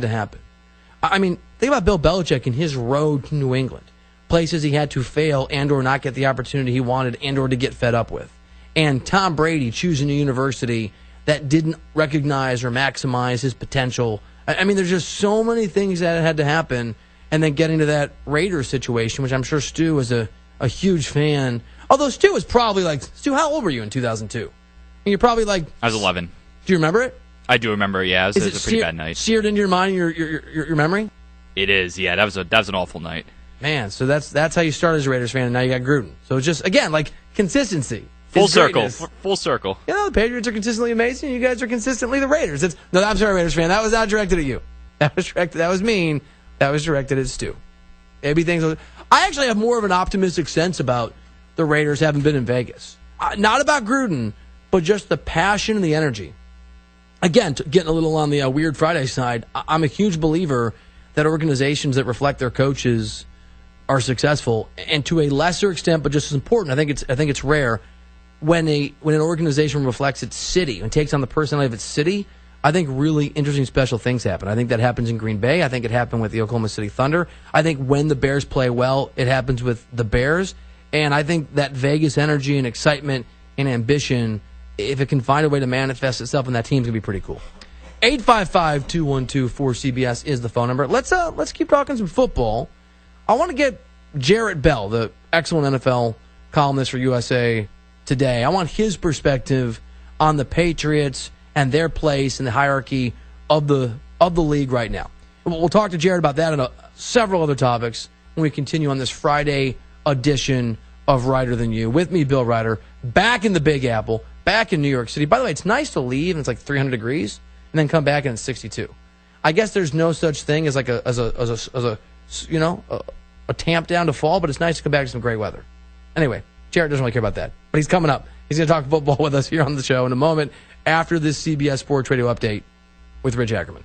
to happen. I mean, think about Bill Belichick and his road to New England. Places he had to fail and or not get the opportunity he wanted and or to get fed up with. And Tom Brady choosing a university that didn't recognize or maximize his potential. I mean, there's just so many things that had to happen. And then getting to that Raiders situation, which I'm sure Stu was a huge fan. Although Stu was probably like, Stu, how old were you in 2002? And you're probably like... I was 11. Do you remember it? I do remember, yeah. It was a pretty bad night. Seared into your mind, your memory? It is, yeah. That was an awful night. Man, so that's how you started as a Raiders fan, and now you got Gruden. So it's just, again, like, consistency. Full circle. Full circle. You know, the Patriots are consistently amazing, and you guys are consistently the Raiders. No, I'm sorry, Raiders fan. That was not directed at you. That was mean. That was directed at Stu. I actually have more of an optimistic sense about the Raiders having been in Vegas. Not about Gruden, but just the passion and the energy. Again, getting a little on the Weird Friday side, I'm a huge believer that organizations that reflect their coaches are successful, and to a lesser extent, but just as important, I think it's rare when an organization reflects its city and takes on the personality of its city. I think really interesting, special things happen. I think that happens in Green Bay. I think it happened with the Oklahoma City Thunder. I think when the Bears play well, it happens with the Bears. And I think that Vegas energy and excitement and ambition, if it can find a way to manifest itself in that team, is going to be pretty cool. 855-212-4CBS is the phone number. Let's keep talking some football. I want to get Jarrett Bell, the excellent NFL columnist for USA Today. I want his perspective on the Patriots and their place in the hierarchy of the league right now. We'll talk to Jared about that and several other topics when we continue on this Friday edition of Ryder Than You. With me, Bill Ryder, back in the Big Apple, back in New York City. By the way, it's nice to leave and it's like 300 degrees and then come back and it's 62. I guess there's no such thing as like a tamp down to fall, but it's nice to come back to some great weather. Anyway, Jared doesn't really care about that, but he's coming up. He's going to talk football with us here on the show in a moment after this CBS Sports Radio update with Rich Ackerman.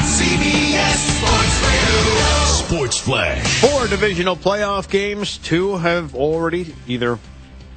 CBS Sports Radio. Sports Flash. 4 divisional playoff games. 2 have already either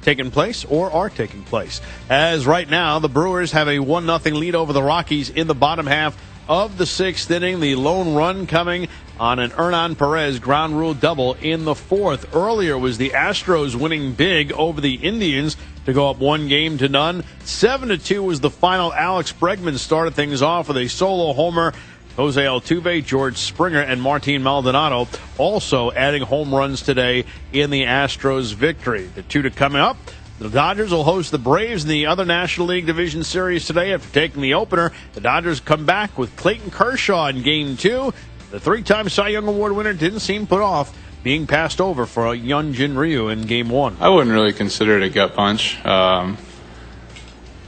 taken place or are taking place. As right now, the Brewers have a 1-0 lead over the Rockies in the bottom half of the 6th inning. The lone run coming on an Hernan Perez ground rule double in the 4th. Earlier was the Astros winning big over the Indians to go up 1-0. 7-2 was the final. Alex Bregman started things off with a solo homer. Jose Altuve, George Springer, and Martin Maldonado also adding home runs today in the Astros victory. The 2 to come up. The Dodgers will host the Braves in the other National League Division Series today. After taking the opener, the Dodgers come back with Clayton Kershaw in Game 2. The 3-time Cy Young Award winner didn't seem put off being passed over for Hyunjin Ryu in Game 1. I wouldn't really consider it a gut punch. I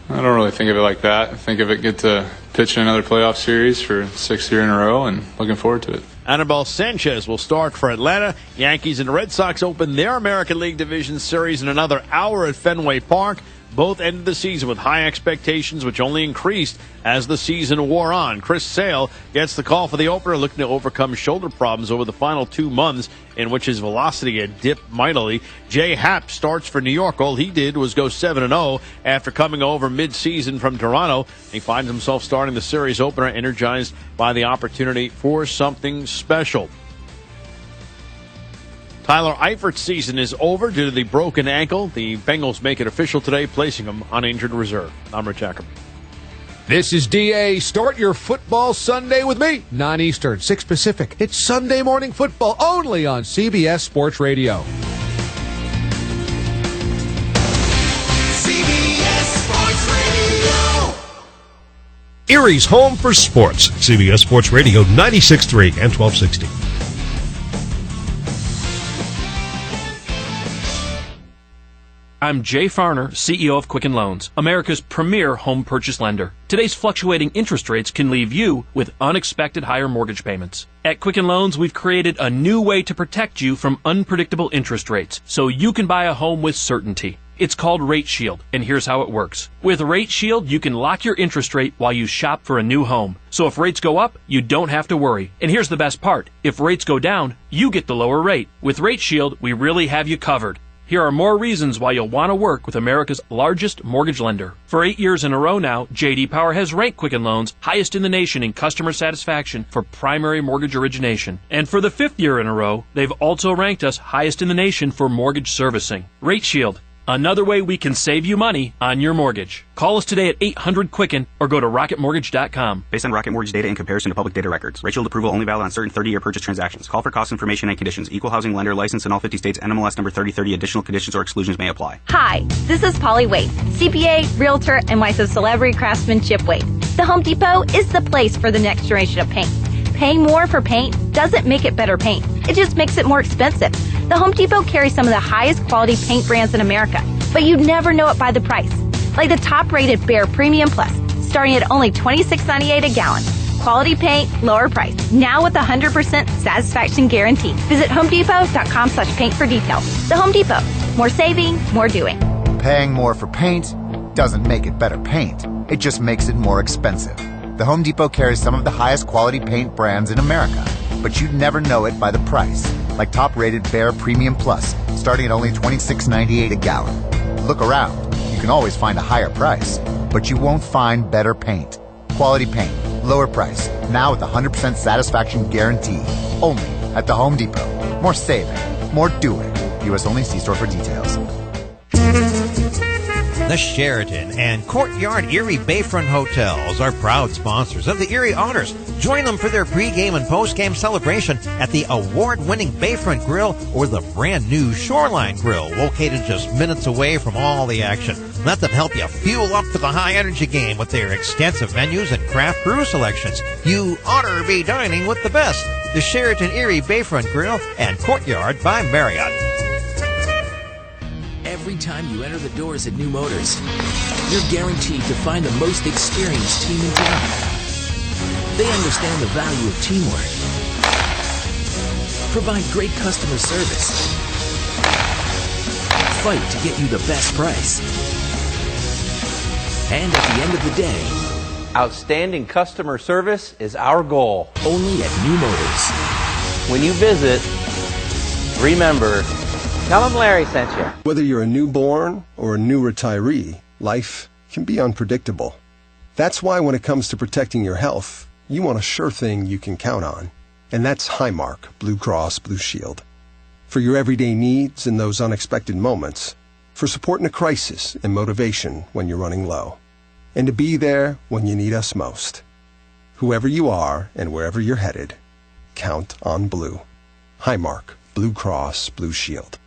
don't really think of it like that. I think of it get to pitch in another playoff series for 6th year in a row and looking forward to it. Anibal Sanchez will start for Atlanta. Yankees and the Red Sox open their American League Division Series in another hour at Fenway Park. Both ended the season with high expectations, which only increased as the season wore on. Chris Sale gets the call for the opener, looking to overcome shoulder problems over the final 2 months in which his velocity had dipped mightily. Jay Happ starts for New York. All he did was go 7-0 after coming over mid-season from Toronto. He finds himself starting the series opener, energized by the opportunity for something special. Tyler Eifert's season is over due to the broken ankle. The Bengals make it official today, placing him on injured reserve. I'm Rich Ackerman. This is DA. Start your football Sunday with me. 9 Eastern, 6 Pacific. It's Sunday morning football only on CBS Sports Radio. CBS Sports Radio. Erie's home for sports. CBS Sports Radio 96.3 and 1260. I'm Jay Farner, CEO of Quicken Loans, America's premier home purchase lender. Today's fluctuating interest rates can leave you with unexpected higher mortgage payments. At Quicken Loans, we've created a new way to protect you from unpredictable interest rates so you can buy a home with certainty. It's called Rate Shield, and here's how it works. With Rate Shield, you can lock your interest rate while you shop for a new home. So if rates go up, you don't have to worry. And here's the best part. If rates go down, you get the lower rate. With Rate Shield, we really have you covered. Here are more reasons why you'll want to work with America's largest mortgage lender. For 8 years in a row now, J.D. Power has ranked Quicken Loans highest in the nation in customer satisfaction for primary mortgage origination. And for the 5th year in a row, they've also ranked us highest in the nation for mortgage servicing. Rate Shield, another way we can save you money on your mortgage. Call us today at 800-QUICKEN or go to rocketmortgage.com. Based on Rocket Mortgage data in comparison to public data records. Rate Shield approval only valid on certain 30-year purchase transactions. Call for cost information and conditions. Equal housing lender license in all 50 states. NMLS number 3030. Additional conditions or exclusions may apply. Hi, this is Polly Wade, CPA, Realtor, and wife of celebrity craftsman Chip Wade. The Home Depot is the place for the next generation of paint. Paying more for paint doesn't make it better paint. It just makes it more expensive. The Home Depot carries some of the highest quality paint brands in America, but you'd never know it by the price. Like the top-rated Behr Premium Plus, starting at only $26.98 a gallon. Quality paint, lower price. Now with a 100% satisfaction guarantee. Visit HomeDepot.com/paint for details. The Home Depot. More saving, more doing. Paying more for paint doesn't make it better paint. It just makes it more expensive. The Home Depot carries some of the highest quality paint brands in America, but you'd never know it by the price. Like top-rated Behr Premium Plus, starting at only $26.98 a gallon. Look around. You can always find a higher price, but you won't find better paint. Quality paint, lower price, now with a 100% satisfaction guarantee. Only at the Home Depot. More saving, more doing. U.S. only. See store for details. The Sheraton and Courtyard Erie Bayfront Hotels are proud sponsors of the Erie Otters. Join them for their pregame and postgame celebration at the award-winning Bayfront Grill or the brand-new Shoreline Grill, located just minutes away from all the action. Let them help you fuel up for the high-energy game with their extensive menus and craft brew selections. You oughter be dining with the best. The Sheraton Erie Bayfront Grill and Courtyard by Marriott. Every time you enter the doors at New Motors, you're guaranteed to find the most experienced team in town. They understand the value of teamwork, provide great customer service, fight to get you the best price, and at the end of the day, outstanding customer service is our goal. Only at New Motors. When you visit, remember, tell them Larry sent you. Whether you're a newborn or a new retiree, life can be unpredictable. That's why when it comes to protecting your health, you want a sure thing you can count on. And that's Highmark Blue Cross Blue Shield. For your everyday needs in those unexpected moments. For support in a crisis and motivation when you're running low. And to be there when you need us most. Whoever you are and wherever you're headed, count on Blue. Highmark Blue Cross Blue Shield.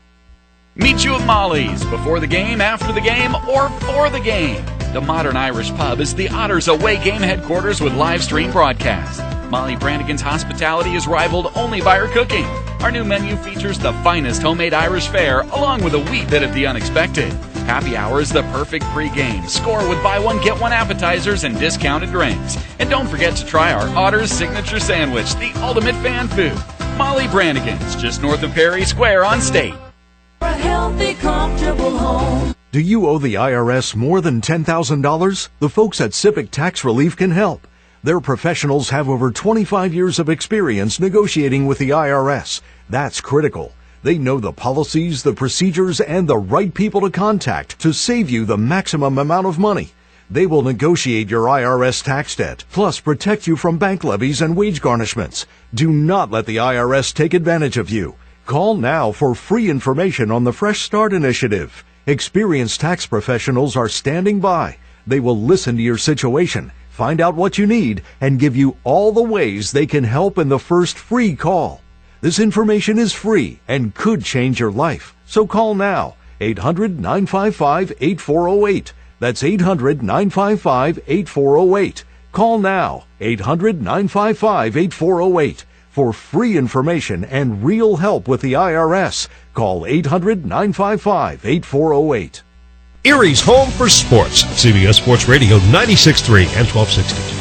Meet you at Molly's before the game, after the game, or for the game. The Modern Irish Pub is the Otters away game headquarters with live stream broadcast. Molly Brannigan's hospitality is rivaled only by her cooking. Our new menu features the finest homemade Irish fare, along with a wee bit of the unexpected. Happy hour is the perfect pregame. Score with buy one, get one appetizers and discounted drinks. And don't forget to try our Otters Signature Sandwich, the ultimate fan food. Molly Brannigan's, just north of Perry Square on State. For a healthy, comfortable home. Do you owe the IRS more than $10,000? The folks at Civic Tax Relief can help. Their professionals have over 25 years of experience negotiating with the IRS. That's critical. They know the policies, the procedures, and the right people to contact to save you the maximum amount of money. They will negotiate your IRS tax debt, plus protect you from bank levies and wage garnishments. Do not let the IRS take advantage of you. Call now for free information on the Fresh Start Initiative. Experienced tax professionals are standing by. They will listen to your situation, find out what you need, and give you all the ways they can help in the first free call. This information is free and could change your life. So call now, 800-955-8408. That's 800-955-8408. Call now, 800-955-8408. For free information and real help with the IRS, call 800-955-8408. Erie's home for sports. CBS Sports Radio 96.3 and 1260.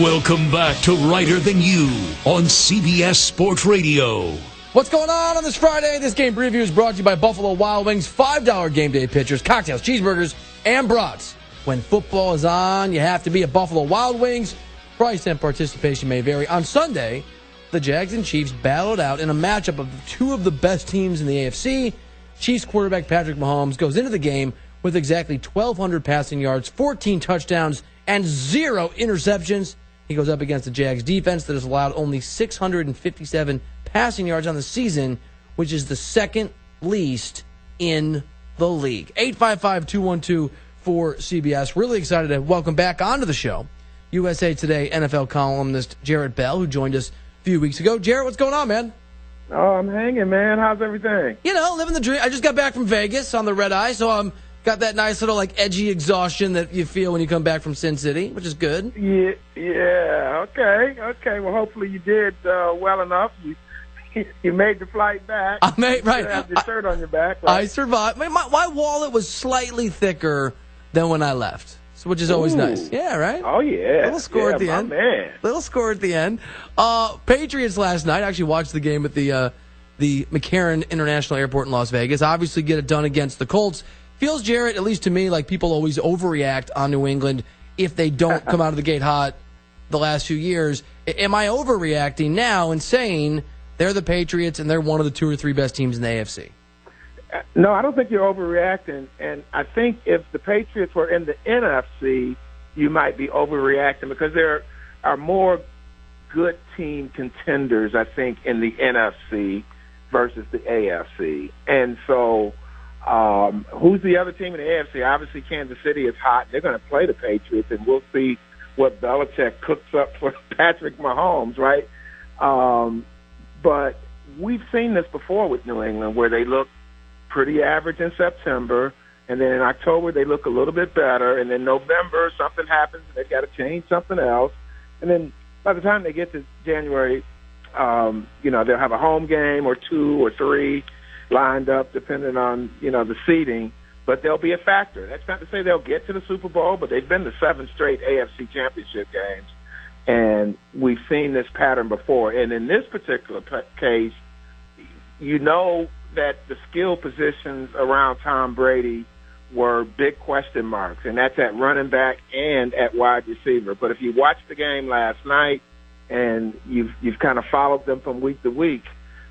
Welcome back to Writer Than You on CBS Sports Radio. What's going on this Friday? This game preview is brought to you by Buffalo Wild Wings. $5 game day pitchers, cocktails, cheeseburgers, and brats. When football is on, you have to be at Buffalo Wild Wings. Price and participation may vary. On Sunday, the Jags and Chiefs battled out in a matchup of two of the best teams in the AFC. Chiefs quarterback Patrick Mahomes goes into the game with exactly 1,200 passing yards, 14 touchdowns, and 0 interceptions. He goes up against the Jags defense that has allowed only 657 passing yards on the season, which is the second least in the league. 855-212-4CBS. Really excited to welcome back onto the show USA Today NFL columnist Jarrett Bell, who joined us a few weeks ago. Jarrett, what's going on, man? Oh, I'm hanging, man. How's everything? You know, living the dream. I just got back from Vegas on the red eye, so I'm got that nice little, edgy exhaustion that you feel when you come back from Sin City, which is good. Yeah. Okay. Well, hopefully you did well enough. You made the flight back. I made, right. You have your shirt on your back. Right? I survived. My wallet was slightly thicker than when I left, which is always nice. Yeah, right? Oh, yeah. Little score at the end. Man. Little score at the end. Patriots last night. I actually watched the game at the McCarran International Airport in Las Vegas. Obviously get it done against the Colts. Feels, Jarrett, at least to me, like people always overreact on New England if they don't come out of the gate hot the last few years. Am I overreacting now and saying they're the Patriots and they're one of the 2 or 3 best teams in the AFC? No, I don't think you're overreacting. And I think if the Patriots were in the NFC, you might be overreacting because there are more good team contenders, I think, in the NFC versus the AFC. And so who's the other team in the AFC? Obviously, Kansas City is hot. They're going to play the Patriots, and we'll see what Belichick cooks up for Patrick Mahomes, right? But we've seen this before with New England, where they look pretty average in September, and then in October they look a little bit better, and then November something happens, and they've got to change something else. And then by the time they get to January, they'll have a home game or 2 or 3 lined up depending on, the seeding, but they'll be a factor. That's not to say they'll get to the Super Bowl, but they've been to 7 straight AFC championship games, and we've seen this pattern before. And in this particular case, you know that the skill positions around Tom Brady were big question marks, and that's at running back and at wide receiver. But if you watched the game last night and you've kind of followed them from week to week,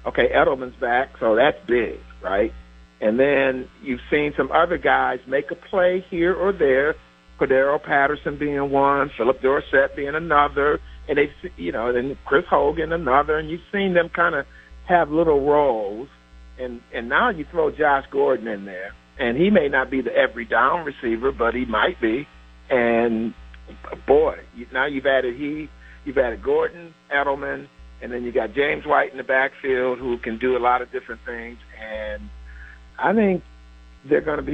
okay, Edelman's back, so that's big, right? And then you've seen some other guys make a play here or there, Cordero Patterson being one, Philip Dorsett being another, and then Chris Hogan another, and you've seen them kind of have little roles. And now you throw Josh Gordon in there, and he may not be the every down receiver, but he might be. And boy, now you've added Gordon, Edelman, and then you got James White in the backfield who can do a lot of different things. And I think they're going to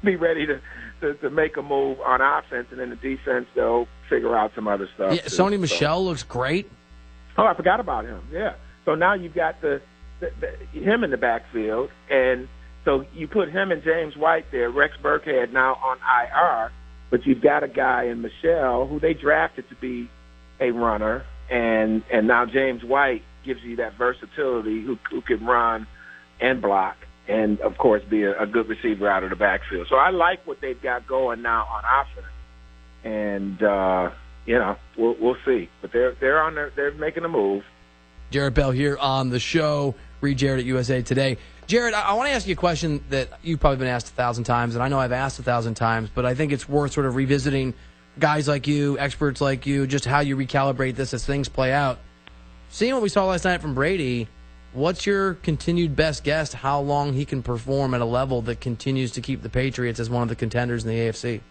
be ready to make a move on offense, and then the defense, they'll figure out some other stuff. Yeah, Sony Michel looks great. Oh, I forgot about him. Yeah. So now you've got him in the backfield, and so you put him and James White there. Rex Burkhead now on IR, but you've got a guy in Michel who they drafted to be a runner, and now James White gives you that versatility who can run and block and, of course, be a good receiver out of the backfield. So I like what they've got going now on offense, and we'll see. But they're making a move. Jarrett Bell here on the show. Read Jarrett at USA Today. Jarrett, I want to ask you a question that you've probably been asked 1,000 times, and I know I've asked 1,000 times, but I think it's worth sort of revisiting guys like you, experts like you, just how you recalibrate this as things play out. Seeing what we saw last night from Brady, what's your continued best guess how long he can perform at a level that continues to keep the Patriots as one of the contenders in the AFC?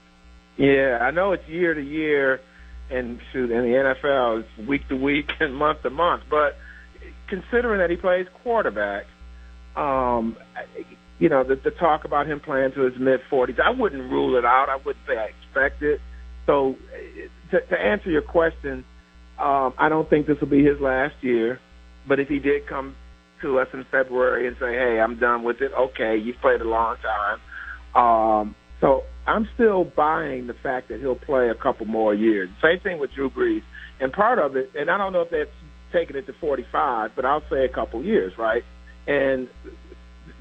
Yeah, I know it's year to year, and in the NFL, it's week to week and month to month, but considering that he plays quarterback, the talk about him playing to his mid-40s, I wouldn't rule it out. I wouldn't say I expect it. So to answer your question, I don't think this will be his last year. But if he did come to us in February and say, hey, I'm done with it, okay, you've played a long time. So I'm still buying the fact that he'll play a couple more years. Same thing with Drew Brees. And part of it, and I don't know if that's taking it to 45, but I'll say a couple years, right? And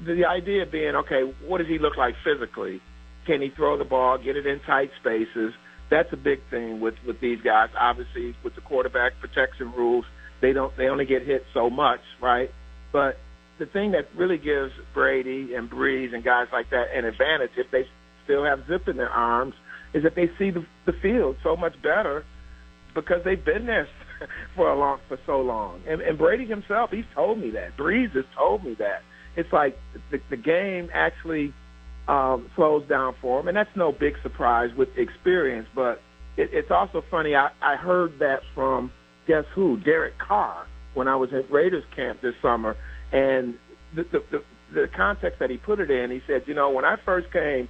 the idea being, okay, what does he look like physically? Can he throw the ball, get it in tight spaces? That's a big thing with these guys. Obviously, with the quarterback protection rules, they only get hit so much, right? But the thing that really gives Brady and Breeze and guys like that an advantage, if they still have zip in their arms, is that they see the field so much better because they've been there for so long. And Brady himself, he's told me that. Breeze has told me that. It's like the game actually slows down for him, and that's no big surprise with experience. But it's also funny. I heard that from, guess who? Derek Carr, when I was at Raiders camp this summer. And the context that he put it in, he said, you know, when I first came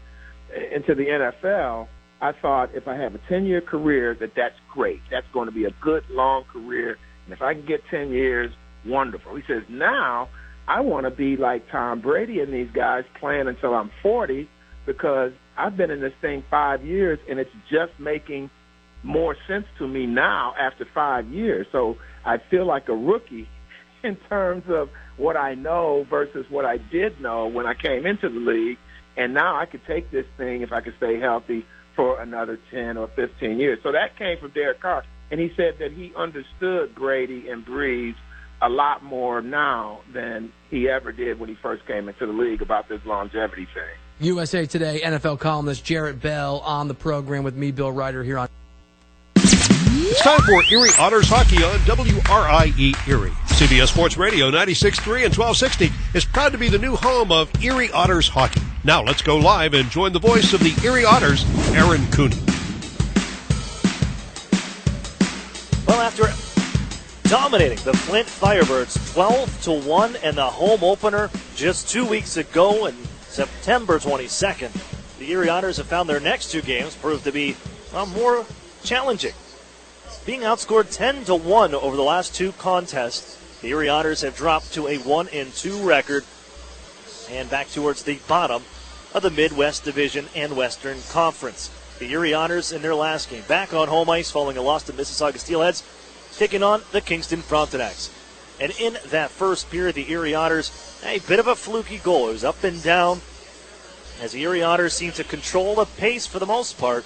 into the NFL, I thought if I have a 10-year career, that's great. That's going to be a good, long career. And if I can get 10 years, wonderful. He says, now I want to be like Tom Brady and these guys playing until I'm 40 because I've been in this thing 5 years, and it's just making more sense to me now after 5 years. So I feel like a rookie in terms of what I know versus what I did know when I came into the league. And now I could take this thing, if I could stay healthy, for another 10 or 15 years. So that came from Derek Carr. And he said that he understood Brady and Breeze a lot more now than he ever did when he first came into the league about this longevity thing. USA Today NFL columnist Jarrett Bell on the program with me, Bill Ryder, here on. It's time for Erie Otters hockey on WRIE Erie. CBS Sports Radio 96.3 and 1260 is proud to be the new home of Erie Otters hockey. Now let's go live and join the voice of the Erie Otters, Aaron Cooney. Well, after dominating the Flint Firebirds 12-1 in the home opener just 2 weeks ago on September 22nd, the Erie Otters have found their next two games proved to be more challenging. Being outscored 10-1 over the last two contests, the Erie Otters have dropped to a 1-2 record and back towards the bottom of the Midwest Division and Western Conference. The Erie Otters in their last game back on home ice following a loss to Mississauga Steelheads, taking on the Kingston Frontenacs. And in that first period, the Erie Otters, a bit of a fluky goal. It was up and down as the Erie Otters seemed to control the pace for the most part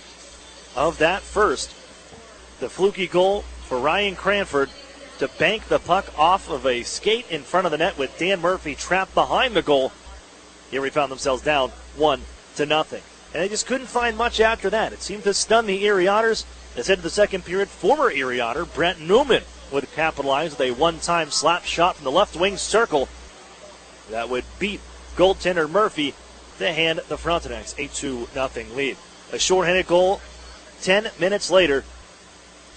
of that first. The fluky goal for Ryan Cranford to bank the puck off of a skate in front of the net with Dan Murphy trapped behind the goal. Erie found themselves down 1-0. And they just couldn't find much after that. It seemed to stun the Erie Otters. As head to the second period, former Erie Otter Brent Newman would capitalize with a one-time slap shot from the left wing circle that would beat goaltender Murphy to hand the Frontenacs a 2-0 lead. A shorthanded goal 10 minutes later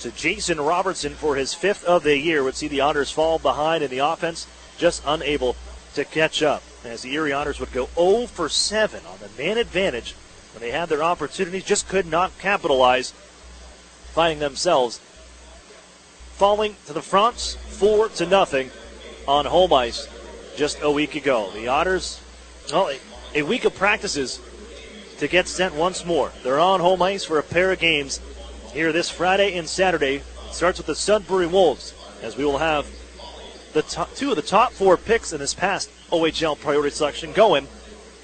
to Jason Robertson for his fifth of the year would see the Otters fall behind in the offense, just unable to catch up. As the Erie Otters would go 0 for 7 on the man advantage when they had their opportunities, just could not capitalize, finding themselves falling to the Fronts 4-0 on home ice just a week ago. The Otters, a week of practices to get sent once more. They're on home ice for a pair of games here this Friday and Saturday. It starts with the Sudbury Wolves, as we will have two of the top four picks in this past OHL priority selection going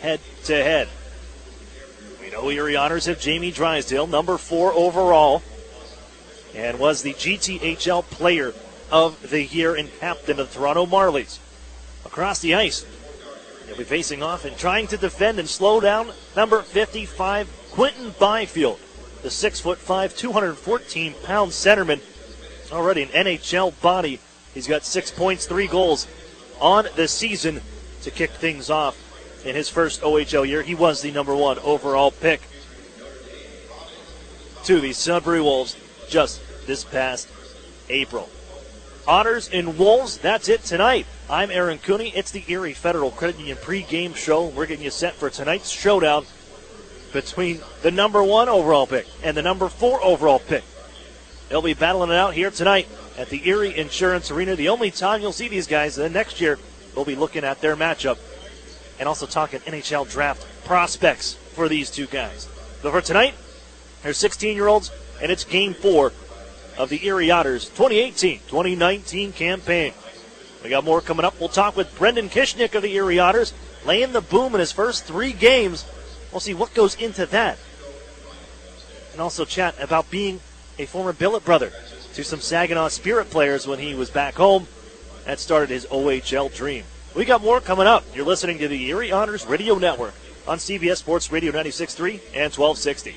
head-to-head. We know Erie Otters have Jamie Drysdale, number 4 overall, and was the GTHL Player of the Year and captain of the Toronto Marlies. Across the ice, they'll be facing off and trying to defend and slow down number 55, Quentin Byfield. The 6'5", 214-pound centerman, already an NHL body. He's got 6 points, 3 goals on the season to kick things off in his first OHL year. He was the number 1 overall pick to the Sudbury Wolves just this past April. Otters and Wolves, that's it tonight. I'm Aaron Cooney. It's the Erie Federal Credit Union pregame show. We're getting you set for tonight's showdown between the number 1 overall pick and the number 4 overall pick. They'll be battling it out here tonight at the Erie Insurance Arena. The only time you'll see these guys. Then next year, we'll be looking at their matchup and also talking NHL draft prospects for these two guys. But for tonight, they're 16-year-olds, and it's Game 4 of the Erie Otters 2018-2019 campaign. We got more coming up. We'll talk with Brendan Kishnick of the Erie Otters, laying the boom in his first 3 games. We'll see what goes into that. And also chat about being a former billet brother to some Saginaw Spirit players when he was back home. That started his OHL dream. We got more coming up. You're listening to the Erie Otters Radio Network on CBS Sports Radio 96.3 and 1260.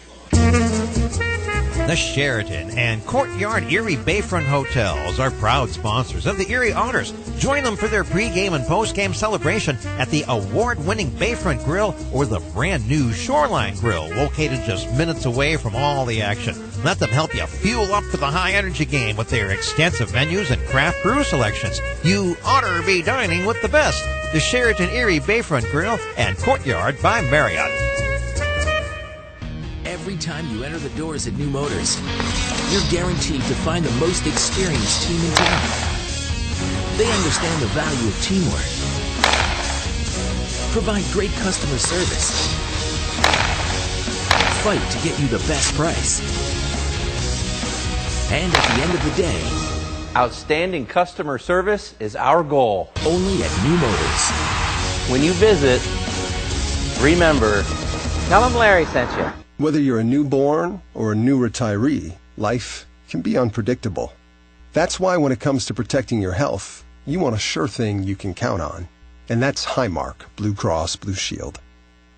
The Sheraton and Courtyard Erie Bayfront Hotels are proud sponsors of the Erie Otters. Join them for their pregame and postgame celebration at the award-winning Bayfront Grill or the brand-new Shoreline Grill, located just minutes away from all the action. Let them help you fuel up for the high-energy game with their extensive menus and craft brew selections. You ought to be dining with the best. The Sheraton Erie Bayfront Grill and Courtyard by Marriott. Every time you enter the doors at New Motors, you're guaranteed to find the most experienced team in town. They understand the value of teamwork, provide great customer service, fight to get you the best price, and at the end of the day, outstanding customer service is our goal. Only at New Motors. When you visit, remember, tell them Larry sent you. Whether you're a newborn or a new retiree, life can be unpredictable. That's why when it comes to protecting your health, you want a sure thing you can count on. And that's Highmark Blue Cross Blue Shield.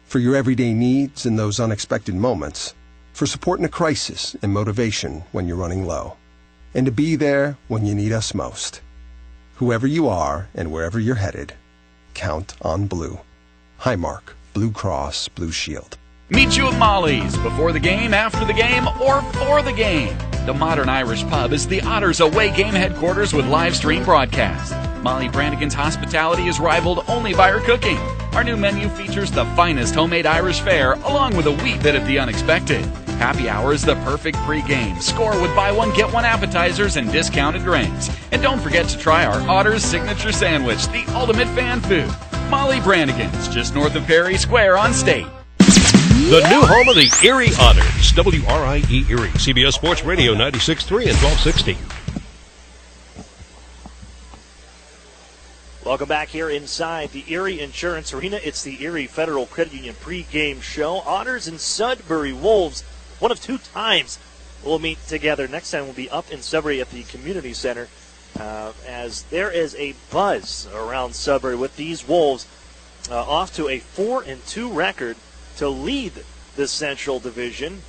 For your everyday needs in those unexpected moments, for support in a crisis and motivation when you're running low, and to be there when you need us most. Whoever you are and wherever you're headed, count on Blue. Highmark Blue Cross Blue Shield. Meet you at Molly's before the game, after the game, or for the game. The Modern Irish Pub is the Otters away game headquarters with live stream broadcast. Molly Brannigan's hospitality is rivaled only by her cooking. Our new menu features the finest homemade Irish fare, along with a wee bit of the unexpected. Happy hour is the perfect pregame. Score with buy one, get one appetizers and discounted drinks. And don't forget to try our Otters signature sandwich, the ultimate fan food. Molly Brannigan's, just north of Perry Square on State. The new home of the Erie Otters, WRIE Erie, CBS Sports Radio 96.3 and 1260. Welcome back here inside the Erie Insurance Arena. It's the Erie Federal Credit Union pregame show. Otters and Sudbury Wolves, one of 2 times we'll meet together. Next time we'll be up in Sudbury at the Community Center, as there is a buzz around Sudbury with these Wolves off to a 4-2 record to lead the Central Division.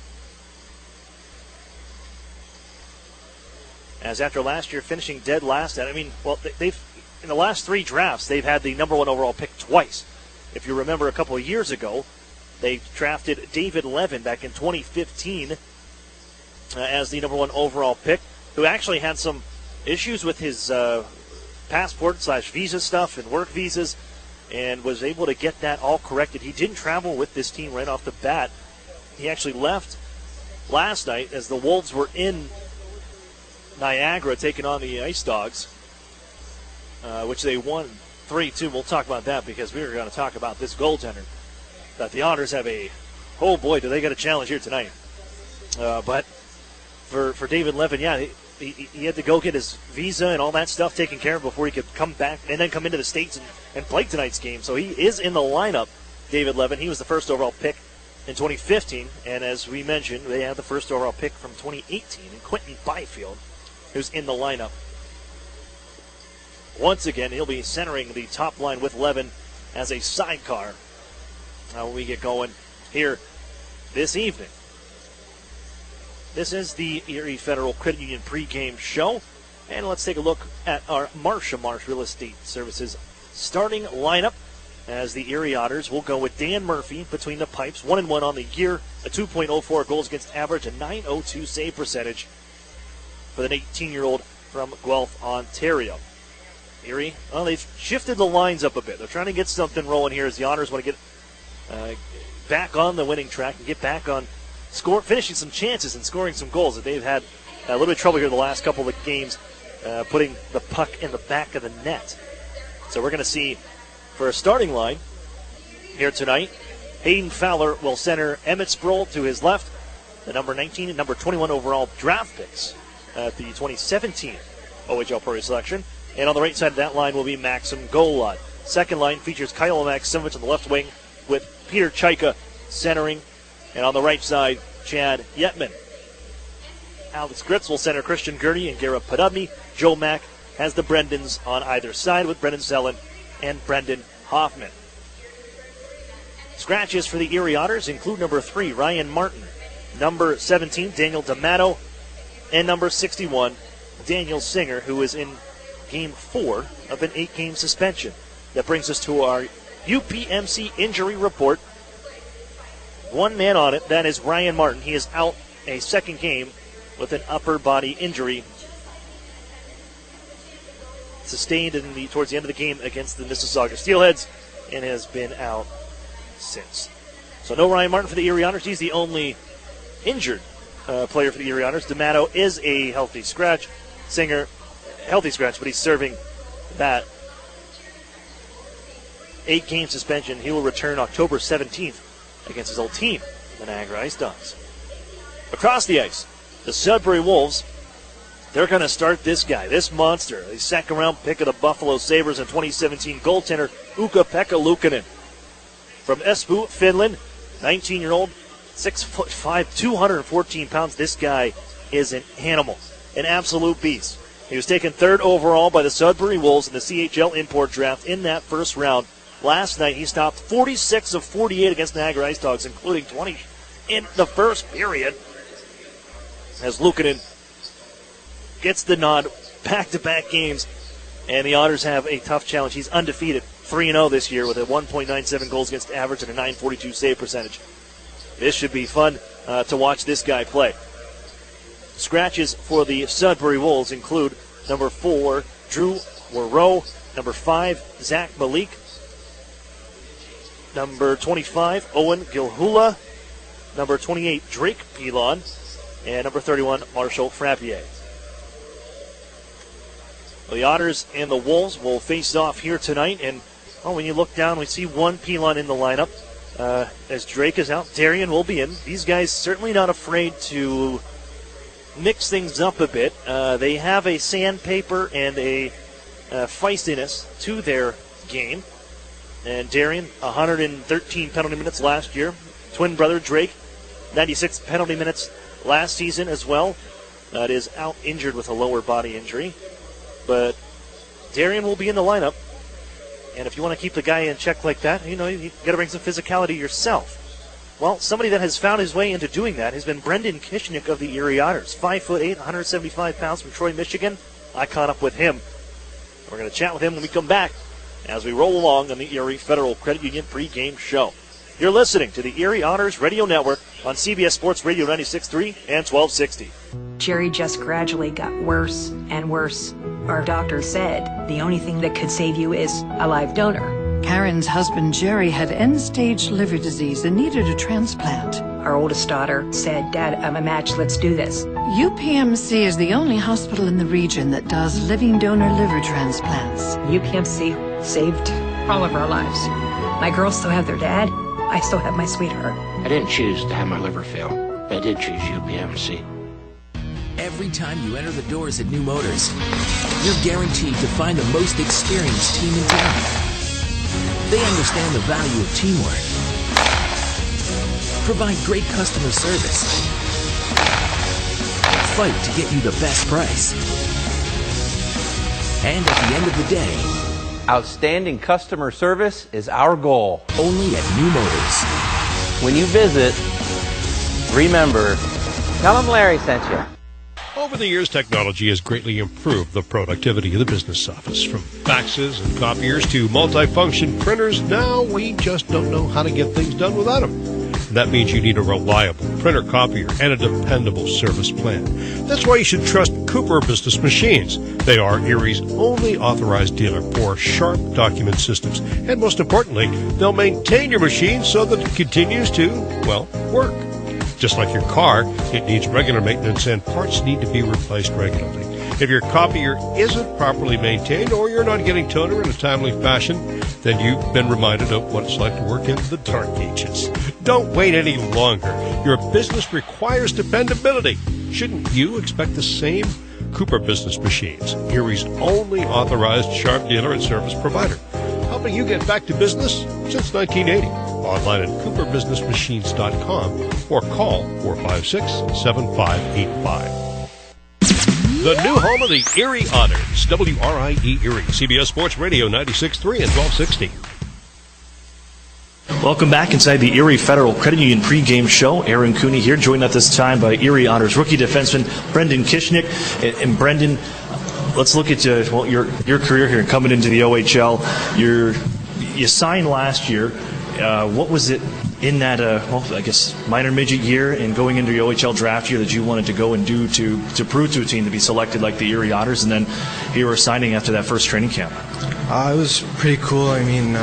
As after last year finishing dead last, they've in the last 3 drafts, they've had the number 1 overall pick twice. If you remember a couple of years ago, they drafted David Levin back in 2015 as the number 1 overall pick, who actually had some issues with his passport/visa stuff and work visas, and was able to get that all corrected. He didn't travel with this team right off the bat. He actually left last night as the Wolves were in Niagara taking on the Ice Dogs, which they won 3-2. We'll talk about that because we were going to talk about this goaltender that the Otters have oh boy, do they get a challenge here tonight. But for David Levin, yeah, he had to go get his visa and all that stuff taken care of before he could come back and then come into the States and play tonight's game. So he is in the lineup, David Levin. He was the first overall pick in 2015. And as we mentioned, they had the first overall pick from 2018 in Quentin Byfield, who's in the lineup. Once again, he'll be centering the top line with Levin as a sidecar when we get going here this evening. This is the Erie Federal Credit Union pregame show. And let's take a look at our Marsh Real Estate Services starting lineup as the Erie Otters will go with Dan Murphy between the pipes, 1-1 on the year, a 2.04 goals against average, a 902 save percentage for the 18-year-old from Guelph, Ontario. Erie, they've shifted the lines up a bit. They're trying to get something rolling here as the Otters want to get back on the winning track and get back on finishing some chances and scoring some goals. That they've had a little bit of trouble here the last couple of games putting the puck in the back of the net. So we're going to see for a starting line here tonight, Hayden Fowler will center Emmett Sproul to his left. The number 19 and number 21 overall draft picks at the 2017 OHL Pro selection. And on the right side of that line will be Maxim Golod. Second line features Kyle Maximovich on the left wing with Peter Chaika centering. And on the right side, Chad Yetman. Alex Gritz will center Christian Gurney and Garrett Podubny. Joe Mack has the Brendans on either side with Brendan Zellen and Brendan Hoffman. Scratches for the Erie Otters include number 3, Ryan Martin, number 17, Daniel D'Amato, and number 61, Daniel Singer, who is in Game 4 of an 8-game suspension. That brings us to our UPMC injury report. One man on it, that is Ryan Martin. He is out a second game with an upper body injury sustained towards the end of the game against the Mississauga Steelheads and has been out since. So no Ryan Martin for the Erie Otters. He's the only injured player for the Erie Otters. D'Amato is a healthy scratch. Singer, healthy scratch, but he's serving that 8-game suspension. He will return October 17th against his old team, the Niagara Ice Dogs. Across the ice, the Sudbury Wolves, they're going to start this guy, this monster, a second-round pick of the Buffalo Sabres and 2017 goaltender Ukko-Pekka Luukkonen. From Espoo, Finland, 19-year-old, 6'5", 214 pounds. This guy is an animal, an absolute beast. He was taken 3rd overall by the Sudbury Wolves in the CHL import draft in that first round. Last night, he stopped 46 of 48 against Niagara Ice Dogs, including 20 in the first period. As Luukkonen gets the nod, back-to-back games, and the Otters have a tough challenge. He's undefeated, 3-0 this year with a 1.97 goals against average and a .942 save percentage. This should be fun to watch this guy play. Scratches for the Sudbury Wolves include number 4, Drew Moreau, number 5, Zach Malik, number 25, Owen Gilhula, number 28, Drake Pilon, and number 31, Marshall Frappier. The Otters and the Wolves will face off here tonight, and when you look down, we see one Pilon in the lineup. As Drake is out, Darian will be in. These guys certainly not afraid to mix things up a bit. They have a sandpaper and a feistiness to their game. And Darian, 113 penalty minutes last year. Twin brother Drake, 96 penalty minutes last season as well. That is out injured with a lower body injury. But Darian will be in the lineup. And if you want to keep the guy in check like that, you got to bring some physicality yourself. Well, somebody that has found his way into doing that has been Brendan Kishnick of the Erie Otters. 5'8", 175 pounds from Troy, Michigan. I caught up with him. We're going to chat with him when we come back as we roll along on the Erie Federal Credit Union pregame show. You're listening to the Erie Otters Radio Network on CBS Sports Radio 96.3 and 1260. Jerry just gradually got worse and worse. Our doctor said the only thing that could save you is a live donor. Karen's husband Jerry had end-stage liver disease and needed a transplant. Our oldest daughter said, "Dad, I'm a match, let's do this." UPMC is the only hospital in the region that does living donor liver transplants. UPMC saved all of our lives. My girls still have their dad. I still have my sweetheart. I didn't choose to have my liver fail. I did choose UPMC. Every time you enter the doors at New Motors, you're guaranteed to find the most experienced team in town. They understand the value of teamwork, provide great customer service, fight to get you the best price, and at the end of the day, outstanding customer service is our goal. Only at New Motors. When you visit, remember, tell them Larry sent you. Over the years, technology has greatly improved the productivity of the business office. From faxes and copiers to multifunction printers, now we just don't know how to get things done without them. That means you need a reliable printer copier and a dependable service plan. That's why you should trust Cooper Business Machines. They are Erie's only authorized dealer for sharp document systems. And most importantly, they'll maintain your machine so that it continues to, work. Just like your car, it needs regular maintenance and parts need to be replaced regularly. If your copier isn't properly maintained or you're not getting toner in a timely fashion, then you've been reminded of what it's like to work in the dark ages. Don't wait any longer. Your business requires dependability. Shouldn't you expect the same? Cooper Business Machines, Erie's only authorized Sharp dealer and service provider, helping you get back to business since 1980. Online at cooperbusinessmachines.com or call 456-7585. The new home of the Erie Otters, WRIE Erie, CBS Sports Radio 96.3 and 1260. Welcome back inside the Erie Federal Credit Union pregame show. Aaron Cooney here, joined at this time by Erie Otters rookie defenseman Brendan Kishnick. And Brendan, let's look at your career here coming into the OHL. You signed last year. What was it in that, minor midget year and going into your OHL draft year that you wanted to go and do to prove to a team to be selected like the Erie Otters, and then you were signing after that first training camp? It was pretty cool. I mean,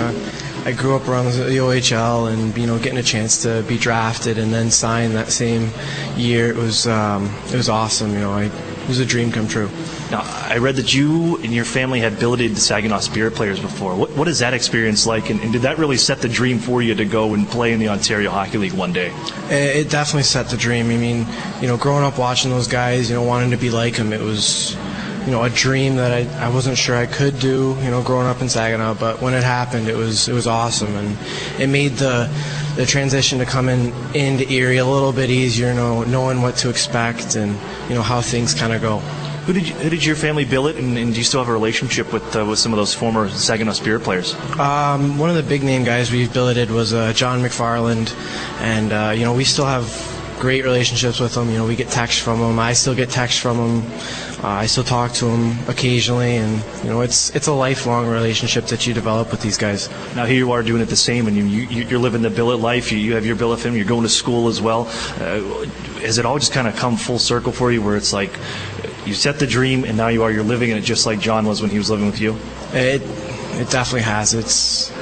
I grew up around the OHL, and getting a chance to be drafted and then sign that same year, it was awesome. It was a dream come true. Now, I read that you and your family had billeted the Saginaw Spirit players before. What is that experience like, and did that really set the dream for you to go and play in the Ontario Hockey League one day? It definitely set the dream. I mean, growing up watching those guys, wanting to be like them, it was a dream that I wasn't sure I could do, growing up in Saginaw. But when it happened, it was awesome, and it made the transition to coming into Erie a little bit easier, knowing what to expect and how things kind of go. Who did your family billet, and do you still have a relationship with some of those former Saginaw Spirit players? One of the big name guys we've billeted was John McFarland, and we still have great relationships with him. We get texts from him. I still get texts from him. I still talk to him occasionally, and it's a lifelong relationship that you develop with these guys. Now here you are doing it the same, and you're living the billet life. You have your billet film. You're going to school as well. Has it all just kind of come full circle for you, where it's like you set the dream, and now you're living in it just like John was when he was living with you? It definitely has. It's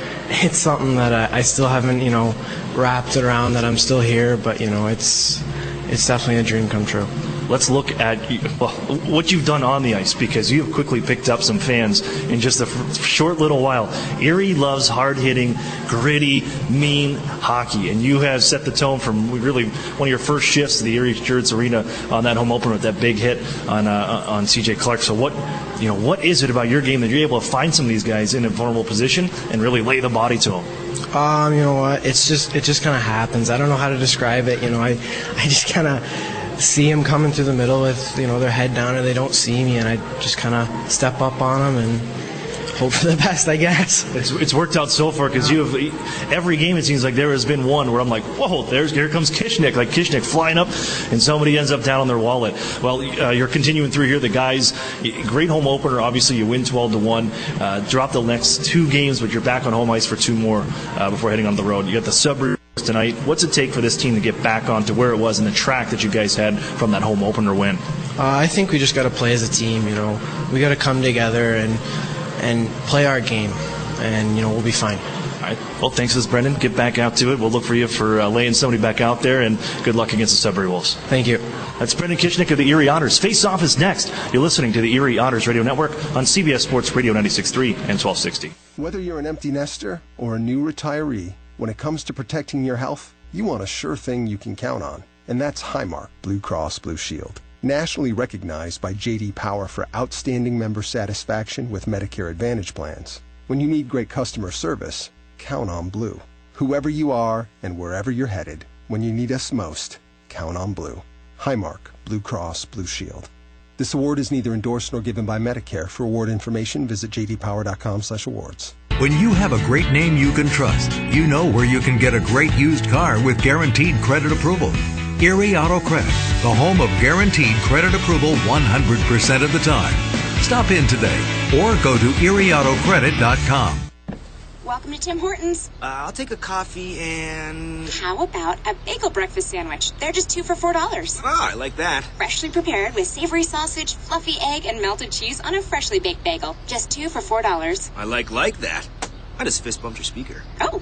something that I still haven't wrapped it around, that I'm still here, but it's definitely a dream come true. Let's look at what you've done on the ice, because you have quickly picked up some fans in just a short little while. Erie loves hard-hitting, gritty, mean hockey, and you have set the tone from really one of your first shifts to the Erie Jurits Arena on that home opener with that big hit on C.J. Clark. So what is it about your game that you're able to find some of these guys in a vulnerable position and really lay the body to them? You know what? It just kind of happens. I don't know how to describe it. I just kind of see them coming through the middle with their head down, and they don't see me, and I just kind of step up on them and hope for the best, I guess. It's worked out so far, because you have every game, it seems like there has been one where I'm like, whoa, here comes Kishnick, like Kishnick flying up, and somebody ends up down on their wallet. Well, you're continuing through here. The guys, great home opener. Obviously, you win 12-1. Drop the next two games, but you're back on home ice for two more before heading on the road. You got the Sudbury tonight. What's it take for this team to get back onto where it was in the track that you guys had from that home opener win? I think we just got to play as a team. We got to come together and play our game, and we'll be fine. All right. Well, thanks to this, Brendan. Get back out to it. We'll look for you for laying somebody back out there, and good luck against the Sudbury Wolves. Thank you. That's Brendan Kishnick of the Erie Otters. Face Off is next. You're listening to the Erie Otters Radio Network on CBS Sports Radio 96.3 and 1260. Whether you're an empty nester or a new retiree, when it comes to protecting your health, you want a sure thing you can count on, and that's Highmark Blue Cross Blue Shield. Nationally recognized by J.D. Power for outstanding member satisfaction with Medicare Advantage plans. When you need great customer service, count on Blue. Whoever you are and wherever you're headed, when you need us most, count on Blue. Highmark Blue Cross Blue Shield. This award is neither endorsed nor given by Medicare. For award information, visit jdpower.com/awards. When you have a great name you can trust, you know where you can get a great used car with guaranteed credit approval. Erie Auto Credit, the home of guaranteed credit approval 100% of the time. Stop in today or go to erieautocredit.com. Welcome to Tim Hortons. I'll take a coffee and... How about a bagel breakfast sandwich? They're just 2 for $4. Oh, I like that. Freshly prepared with savory sausage, fluffy egg, and melted cheese on a freshly baked bagel. Just 2 for $4. I like that. I just fist bumped your speaker. Oh,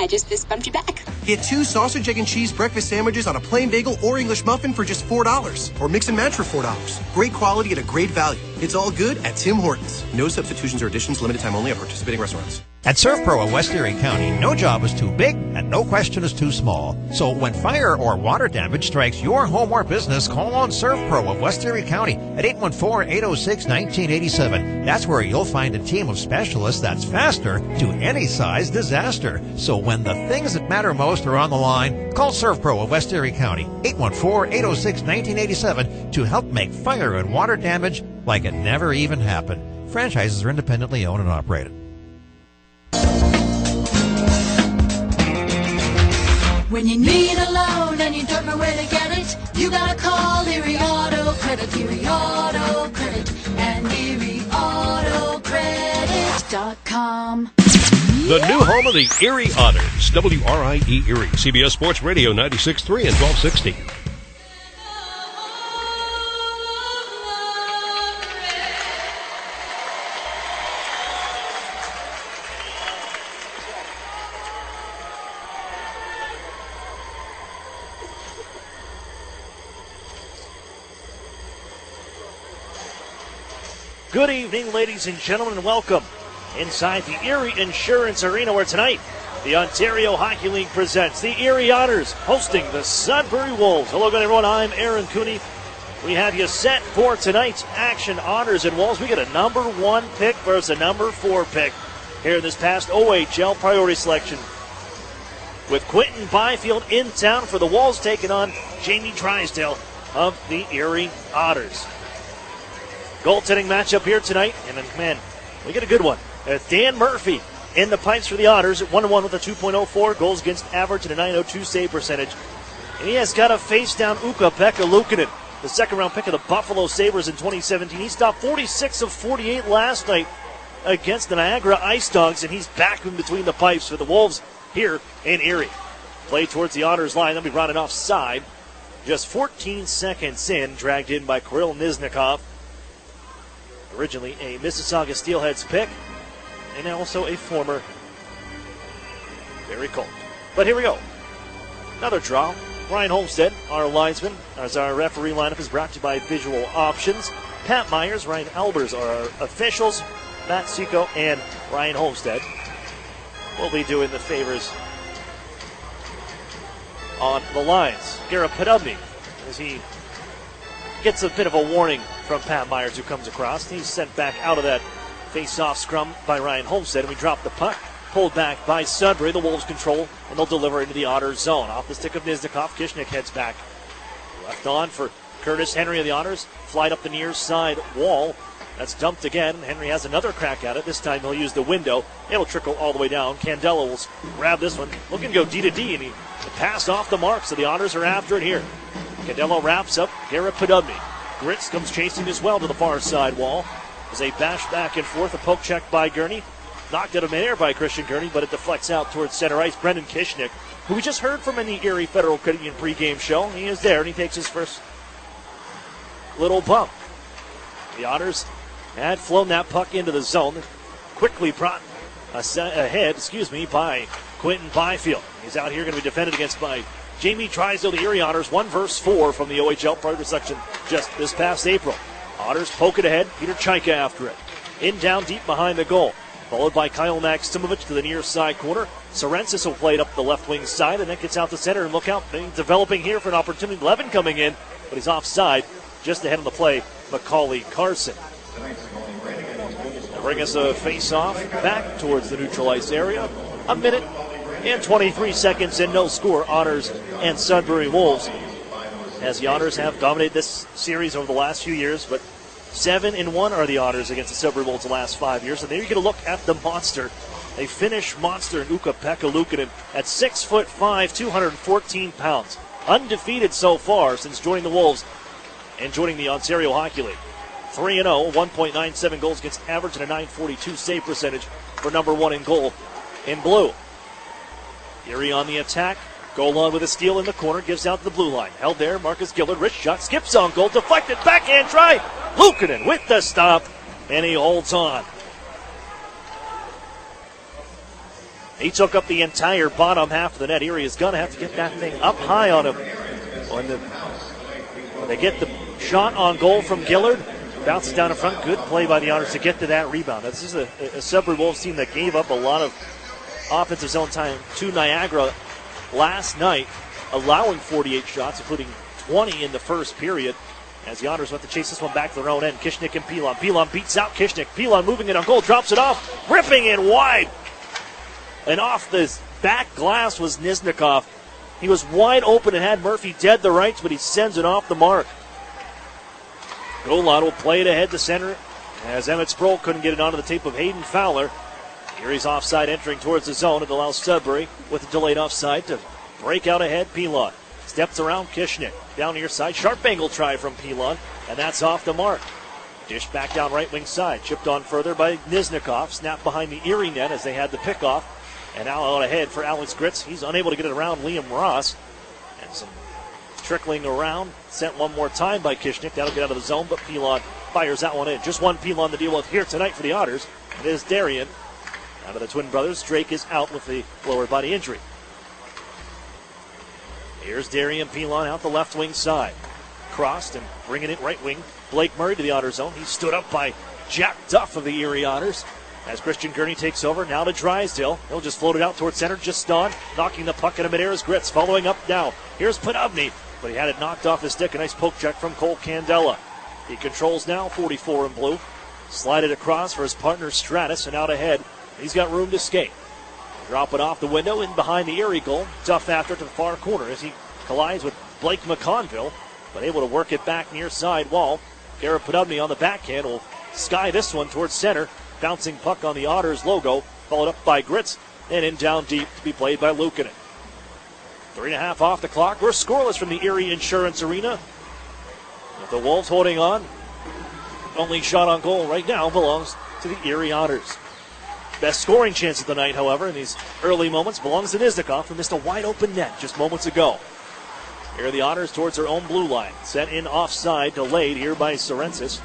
I just fist bumped you back. Get 2 sausage, egg, and cheese breakfast sandwiches on a plain bagel or English muffin for just $4. Or mix and match for $4. Great quality at a great value. It's all good at Tim Hortons. No substitutions or additions, limited time only at participating restaurants. At ServPro of West Erie County, no job is too big and no question is too small. So when fire or water damage strikes your home or business, call on ServPro of West Erie County at 814-806-1987. That's where you'll find a team of specialists that's faster to any size disaster. So when the things that matter most are on the line, call ServPro of West Erie County, 814-806-1987 to help make fire and water damage like it never even happened. Franchises are independently owned and operated. When you need a loan and you don't know where to get it, you gotta call Erie Auto Credit, Erie Auto Credit, and ErieAutoCredit.com. The new home of the Erie Otters, WRIE Erie, CBS Sports Radio 96.3 and 1260. Good evening, ladies and gentlemen, and welcome inside the Erie Insurance Arena, where tonight the Ontario Hockey League presents the Erie Otters hosting the Sudbury Wolves. Hello again, everyone. I'm Aaron Cooney. We have you set for tonight's action. Otters and Wolves. We get a number 1 pick versus a number 4 pick here in this past OHL priority selection, with Quentin Byfield in town for the Wolves, taking on Jamie Drysdale of the Erie Otters. Goaltending matchup here tonight, and man, we get a good one. Dan Murphy in the pipes for the Otters at 1-1 with a 2.04 goals against average and a .902 save percentage. And he has got to face down Ukko-Pekka Luukkonen, the second-round pick of the Buffalo Sabres in 2017. He stopped 46 of 48 last night against the Niagara Ice Dogs, and he's back in between the pipes for the Wolves here in Erie. Play towards the Otters line. They'll be running offside. Just 14 seconds in, dragged in by Kirill Nizhnikov. Originally a Mississauga Steelheads pick, and also a former Barrie Colt. But here we go. Another draw. Ryan Homestead, our linesman, as our referee lineup is brought to you by Visual Options. Pat Myers, Ryan Albers are our officials. Matt Seco and Ryan Homestead will be doing the favors on the lines. Garrett Podubny, as he gets a bit of a warning from Pat Myers, who comes across. He's sent back out of that face-off scrum by Ryan Homestead, and we drop the puck. Pulled back by Sudbury. The Wolves control, and they'll deliver into the Otters zone. Off the stick of Nizhnikov, Kishnik heads back. Left on for Curtis Henry of the Otters. Flight up the near side wall. That's dumped again. Henry has another crack at it. This time he'll use the window. It'll trickle all the way down. Candela will grab this one. Looking to go D to D, and he passed off the mark, so the Otters are after it here. Candela wraps up Garrett Podubny. Gritz comes chasing as well to the far side wall. As they bash back and forth, a poke check by Gurney. Knocked out of midair by Christian Gurney, but it deflects out towards center ice. Brendan Kishnik, who we just heard from in the Erie Federal Credit Union pregame show. He is there, and he takes his first little bump. The Otters had flown that puck into the zone. Quickly brought ahead, by Quentin Byfield. He's out here going to be defended against by Jamie Drysdale, the Erie Otters, 1 versus 4 from the OHL priority section just this past April. Otters poke it ahead. Peter Chaika after it. In down deep behind the goal. Followed by Kyle Maximovich to the near side corner. Sorensis will play it up the left wing side, and then gets out the center. And look out, developing here for an opportunity. Levin coming in, but he's offside. Just ahead of the play, Macaulay Carson. They'll bring us a face-off back towards the neutral ice area. A minute and 23 seconds in, no score. Otters and Sudbury Wolves, as the Otters have dominated this series over the last few years, but 7-1 are the Otters against the Sudbury Wolves the last 5 years. And there you get a look at the monster. A Finnish monster in Ukko-Pekka Luukkonen at 6'5", 214 pounds. Undefeated so far since joining the Wolves and joining the Ontario Hockey League. 3-0, 1.97 goals against average and a .942 save percentage for number 1 in goal in blue. Erie on the attack. Goal on with a steal in the corner. Gives out to the blue line. Held there. Marcus Gillard. Rich shot. Skips on goal. Deflected. Backhand try. Luukkonen with the stop. And he holds on. He took up the entire bottom half of the net. Erie is going to have to get that thing up high on him. When they get the shot on goal from Gillard, bounces down in front. Good play by the Otters to get to that rebound. This is a Sudbury Wolves team that gave up a lot of offensive zone time to Niagara last night, allowing 48 shots, including 20 in the first period. As the Otters went to chase this one back to their own end. Kishnik and Pilon. Pilon beats out Kishnik. Pilon moving it on goal, drops it off, ripping it wide. And off this back glass was Nizhnikov. He was wide open and had Murphy dead to rights, but he sends it off the mark. Golan will play it ahead to center as Emmett Sproul couldn't get it onto the tape of Hayden Fowler. Erie's offside entering towards the zone. It allows Sudbury with a delayed offside to break out ahead. Pilon steps around Kishnik. Down near side. Sharp angle try from Pilon, and that's off the mark. Dish back down right wing side. Chipped on further by Nizhnikov. Snap behind the Erie net as they had the pickoff. And now out ahead for Alex Gritz. He's unable to get it around Liam Ross. And some trickling around. Sent one more time by Kishnik. That'll get out of the zone, but Pilon fires that one in. Just one Pilon to deal with here tonight for the Otters. It is Darien. Out of the twin brothers, Drake is out with the lower body injury. Here's Darian Pilon out the left wing side. Crossed and bringing it right wing. Blake Murray to the Otter zone. He stood up by Jack Duff of the Erie Otters. As Christian Gurney takes over, now to Drysdale. He'll just float it out towards center, just on. Knocking the puck into midair is Gritz. Following up now. Here's Panubny, but he had it knocked off the stick. A nice poke check from Cole Candela. He controls now, 44 in blue. Slide it across for his partner Stratus, and out ahead. He's got room to skate. Drop it off the window and behind the Erie goal. Duff after it to the far corner as he collides with Blake McConville, but able to work it back near side wall. Garrett Panubny on the backhand will sky this one towards center. Bouncing puck on the Otters logo, followed up by Gritz, and in down deep to be played by Luukkonen. 3.5 off the clock. We're scoreless from the Erie Insurance Arena. With the Wolves holding on, only shot on goal right now belongs to the Erie Otters. Best scoring chance of the night, however, in these early moments belongs to Nizhnikov, who missed a wide open net just moments ago. Here are the Otters towards their own blue line. Set in offside, delayed here by Sorensis.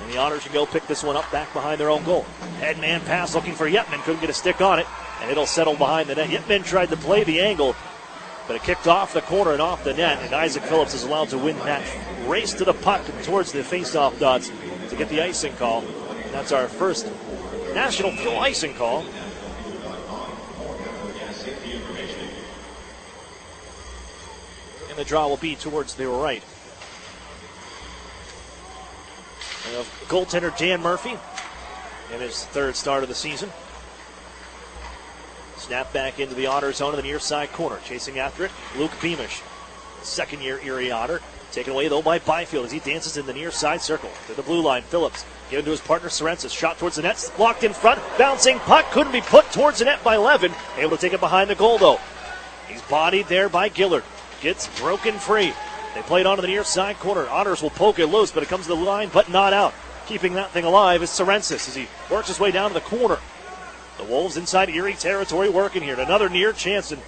And the Otters can go pick this one up back behind their own goal. Head man pass looking for Yetman. Couldn't get a stick on it. And it'll settle behind the net. Yetman tried to play the angle, but it kicked off the corner and off the net. And Isaac Phillips is allowed to win that race to the puck and towards the face-off dots to get the icing call. And that's our first national fuel icing call. And the draw will be towards the right. Goaltender Dan Murphy in his third start of the season. Snap back into the Otter zone in the near side corner. Chasing after it, Luke Beamish, second-year Erie Otter. Taken away, though, by Byfield as he dances in the near side circle. To the blue line, Phillips given to his partner Sorensis. Shot towards the net, blocked in front. Bouncing puck, couldn't be put towards the net by Levin. Able to take it behind the goal, though. He's bodied there by Gillard. Gets broken free. They play it onto the near side corner. Otters will poke it loose, but it comes to the line, but not out. Keeping that thing alive is Sorensis as he works his way down to the corner. The Wolves inside Erie territory working here. Another near chance and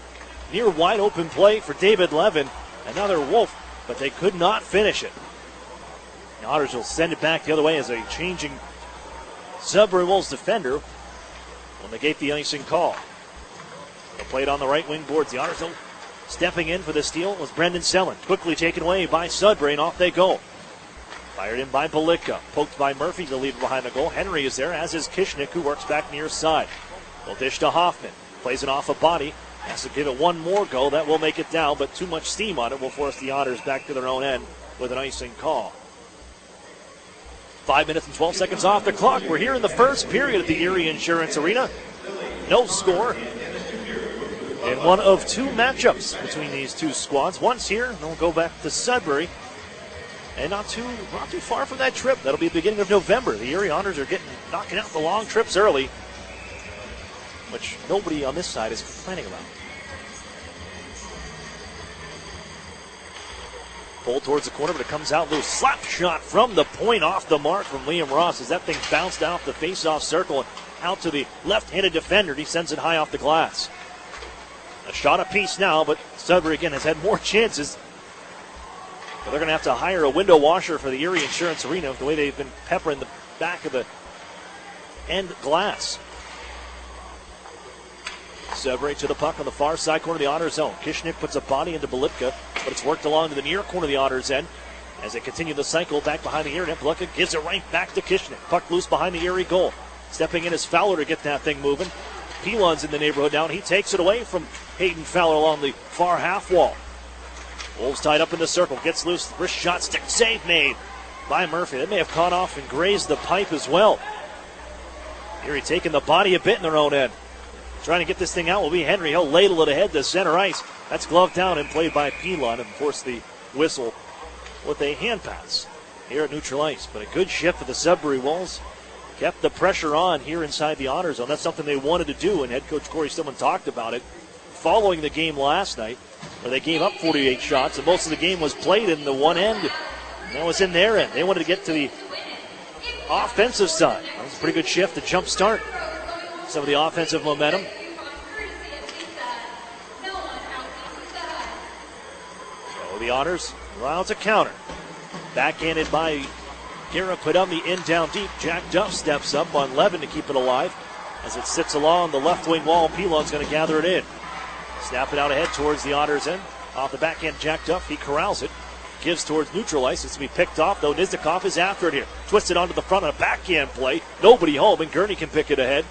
near wide open play for David Levin. Another Wolf, but they could not finish it. The Otters will send it back the other way as a changing Sudbury Wolves defender will negate the icing call. They'll play it on the right wing boards. The Otters stepping in for the steal was Brendan Sellen. Quickly taken away by Sudbury, and off they go. Fired in by Belitka. Poked by Murphy to lead behind the goal. Henry is there, as is Kishnik, who works back near side. They'll dish to Hoffman. Plays it off a body. Has to give it one more go. That will make it down, but too much steam on it will force the Otters back to their own end with an icing call. 5 minutes and 12 seconds off the clock. We're here in the first period at the Erie Insurance Arena. No score. And one of two matchups between these two squads. Once here, and we'll go back to Sudbury. And not too far from that trip. That'll be the beginning of November. The Erie Otters are knocking out the long trips early, which nobody on this side is complaining about. Pulled towards the corner, but it comes out loose. Slap shot from the point off the mark from Liam Ross as that thing bounced off the face-off circle and out to the left-handed defender. He sends it high off the glass. A shot apiece now, but Sudbury again has had more chances. But they're going to have to hire a window washer for the Erie Insurance Arena with the way they've been peppering the back of the end glass. Sudbury to the puck on the far side corner of the Otters zone. Kishnik puts a body into Belipka, but it's worked along to the near corner of the Otters end. As they continue the cycle back behind the Erie net, Belipka gives it right back to Kishnik. Puck loose behind the Erie goal. Stepping in is Fowler to get that thing moving. Pilon's in the neighborhood now, and he takes it away from Hayden Fowler along the far half wall. Wolves tied up in the circle, gets loose, wrist shot, stick save made by Murphy. That may have caught off and grazed the pipe as well. Erie taking the body a bit in their own end. Trying to get this thing out will be Henry. He'll ladle it ahead to center ice. That's gloved down and played by Pilon, and forced the whistle with a hand pass here at neutral ice. But a good shift for the Sudbury Wolves. Kept the pressure on here inside the Honor Zone. That's something they wanted to do, and head coach Corey Stillman talked about it following the game last night, where they gave up 48 shots, and most of the game was played in the one end. And that was in their end. They wanted to get to the offensive side. That was a pretty good shift to jump start some of the offensive momentum. So the Honors allow a counter. Backhanded by Garrett Podumny in down deep. Jack Duff steps up on Levin to keep it alive. As it sits along the left wing wall, Pilon's going to gather it in. Snap it out ahead towards the Otters end. Off the backhand, Jack Duff, he corrals it. Gives towards neutral ice. It's going to be picked off, though. Nizdikov is after it here. Twisted onto the front on a backhand play. Nobody home, and Gurney can pick it ahead.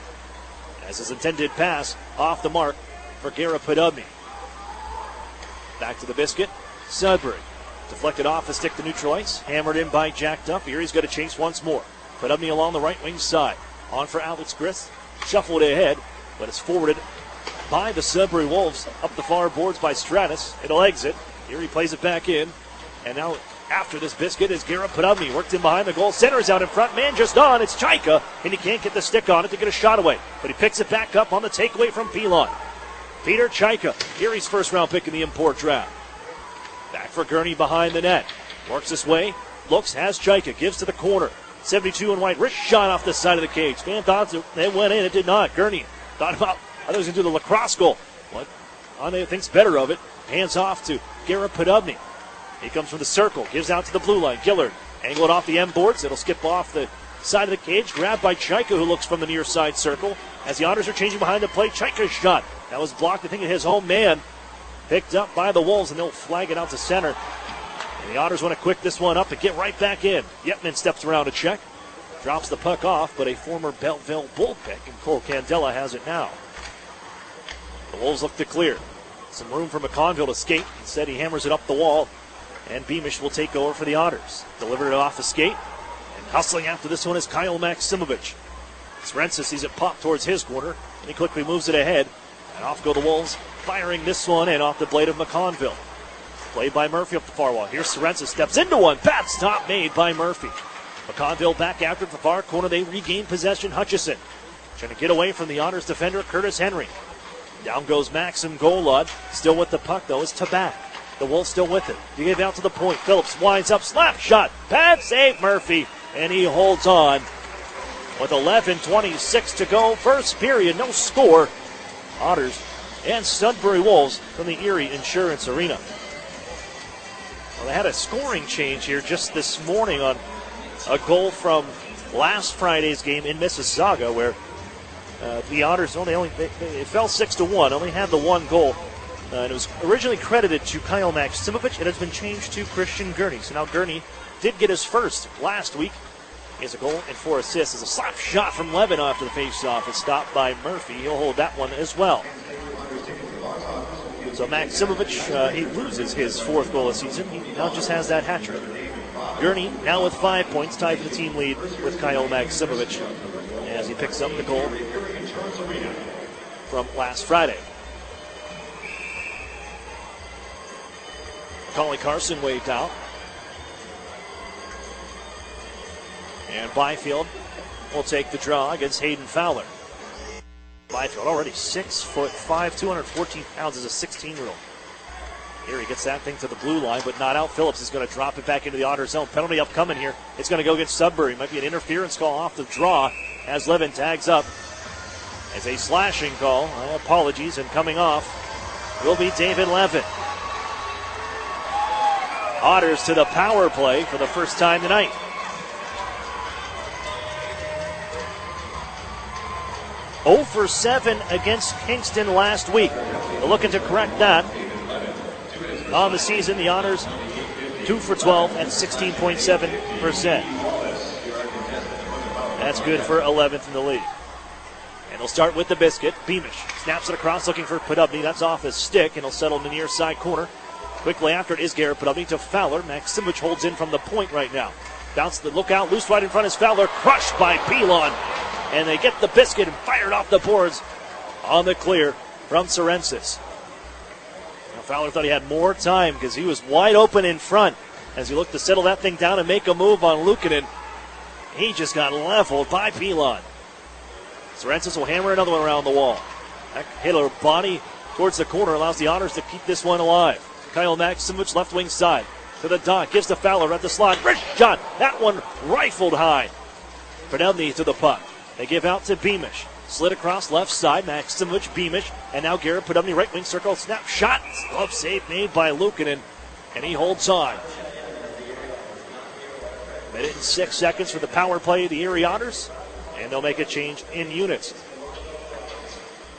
As his intended pass off the mark for Garrett Podumny. Back to the biscuit. Sudbury. Deflected off the stick to neutral ice. Hammered in by Jack Duff. Erie's got to chase once more. Podumny along the right wing side. On for Alex Grist. Shuffled ahead, but it's forwarded by the Sudbury Wolves. Up the far boards by Stratus. It'll exit. Erie plays it back in. And now after this biscuit is Garrett Podumny. Worked in behind the goal. Center's out in front. Man just on. It's Chaika. And he can't get the stick on it to get a shot away. But he picks it back up on the takeaway from Pilon. Peter Chaika. Erie's first round pick in the import draft. Back for Gurney behind the net. Works this way. Looks. Has Chaika. Gives to the corner. 72 and white. Wrist shot off the side of the cage. Fan thought it went in. It did not. Gurney thought about. I thought he was going to do the lacrosse goal. What? Ane thinks better of it. Hands off to Garrett Podumny. He comes from the circle, gives out to the blue line. Gillard angled off the M boards. It'll skip off the side of the cage. Grabbed by Chaika, who looks from the near side circle. As the Otters are changing behind the plate, Chaika's shot. That was blocked, I think, at his home man. Picked up by the Wolves, and they'll flag it out to center. And the Otters want to quick this one up and get right back in. Yetman steps around to check. Drops the puck off, but a former Beltville Bull pick, and Cole Candela has it now. The Wolves look to clear. Some room for McConville to skate. Instead, he hammers it up the wall. And Beamish will take over for the Otters. Delivered it off the skate. And hustling after this one is Kyle Maximovich. Srensa sees it pop towards his corner. And he quickly moves it ahead. And off go the Wolves, firing this one in off the blade of McConville. Played by Murphy up the far wall. Here's Srensa, steps into one. Bad stop made by Murphy. McConville back after the far corner. They regain possession. Hutchison trying to get away from the Otters defender, Curtis Henry. Down goes Maxim Golod. Still with the puck, though, is Tabak. The Wolves still with it. He gave out to the point. Phillips winds up. Slap shot. Bad save, Murphy. And he holds on. With 11:26 to go. First period. No score. Otters and Sudbury Wolves from the Erie Insurance Arena. Well, they had a scoring change here just this morning on a goal from last Friday's game in Mississauga, where the Otters it fell 6-1. Only had the one goal. And it was originally credited to Kyle Maximovich. It has been changed to Christian Gurney. So now Gurney did get his first last week. He has a goal and 4 assists. As a slap shot from Levin after the faceoff is stopped by Murphy. He'll hold that one as well. So Maximovich, he loses his 4th goal of the season. He now just has that hat trick. Gurney now with 5 points, tied for the team lead with Kyle Maximovich as he picks up the goal from last Friday. Colin Carson waved out. And Byfield will take the draw against Hayden Fowler. Byfield already 6'5", 214 pounds as a 16-year-old. Here he gets that thing to the blue line, but not out. Phillips is going to drop it back into the Otter zone. Penalty upcoming here. It's going to go against Sudbury. Might be an interference call off the draw as Levin tags up. As a slashing call. Apologies, and coming off will be David Levin. Otters to the power play for the first time tonight. 0 for 7 against Kingston last week. They're looking to correct that. On the season, the Otters 2 for 12 at 16.7%. That's good for 11th in the league. And they'll start with the biscuit. Beamish snaps it across, looking for Podubny. That's off his stick, and he'll settle in the near side corner. Quickly after it is Garrett Podubny to Fowler. Maximowicz holds in from the point right now. Bounce the lookout, loose right in front is Fowler, crushed by Pilon. And they get the biscuit and fired off the boards on the clear from Sorensis. Now Fowler thought he had more time because he was wide open in front as he looked to settle that thing down and make a move on Luukkonen. He just got leveled by Pilon. Sorensis will hammer another one around the wall. That hit a body towards the corner, allows the Otters to keep this one alive. Kyle Maximowicz, left wing side. To the dot, gives to Fowler at the slot. Rich shot, that one rifled high. Podubny to the puck. They give out to Beamish. Slid across left side, Maximowicz, Beamish, and now Garrett Podubny, right wing circle, snap shot. Glove save made by Luukkonen, and he holds on. Minute and 6 seconds for the power play of the Erie Otters, and they'll make a change in units.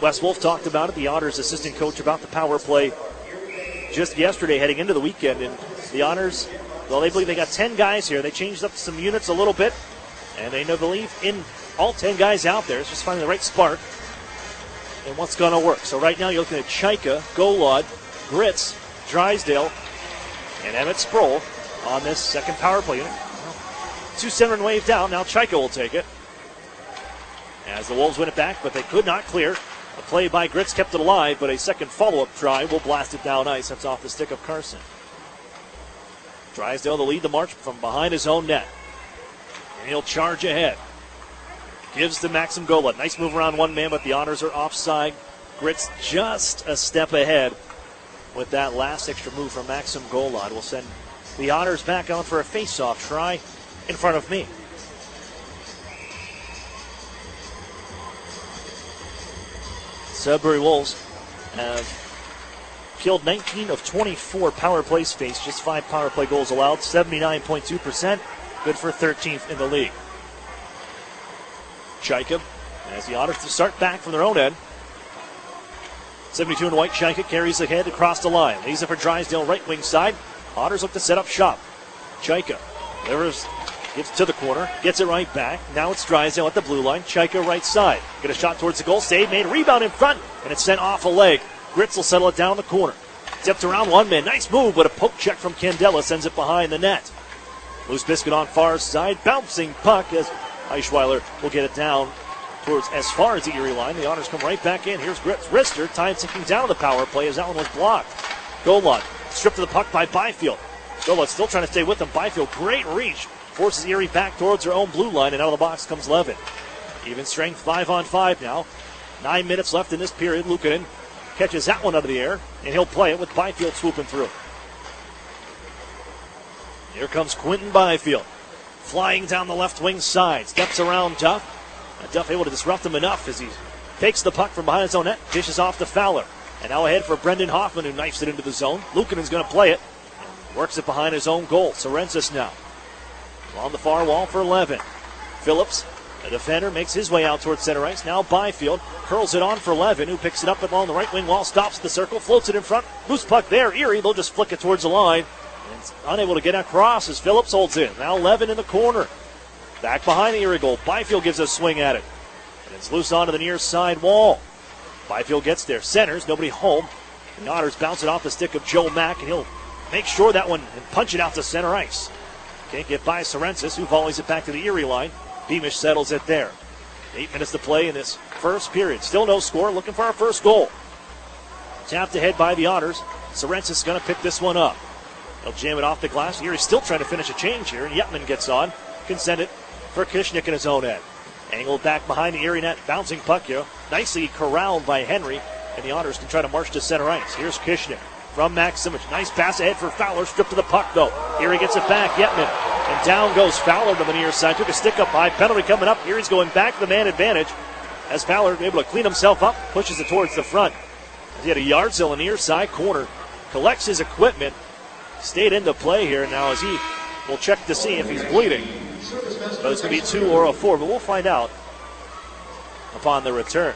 Wes Wolf talked about it, the Otters assistant coach, about the power play just yesterday heading into the weekend. And the Otters, well, they believe they got 10 guys here. They changed up some units a little bit, and they believe in all 10 guys out there. It's just finding the right spark and what's going to work. So right now you're looking at Chaika, Golod, Gritz, Drysdale, and Emmett Sproul on this second power play unit. 2-7 waved out. Now Chaika will take it as the Wolves win it back, but they could not clear. A play by Gritz kept it alive, but a second follow-up try will blast it down ice. That's off the stick of Carson. Drysdale to lead the march from behind his own net. And he'll charge ahead. Gives to Maxim Golod. Nice move around one man, but the Otters are offside. Gritz just a step ahead with that last extra move from Maxim Golod. Will send the Otters back on for a face-off try in front of me. Sudbury Wolves have killed 19 of 24 power plays faced, just 5 power play goals allowed, 79.2%, good for 13th in the league. Chaika, as the Otters to start back from their own end. 72 in white, Chaika carries ahead across the line. Leaves it for Drysdale, right wing side. Otters look to set up shop. Chaika delivers, gets to the corner, gets it right back. Now it's Drysdale at the blue line. Chaika right side. Get a shot towards the goal. Save made. Rebound in front. And it's sent off a leg. Gritz will settle it down the corner. Tipped around one man. Nice move, but a poke check from Candela sends it behind the net. Loose biscuit on far side. Bouncing puck as Eichweiler will get it down towards as far as the Erie line. The Otters come right back in. Here's Gritz. Rister. Time ticking down the power play as that one was blocked. Golod stripped of the puck by Byfield. Golod still trying to stay with him. Byfield, great reach. Forces Erie back towards their own blue line, and out of the box comes Levin. Even strength, 5-on-5 now. 9 minutes left in this period. Luukkonen catches that one out of the air, and he'll play it with Byfield swooping through. Here comes Quentin Byfield. Flying down the left wing side. Steps around Duff. Duff able to disrupt him enough as he takes the puck from behind his own net. Dishes off to Fowler. And now ahead for Brendan Hoffman, who knifes it into the zone. Luukkonen's going to play it. Works it behind his own goal. Sorensis now on the far wall for Levin. Phillips, the defender, makes his way out towards center ice. Now Byfield curls it on for Levin, who picks it up along the right wing wall, stops the circle, floats it in front. Loose puck there. Erie, they'll just flick it towards the line. And it's unable to get across as Phillips holds in. Now Levin in the corner. Back behind the Erie goal. Byfield gives a swing at it. And it's loose onto the near side wall. Byfield gets there. Centers, nobody home. The Otters bounce it off the stick of Joe Mack, and he'll make sure that one and punch it out to center ice. Can't get by Sorensis, who volleys it back to the Erie line. Beamish settles it there. 8 minutes to play in this first period. Still no score, looking for our first goal. Tapped ahead by the Otters. Sorensis is going to pick this one up. They'll jam it off the glass. Erie's still trying to finish a change here, and Yetman gets on. Can send it for Kishnick in his own end. Angled back behind the Erie net. Bouncing puck here. Nicely corralled by Henry, and the Otters can try to march to center ice. Here's Kishnick from Maximowicz. Nice pass ahead for Fowler. Stripped to the puck, though. Erie gets it back. Yetman. And down goes Fowler to the near side. Took a stick up high. Penalty coming up. Erie's going back to the man advantage as Fowler able to clean himself up. Pushes it towards the front. He had a yard still in the near side corner. Collects his equipment. Stayed into play here now as he will check to see if he's bleeding. But it's going to be 2 or a 4, but we'll find out. upon the return.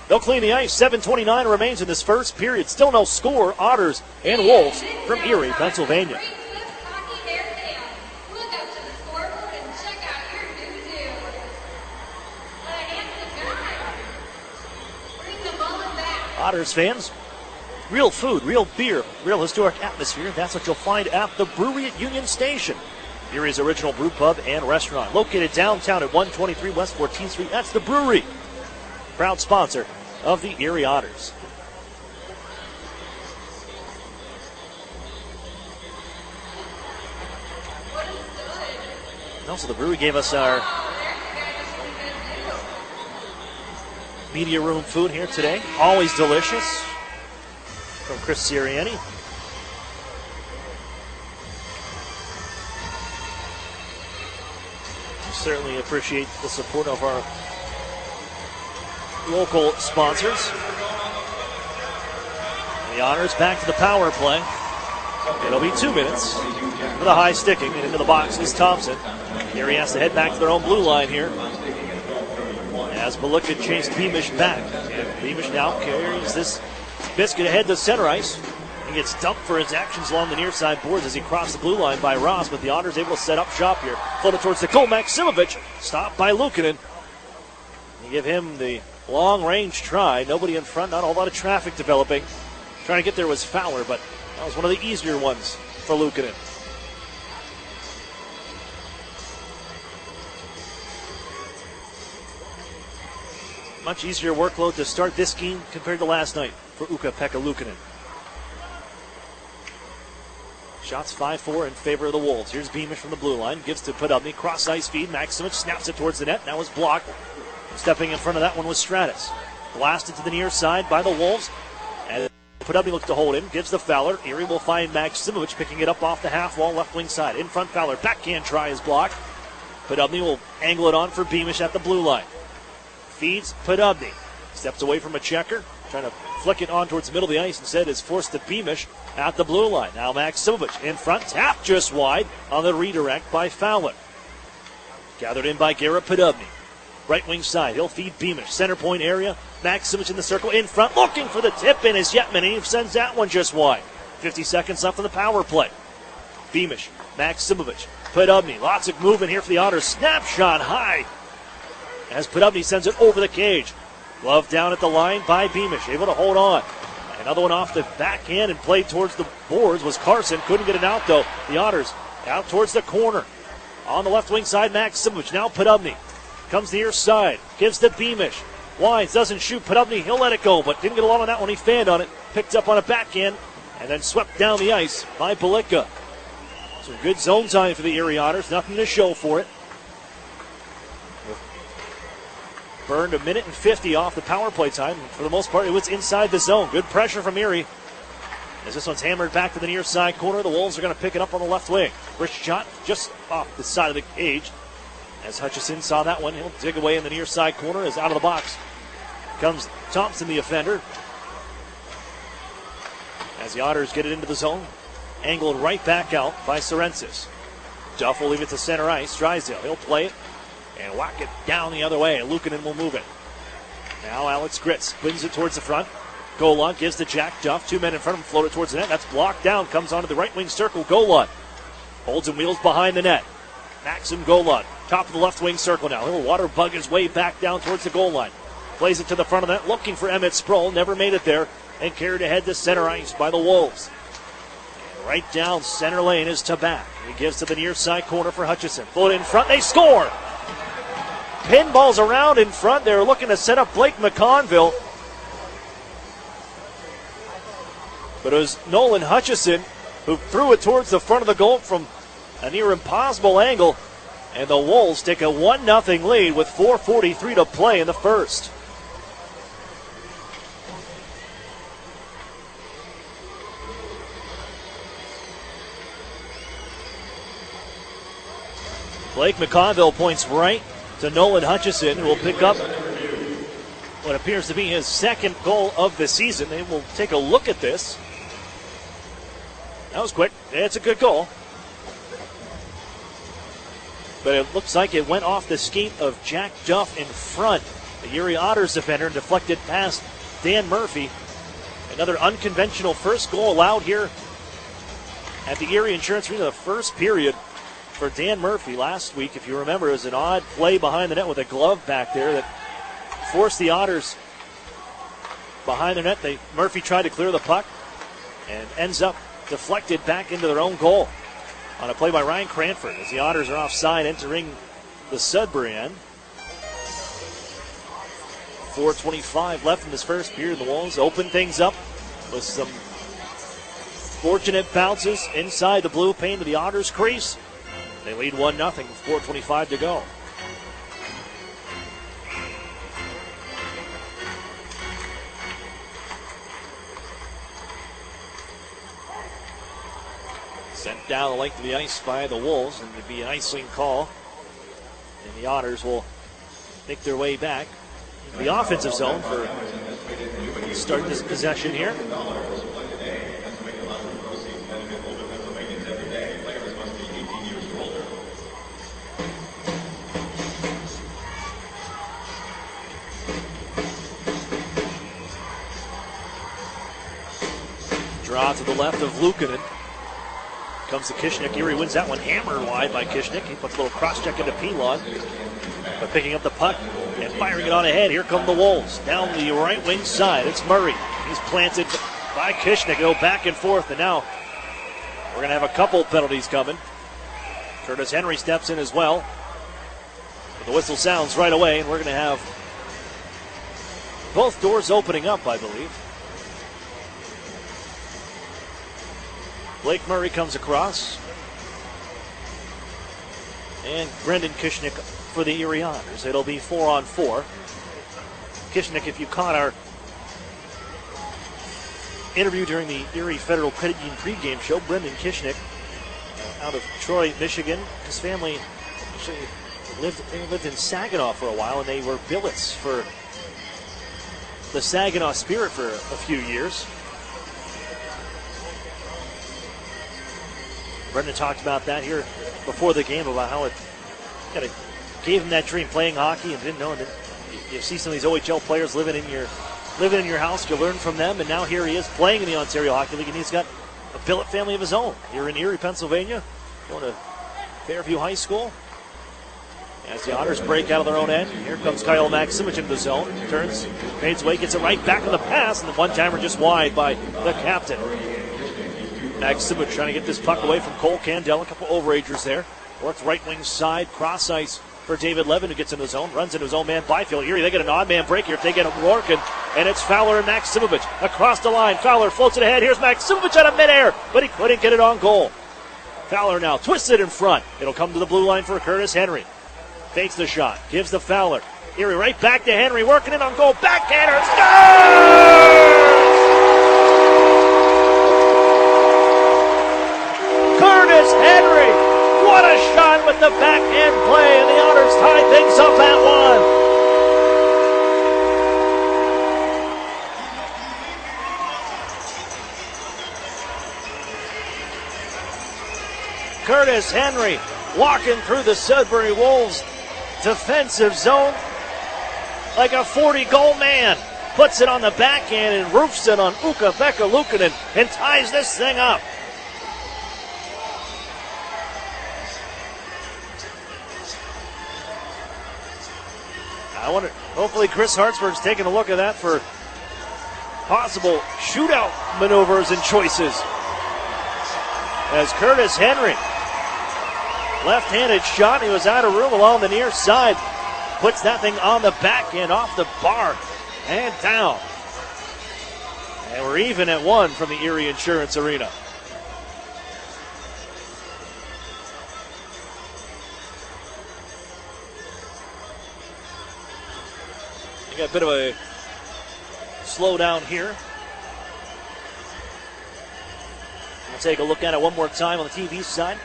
They'll clean the ice. 7:29 remains in this first period. Still no score. Otters and Wolves from Erie, Pennsylvania. Otters fans, real food, real beer, real historic atmosphere. That's what you'll find at the Brewery at Union Station. Erie's original brew pub and restaurant. Located downtown at 123 West 14th Street. That's the Brewery. Proud sponsor of the Erie Otters. And also the Brewery gave us our media room food here today. Always delicious. From Chris Sirianni. Certainly appreciate the support of our local sponsors. The Otters back to the power play. It'll be 2 minutes with a high sticking, and into the box is Thompson. Erie has to head back to their own blue line here as Malika chased Beamish back. And Beamish now carries this biscuit ahead to center ice. He gets dumped for his actions along the near side boards as he crossed the blue line by Ross, but the Otters able to set up shop here. Floated towards the goal, Maksimovic, stopped by Luukkonen. You give him the long-range try. Nobody in front, not a whole lot of traffic developing. Trying to get there was Fowler, but that was one of the easier ones for Luukkonen. Much easier workload to start this game compared to last night for Ukko-Pekka Luukkonen. Shots 5-4 in favor of the Wolves. Here's Beamish from the blue line. Gives to Podubny. Cross ice feed. Maksimovic snaps it towards the net. That was blocked. Stepping in front of that one was Stratus. Blasted to the near side by the Wolves. And Podubny looks to hold him. Gives to Fowler. Erie will find Maksimovic picking it up off the half wall left wing side. In front Fowler. Backhand try is blocked. Podubny will angle it on for Beamish at the blue line. Feeds Podubny. Steps away from a checker. Trying to flick it on towards the middle of the ice. Instead is forced to Beamish at the blue line. Now Maksimovic in front. Tap just wide on the redirect by Fowler. Gathered in by Garrett Podubny. Right wing side. He'll feed Beamish. Center point area. Maksimovic in the circle in front. Looking for the tip in is Yetman. And he sends that one just wide. 50 seconds left on the power play. Beamish. Maksimovic. Podubny. Lots of movement here for the Otters. Snapshot high as Podubny sends it over the cage. Glove down at the line by Beamish. Able to hold on. Another one off the backhand and played towards the boards was Carson. Couldn't get it out though. The Otters out towards the corner. On the left wing side, Maksimovic. Now Podubny comes the near side. Gives to Beamish. Wines doesn't shoot. Podubny, he'll let it go, but didn't get a lot on that one. He fanned on it. Picked up on a backhand and then swept down the ice by Balika. Some good zone time for the Erie Otters. Nothing to show for it. Burned 1:50 off the power play time. For the most part, it was inside the zone. Good pressure from Erie. As this one's hammered back to the near side corner, the Wolves are going to pick it up on the left wing. Wrist shot just off the side of the cage. As Hutchison saw that one, he'll dig away in the near side corner. As out of the box comes Thompson, the offender. As the Otters get it into the zone, angled right back out by Sorensis. Duff will leave it to center ice. Drysdale, he'll play it and whack it down the other way. Luukkonen will move it. Now Alex Gritz spins it towards the front. Golan gives to Jack Duff. 2 men in front of him float it towards the net. That's blocked down. Comes onto the right wing circle. Golan holds and wheels behind the net. Maxim Golan, top of the left wing circle now. He'll water bug his way back down towards the goal line. Plays it to the front of the net, looking for Emmett Sproul. Never made it there. And carried ahead to center ice by the Wolves. And right down center lane is Tabak. He gives to the near side corner for Hutchison. Float in front. They score! Pinballs around in front. They're looking to set up Blake McConville. But it was Nolan Hutchison who threw it towards the front of the goal from a near impossible angle. And the Wolves take a 1-0 lead with 4:43 to play in the first. Blake McConville points right to Nolan Hutchison, who will pick up what appears to be his second goal of the season. They will take a look at this. That was quick. It's a good goal. But it looks like it went off the skate of Jack Duff in front The Erie Otters defender deflected past Dan Murphy. Another unconventional first goal allowed here at the Erie Insurance Arena, the first period for Dan Murphy. Last week, if you remember, it was an odd play behind the net with a glove back there that forced the Otters behind the net. Murphy tried to clear the puck and ends up deflected back into their own goal on a play by Ryan Cranford as the Otters are offside entering the Sudbury end. 4:25 left in this first period. The Wolves open things up with some fortunate bounces inside the blue paint of the Otters crease. They lead 1-0 with 4:25 to go. Sent down the length of the ice by the Wolves, and it'd be an icing call. And the Otters will make their way back into the offensive zone for start this possession here. Draw to the left of Luukkonen. Comes to Kishnik. Erie wins that one, hammered wide by Kishnik. He puts a little cross-check into Pilon. But picking up the puck and firing it on ahead. Here come the Wolves. Down the right wing side, it's Murray. He's planted by Kishnik. Go back and forth, and now we're going to have a couple penalties coming. Curtis Henry steps in as well. But the whistle sounds right away, and we're going to have both doors opening up, I believe. Blake Murray comes across. And Brendan Kishnik for the Erie Otters. It'll be 4-on-4. Kishnik, if you caught our interview during the Erie Federal Credit Union pregame show, Brendan Kishnik, out of Troy, Michigan. His family actually lived in Saginaw for a while, and they were billets for the Saginaw Spirit for a few years. Brendan talked about that here before the game, about how it kind of gave him that dream, playing hockey, and didn't know. And then you see some of these OHL players living in your house. You learn from them, and now here he is playing in the Ontario Hockey League, and he's got a billet family of his own here in Erie, Pennsylvania, going to Fairview High School. As the Otters break out of their own end, here comes Kyle Maximich into the zone. Turns, fades away, gets it right back on the pass, and the one-timer just wide by the captain. Maximich trying to get this puck away from Cole Candell. A couple overagers there. Works right wing side, cross ice for David Levin, who gets into the zone, runs into his own man, Byfield. Erie, they get an odd man break here if they get a Rourke, and it's Fowler and Maximich across the line. Fowler floats it ahead. Here's Maximich out of midair, but he couldn't get it on goal. Fowler now twists it in front. It'll come to the blue line for Curtis Henry. Fakes the shot, gives the Fowler. Erie right back to Henry, working it on goal. Backhander, scores! Curtis Henry, what a shot with the backhand play, and the Otters tie things up at 1. Curtis Henry walking through the Sudbury Wolves defensive zone like a 40-goal man. Puts it on the backhand and roofs it on Ukko-Pekka Luukkonen and ties this thing up. I wonder, hopefully Chris Hartsburg's taking a look at that for possible shootout maneuvers and choices. As Curtis Henry, left-handed shot, he was out of room along the near side, puts that thing on the backhand off the bar and down. And we're even at 1 from the Erie Insurance Arena. Got a bit of a slowdown here. We'll take a look at it one more time on the TV side.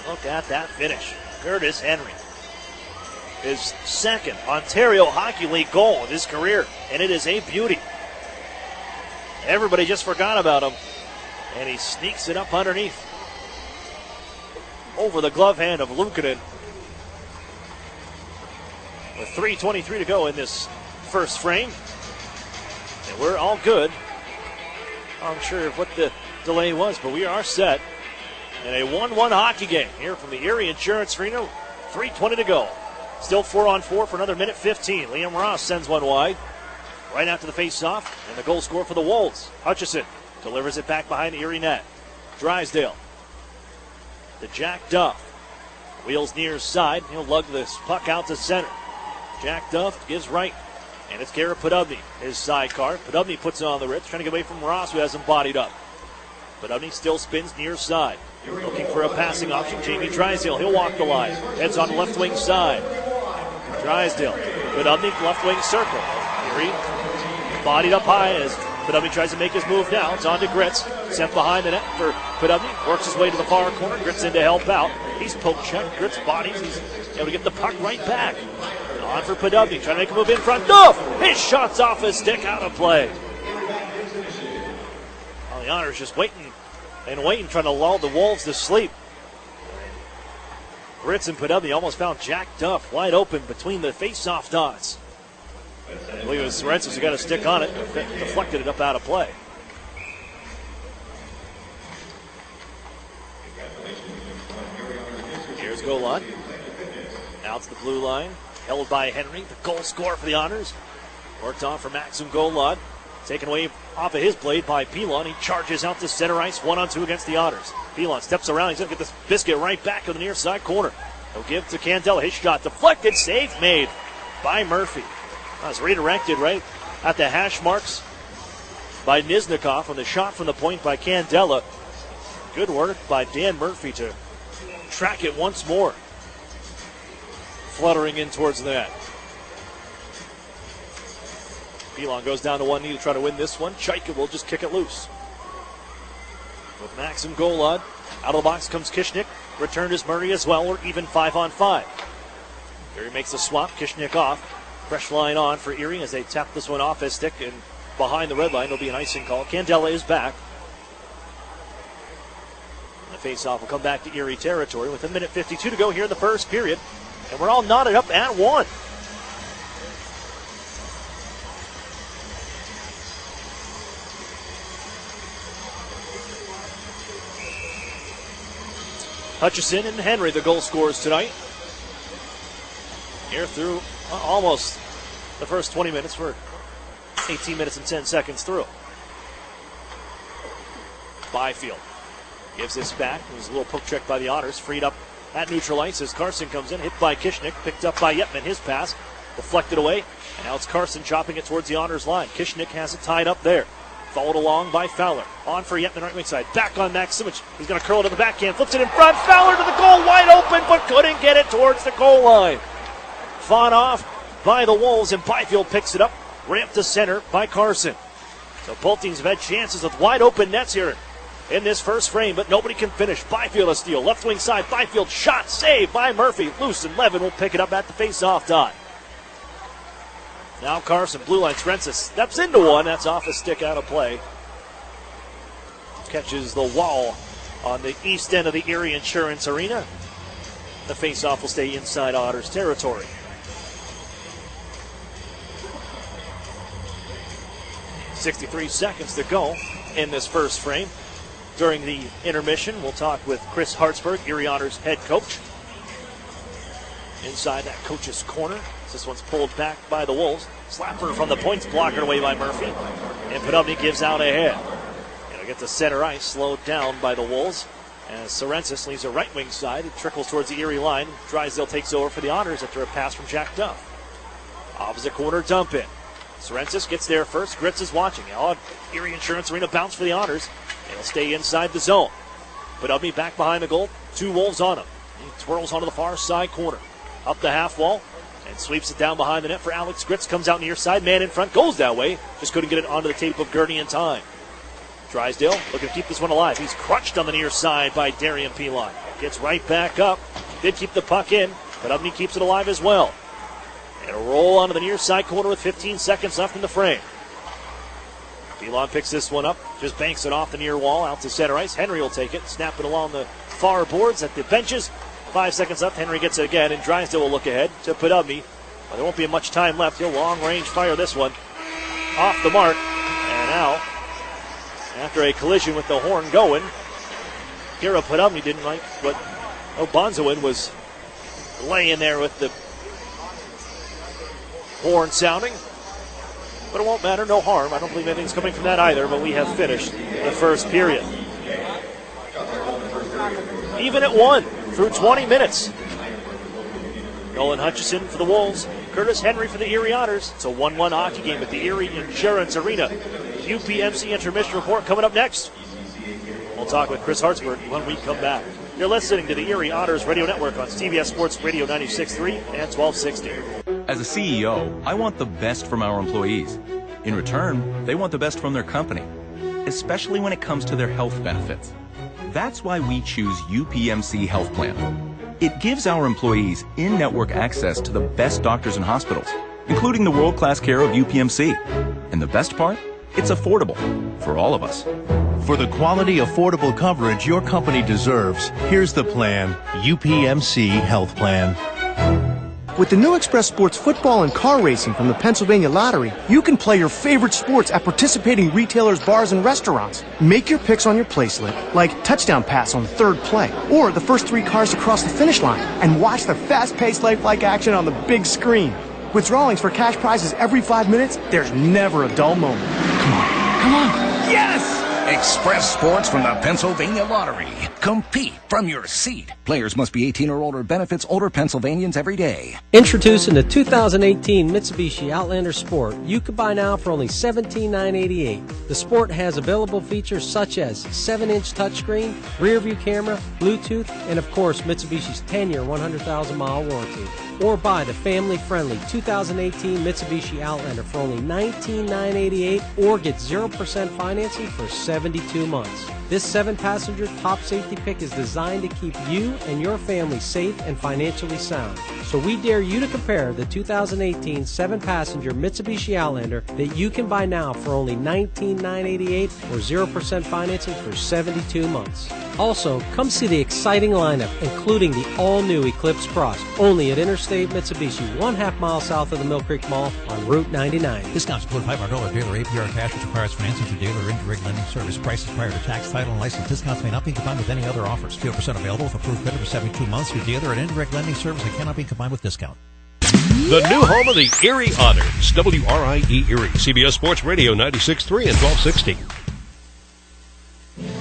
Look at that finish. Curtis Henry. His second Ontario Hockey League goal of his career, and it is a beauty. Everybody just forgot about him, and he sneaks it up underneath. Over the glove hand of Luukkonen. with 3:23 to go in this first frame. And we're all good. I'm sure what the delay was, but we are set. And a 1-1 hockey game here from the Erie Insurance Arena. 3:20 to go. Still 4-on-4 for another minute 15. Liam Ross sends one wide. Right after the face-off, and the goal score for the Wolves. Hutchison delivers it back behind the Erie net. Drysdale to Jack Duff. Wheels near side. He'll lug this puck out to center. Jack Duff gives right. And it's Garrett Podubny, his sidecar. Podubny puts it on the wrist, trying to get away from Ross, who has him bodied up. Podubny still spins near side. Looking for a passing option. Jamie Drysdale, he'll walk the line. Heads on the left wing side. Drysdale, Podubny, left wing circle. Erie bodied up high as Podubny tries to make his move now. It's on to Gritz. Sent behind the net for Podubny. Works his way to the far corner. Gritz in to help out. He's poke checked. Gritz bodies. He's able to get the puck right back. On for Podubny. Trying to make a move in front. Duff! His shot's off his stick. Out of play. Well, the Otters just waiting and waiting, trying to lull the Wolves to sleep. Gritz and Podubny almost found Jack Duff wide open between the face-off dots. I believe it was Sorrentz who got a stick on it, deflected it up out of play. Here's goal line. Now it's the blue line, held by Henry. The goal scorer for the Otters. Worked on for Maxim Golod. Taken away off of his blade by Pilon. He charges out to center ice, 1-on-2 against the Otters. Pilon steps around. He's going to get this biscuit right back to the near side corner. He'll give to Candela. His shot deflected, save made by Murphy. That was redirected right at the hash marks by Niznikov on the shot from the point by Candela. Good work by Dan Murphy to track it once more. Fluttering in towards the net. Pilon goes down to one knee to try to win this one. Chaika will just kick it loose. With Maxim Golod, out of the box comes Kishnik. Returned is Murray as well. We're even 5-on-5. Erie makes a swap. Kishnik off. Fresh line on for Erie as they tap this one off his stick, and behind the red line will be an icing call. Candela is back. And the face-off will come back to Erie territory with 1:52 to go here in the first period. And we're all knotted up at 1. Hutchison and Henry, the goal scorers tonight. Here through almost the first 20 minutes. We're 18 minutes and 10 seconds through. Byfield gives this back. It was a little poke check by the Otters. Freed up at neutral ice as Carson comes in. Hit by Kishnik. Picked up by Yetman. His pass deflected away. And now it's Carson chopping it towards the Otters line. Kishnik has it tied up there. Followed along by Fowler. On for Yetman, right wing side. Back on Maximich. He's going to curl it to the backhand. Flips it in front. Fowler to the goal. Wide open, but couldn't get it towards the goal line. Fought off by the Wolves, and Byfield picks it up. Ramped to center by Carson. So both teams have had chances with wide open nets here in this first frame, but nobody can finish. Byfield a steal. Left wing side. Byfield shot. Saved by Murphy. Loose, and Levin will pick it up at the face-off dot. Now Carson, blue line, Trentsis steps into one. That's off a stick, out of play. Catches the wall on the east end of the Erie Insurance Arena. The face-off will stay inside Otters territory. .63 seconds to go in this first frame. During the intermission, we'll talk with Chris Hartsburg, Erie Otters head coach. Inside that coach's corner. This one's pulled back by the Wolves. Slapper from the points, blocked away by Murphy. And Podubny gives out ahead. It'll get to center ice, slowed down by the Wolves. As Sorrentsis leaves a right wing side. It trickles towards the Erie line. Drysdale takes over for the Otters after a pass from Jack Duff. Opposite corner dump in. Sorrentsis gets there first. Gritz is watching. Erie Insurance Arena bounce for the Otters. They'll stay inside the zone. Podubny back behind the goal. 2 Wolves on him. He twirls onto the far side corner. Up the half wall. And sweeps it down behind the net for Alex Gritz. Comes out near side. Man in front. Goes that way. Just couldn't get it onto the tape of Gurney in time. Drysdale looking to keep this one alive. He's crushed on the near side by Darian Pilon. Gets right back up. Did keep the puck in. But Podubny keeps it alive as well. And a roll onto the near side corner with 15 seconds left in the frame. Pilon picks this one up. Just banks it off the near wall out to center ice. Henry will take it. Snap it along the far boards at the benches. 5 seconds left. Henry gets it again, and Drysdale will look ahead to Podubny Well, there won't be much time left. He'll long-range fire this one off the mark. And now, after a collision with the horn going, Kira Podubny didn't like what Bonzoin was laying there with the horn sounding. But it won't matter, no harm. I don't believe anything's coming from that either, but we have finished the first period. Even at 1 through 20 minutes. Nolan Hutchison for the Wolves, Curtis Henry for the Erie Otters. It's a 1-1 hockey game at the Erie Insurance Arena. UPMC intermission report coming up next. We'll talk with Chris Hartsburg when we come back. You're listening to the Erie Otters Radio Network on CBS Sports Radio 96.3 and 1260. As a CEO, I want the best from our employees. In return, they want the best from their company, especially when it comes to their health benefits. That's why we choose UPMC Health Plan. It gives our employees in-network access to the best doctors and hospitals, including the world-class care of UPMC. And the best part? It's affordable for all of us. For the quality, affordable coverage your company deserves, here's the plan, UPMC Health Plan. With the new Express Sports football and car racing from the Pennsylvania Lottery, you can play your favorite sports at participating retailers, bars, and restaurants. Make your picks on your placelet, like touchdown pass on the third play, or the first 3 cars to cross the finish line, and watch the fast-paced lifelike action on the big screen. With drawings for cash prizes every 5 minutes, there's never a dull moment. Come on. Yes! Express Sports from the Pennsylvania Lottery. Compete from your seat. Players must be 18 or older. Benefits older Pennsylvanians every day. Introducing the 2018 Mitsubishi Outlander Sport. You can buy now for only $17,988. The Sport has available features such as 7-inch touchscreen, rear view camera, Bluetooth, and of course Mitsubishi's 10-year, 100,000-mile warranty. Or buy the family-friendly 2018 Mitsubishi Outlander for only $19,988 or get 0% financing for 72 months. This 7-passenger top safety pick is designed to keep you and your family safe and financially sound. So we dare you to compare the 2018 7-passenger Mitsubishi Outlander that you can buy now for only $19,988 or 0% financing for 72 months. Also, come see the exciting lineup, including the all-new Eclipse Cross, only at Interstate Mitsubishi, 1/2 mile south of the Mill Creek Mall on Route 99. Discounts include $500 dealer APR cash, which requires financing through dealer indirect lending service. Prices prior to tax, title, and license. Discounts may not be combined with any other offers. 0% available with approved credit for 72 months through dealer and indirect lending service that cannot be combined with discount. The new home of the Erie Otters, WRIE Erie, CBS Sports Radio 96.3 and 1260.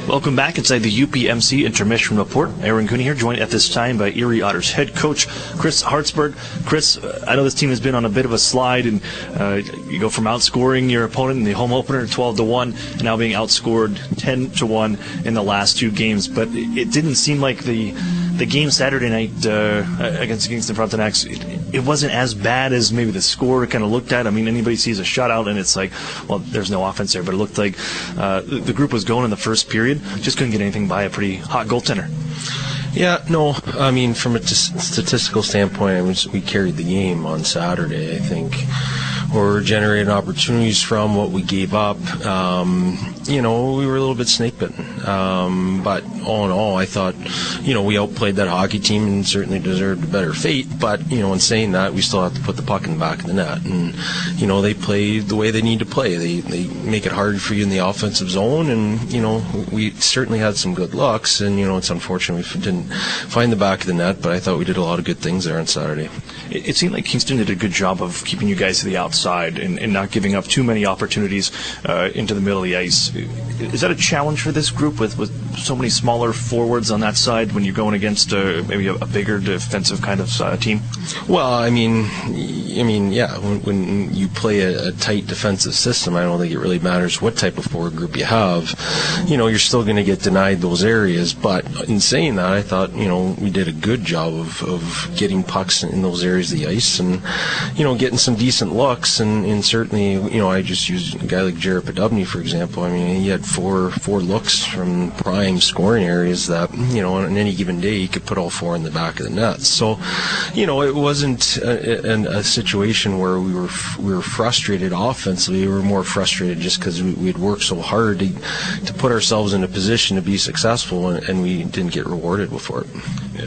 Welcome back inside the UPMC Intermission Report. Aaron Cooney here, joined at this time by Erie Otters head coach Chris Hartsburg. Chris, I know this team has been on a bit of a slide, and you go from outscoring your opponent in the home opener 12-1, and now being outscored 10-1 in the last 2 games. But it didn't seem like the game Saturday night against the Frontenacs, it wasn't as bad as maybe the score kind of looked at. I mean, anybody sees a shutout and it's like, well, there's no offense there. But it looked like the group was going in the first period, just couldn't get anything by a pretty hot goaltender. Yeah, no, I mean, from a statistical standpoint, we carried the game on Saturday, I think. Or generated opportunities from what we gave up. We were a little bit snake bitten. But all in all, I thought, we outplayed that hockey team and certainly deserved a better fate. But, in saying that, we still have to put the puck in the back of the net. And, they play the way they need to play. They make it hard for you in the offensive zone. And, we certainly had some good looks. And, it's unfortunate we didn't find the back of the net. But I thought we did a lot of good things there on Saturday. It seemed like Kingston did a good job of keeping you guys to the outside and not giving up too many opportunities into the middle of the ice. Is that a challenge for this group with so many smaller forwards on that side when you're going against maybe a bigger defensive kind of team? Well, I mean, yeah. When you play a tight defensive system, I don't think it really matters what type of forward group you have. You're still going to get denied those areas. But in saying that, I thought we did a good job of getting pucks in those areas of the ice and getting some decent looks. And certainly, I just used a guy like Jared Podubny, for example. I mean, he had four looks from prime scoring areas that, on any given day he could put all four in the back of the net. So, it wasn't a situation where we were frustrated offensively. We were more frustrated just because we had worked so hard to put ourselves in a position to be successful, and we didn't get rewarded for it.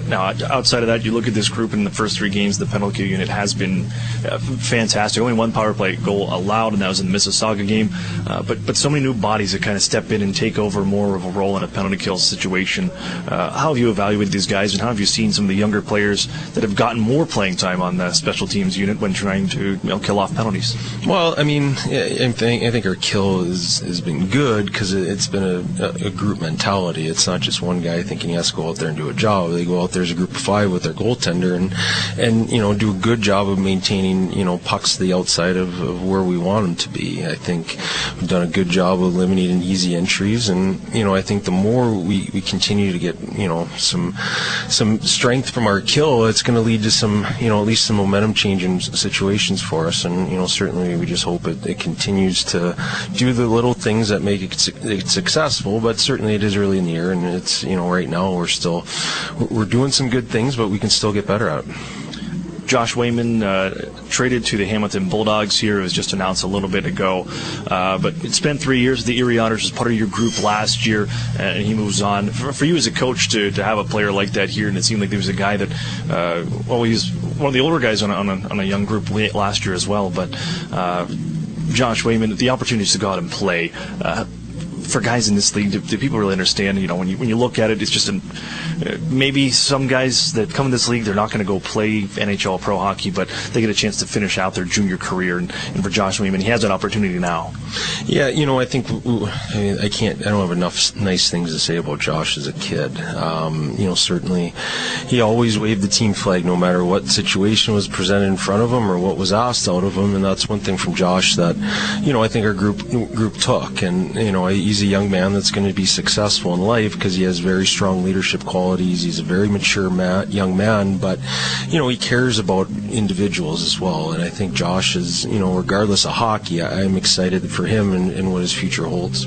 Now, outside of that, you look at this group in the first 3 games, the penalty unit has been fantastic. Only 1 power play goal allowed, and that was in the Mississauga game. But so many new bodies that kind of step in and take over more of a role in a penalty kill situation. How have you evaluated these guys, and how have you seen some of the younger players that have gotten more playing time on the special teams unit when trying to kill off penalties? Well, I think our kill has been good because it's been a group mentality. It's not just one guy thinking he has to go out there and do a job. They go out there as a group of 5 with their goaltender and do a good job of maintaining pucks to the outside of where we want them to be. I think we've done a good job of eliminating easy entries, and I think the more we continue to get some strength from our kill, it's going to lead to some at least some momentum changing situations for us. And certainly we just hope it continues to do the little things that make it successful. But certainly it is early in the year, and it's right now we're doing some good things, but we can still get better at it. Josh Wayman traded to the Hamilton Bulldogs here. It was just announced a little bit ago. But it's been 3 years. The Erie Otters was part of your group last year, and he moves on. For you as a coach to have a player like that here, and it seemed like there was a guy that, he's one of the older guys on a young group last year as well. But Josh Wayman, the opportunities to go out and play. For guys in this league, do people really understand? When you look at it, it's just maybe some guys that come in this league, they're not going to go play NHL pro hockey, but they get a chance to finish out their junior career. And for Josh Wayman, he has that opportunity now. Yeah, I think I don't have enough nice things to say about Josh as a kid. Certainly, he always waved the team flag no matter what situation was presented in front of him or what was asked out of him, and that's one thing from Josh that I think our group took. And he's a young man that's going to be successful in life because he has very strong leadership qualities. He's a very mature young man, but he cares about individuals as well. And I think Josh is, regardless of hockey, I'm excited for him and what his future holds.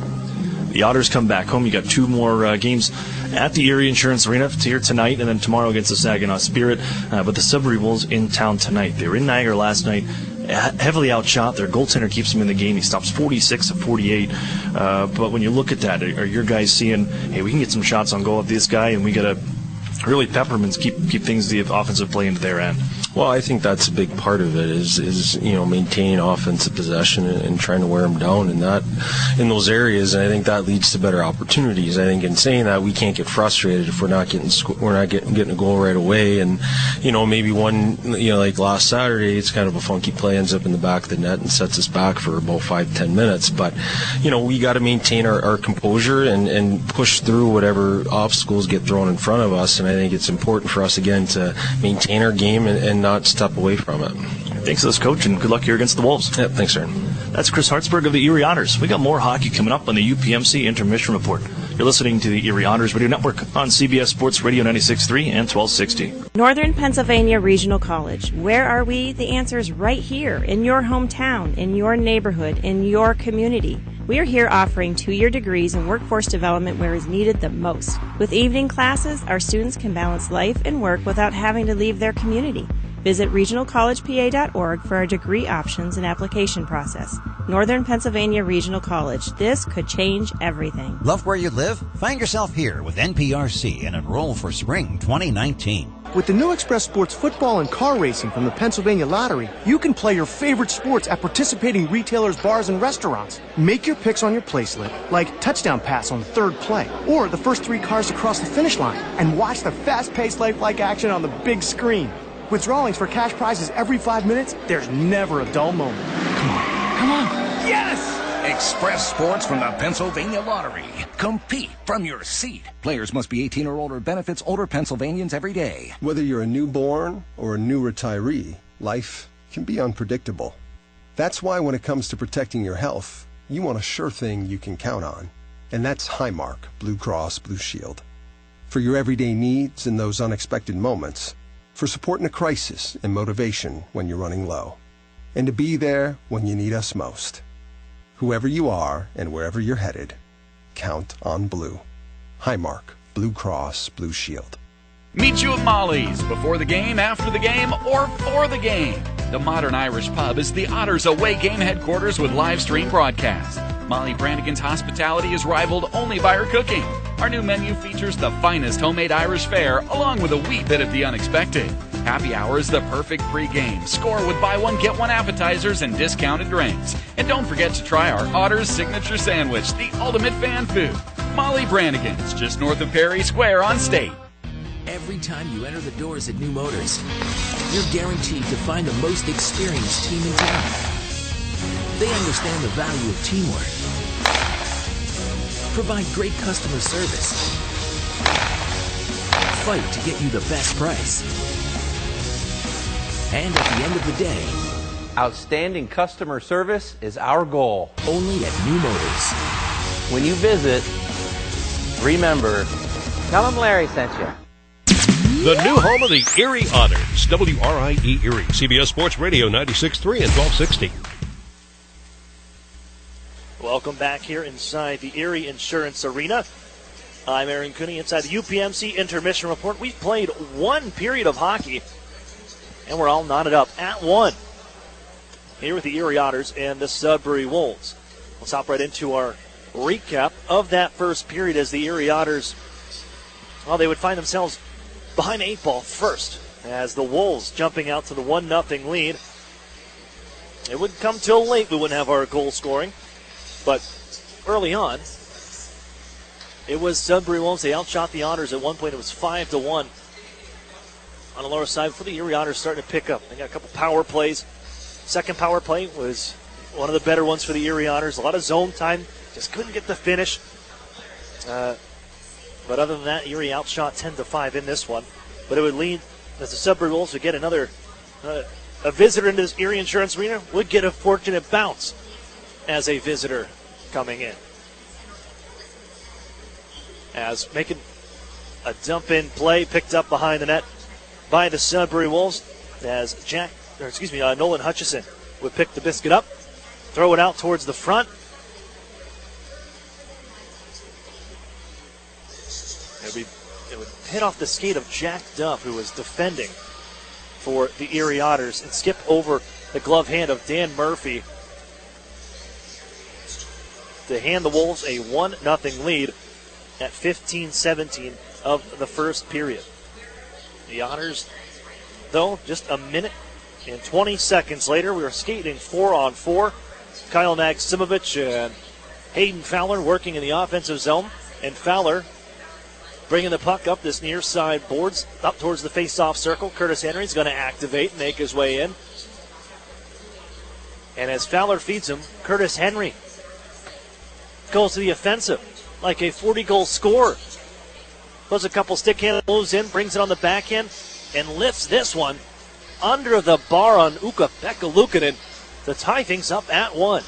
The Otters come back home. You got 2 more games at the Erie Insurance Arena here tonight, and then tomorrow against the Saginaw Spirit. But the Sudbury Wolves in town tonight. They were in Niagara last night. Heavily outshot. Their goaltender keeps them in the game. He stops 46 of 48. But when you look at that, are your guys seeing, hey, we can get some shots on goal of this guy, and we got to really pepper him and keep things, the offensive play, into their end? Well, I think that's a big part of it is maintaining offensive possession and trying to wear them down in those areas, and I think that leads to better opportunities. I think in saying that, we can't get frustrated if we're not getting a goal right away, and maybe one like last Saturday, it's kind of a funky play, ends up in the back of the net and sets us back for about 5-10 minutes. But we got to maintain our composure and push through whatever obstacles get thrown in front of us, and I think it's important for us again to maintain our game and not step away from it. Thanks to this coach, and good luck here against the Wolves. Yep, thanks, sir. That's Chris Hartsburg of the Erie Otters. We got more hockey coming up on the UPMC Intermission Report. You're listening to the Erie Otters Radio Network on CBS Sports Radio 96.3 and 1260. Northern Pennsylvania Regional College. Where are we? The answer is right here, in your hometown, in your neighborhood, in your community. We are here offering 2-year degrees in workforce development where is needed the most. With evening classes, our students can balance life and work without having to leave their community. Visit regionalcollegepa.org for our degree options and application process. Northern Pennsylvania Regional College. This could change everything. Love where you live? Find yourself here with NPRC and enroll for spring 2019. With the new Express Sports football and car racing from the Pennsylvania Lottery, you can play your favorite sports at participating retailers, bars, and restaurants. Make your picks on your placelet, like touchdown pass on the 3rd play, or the first 3 cars across the finish line, and watch the fast-paced lifelike action on the big screen. With drawings for cash prizes every 5 minutes, there's never a dull moment. Come on. Yes! Express Sports from the Pennsylvania Lottery. Compete from your seat. Players must be 18 or older. Benefits older Pennsylvanians every day. Whether you're a newborn or a new retiree, life can be unpredictable. That's why when it comes to protecting your health, you want a sure thing you can count on. And that's Highmark Blue Cross Blue Shield. For your everyday needs and those unexpected moments. For support in a crisis and motivation when you're running low. And to be there when you need us most. Whoever you are and wherever you're headed, count on Blue. Highmark, Blue Cross Blue Shield. Meet you at Molly's before the game, after the game, or for the game. The Modern Irish Pub is the Otters away game headquarters with live stream broadcast. Molly Brannigan's hospitality is rivaled only by her cooking. Our new menu features the finest homemade Irish fare, along with a wee bit of the unexpected. Happy hour is the perfect pregame. Score with buy one, get one appetizers and discounted drinks. And don't forget to try our Otters signature sandwich, the ultimate fan food. Molly Brannigan's, just north of Perry Square on State. Every time you enter the doors at New Motors, you're guaranteed to find the most experienced team in town. They understand the value of teamwork, provide great customer service, fight to get you the best price, and at the end of the day, outstanding customer service is our goal. Only at New Motors. When you visit, remember, tell them Larry sent you. The new home of the Erie Otters, WRIE Erie, CBS Sports Radio 96.3 and 1260. Welcome back here inside the Erie Insurance Arena. I'm Aaron Cooney inside the UPMC Intermission Report. We've played one period of hockey, and we're all knotted up at one here with the Erie Otters and the Sudbury Wolves. Let's hop right into our recap of that first period as the Erie Otters, well, they would find themselves behind 8 ball first as the Wolves jumping out to the 1-0 lead. It wouldn't come till late we wouldn't have our goal scoring, but early on it was Sudbury Wolves. They outshot the Otters. At one point it was 5-1 on the lower side before the Erie Otters starting to pick up. They got a couple power plays. Second power play was one of the better ones for the Erie Otters. A lot of zone time, just couldn't get the finish. But other than that, Erie outshot 10-5 in this one. But it would lead as the Sudbury Wolves would get another, a visitor into this Erie Insurance Arena would get a fortunate bounce as a visitor coming in. As making a dump-in play picked up behind the net by the Sudbury Wolves as Nolan Hutchison would pick the biscuit up, throw it out towards the front. It would hit off the skate of Jack Duff, who was defending for the Erie Otters, and skip over the glove hand of Dan Murphy to hand the Wolves a 1-0 lead at 15-17 of the first period. The Otters, though, just a minute and 20 seconds later, we were skating 4-on-4. Kyle Maximovich and Hayden Fowler working in the offensive zone, and Fowler bringing the puck up this near side boards, up towards the face-off circle. Curtis Henry's going to activate and make his way in. And as Fowler feeds him, Curtis Henry goes to the offensive like a 40-goal scorer. Puts a couple stick-handed moves in, brings it on the backhand, and lifts this one under the bar on Ukko-Pekka Luukkonen to tie things up at 1.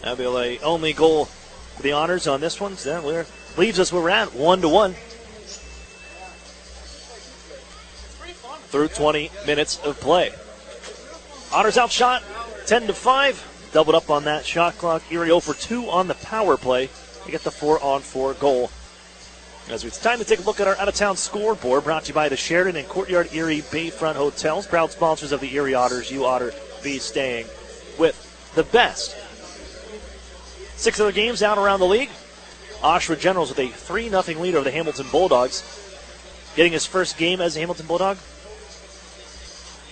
That'll be the only goal for the Otters on this one. So that leaves us where we're at, 1-1. Through 20 minutes of play. Otters outshot 10-5. Doubled up on that shot clock. Erie 0 for 2 on the power play to get the 4-on-4 goal. As it's time to take a look at our out-of-town scoreboard, brought to you by the Sheridan and Courtyard Erie Bayfront Hotels, proud sponsors of the Erie Otters. You Otter be staying with the best. 6 other games out around the league. Oshawa Generals with a 3-0 lead over the Hamilton Bulldogs. Getting his first game as a Hamilton Bulldog,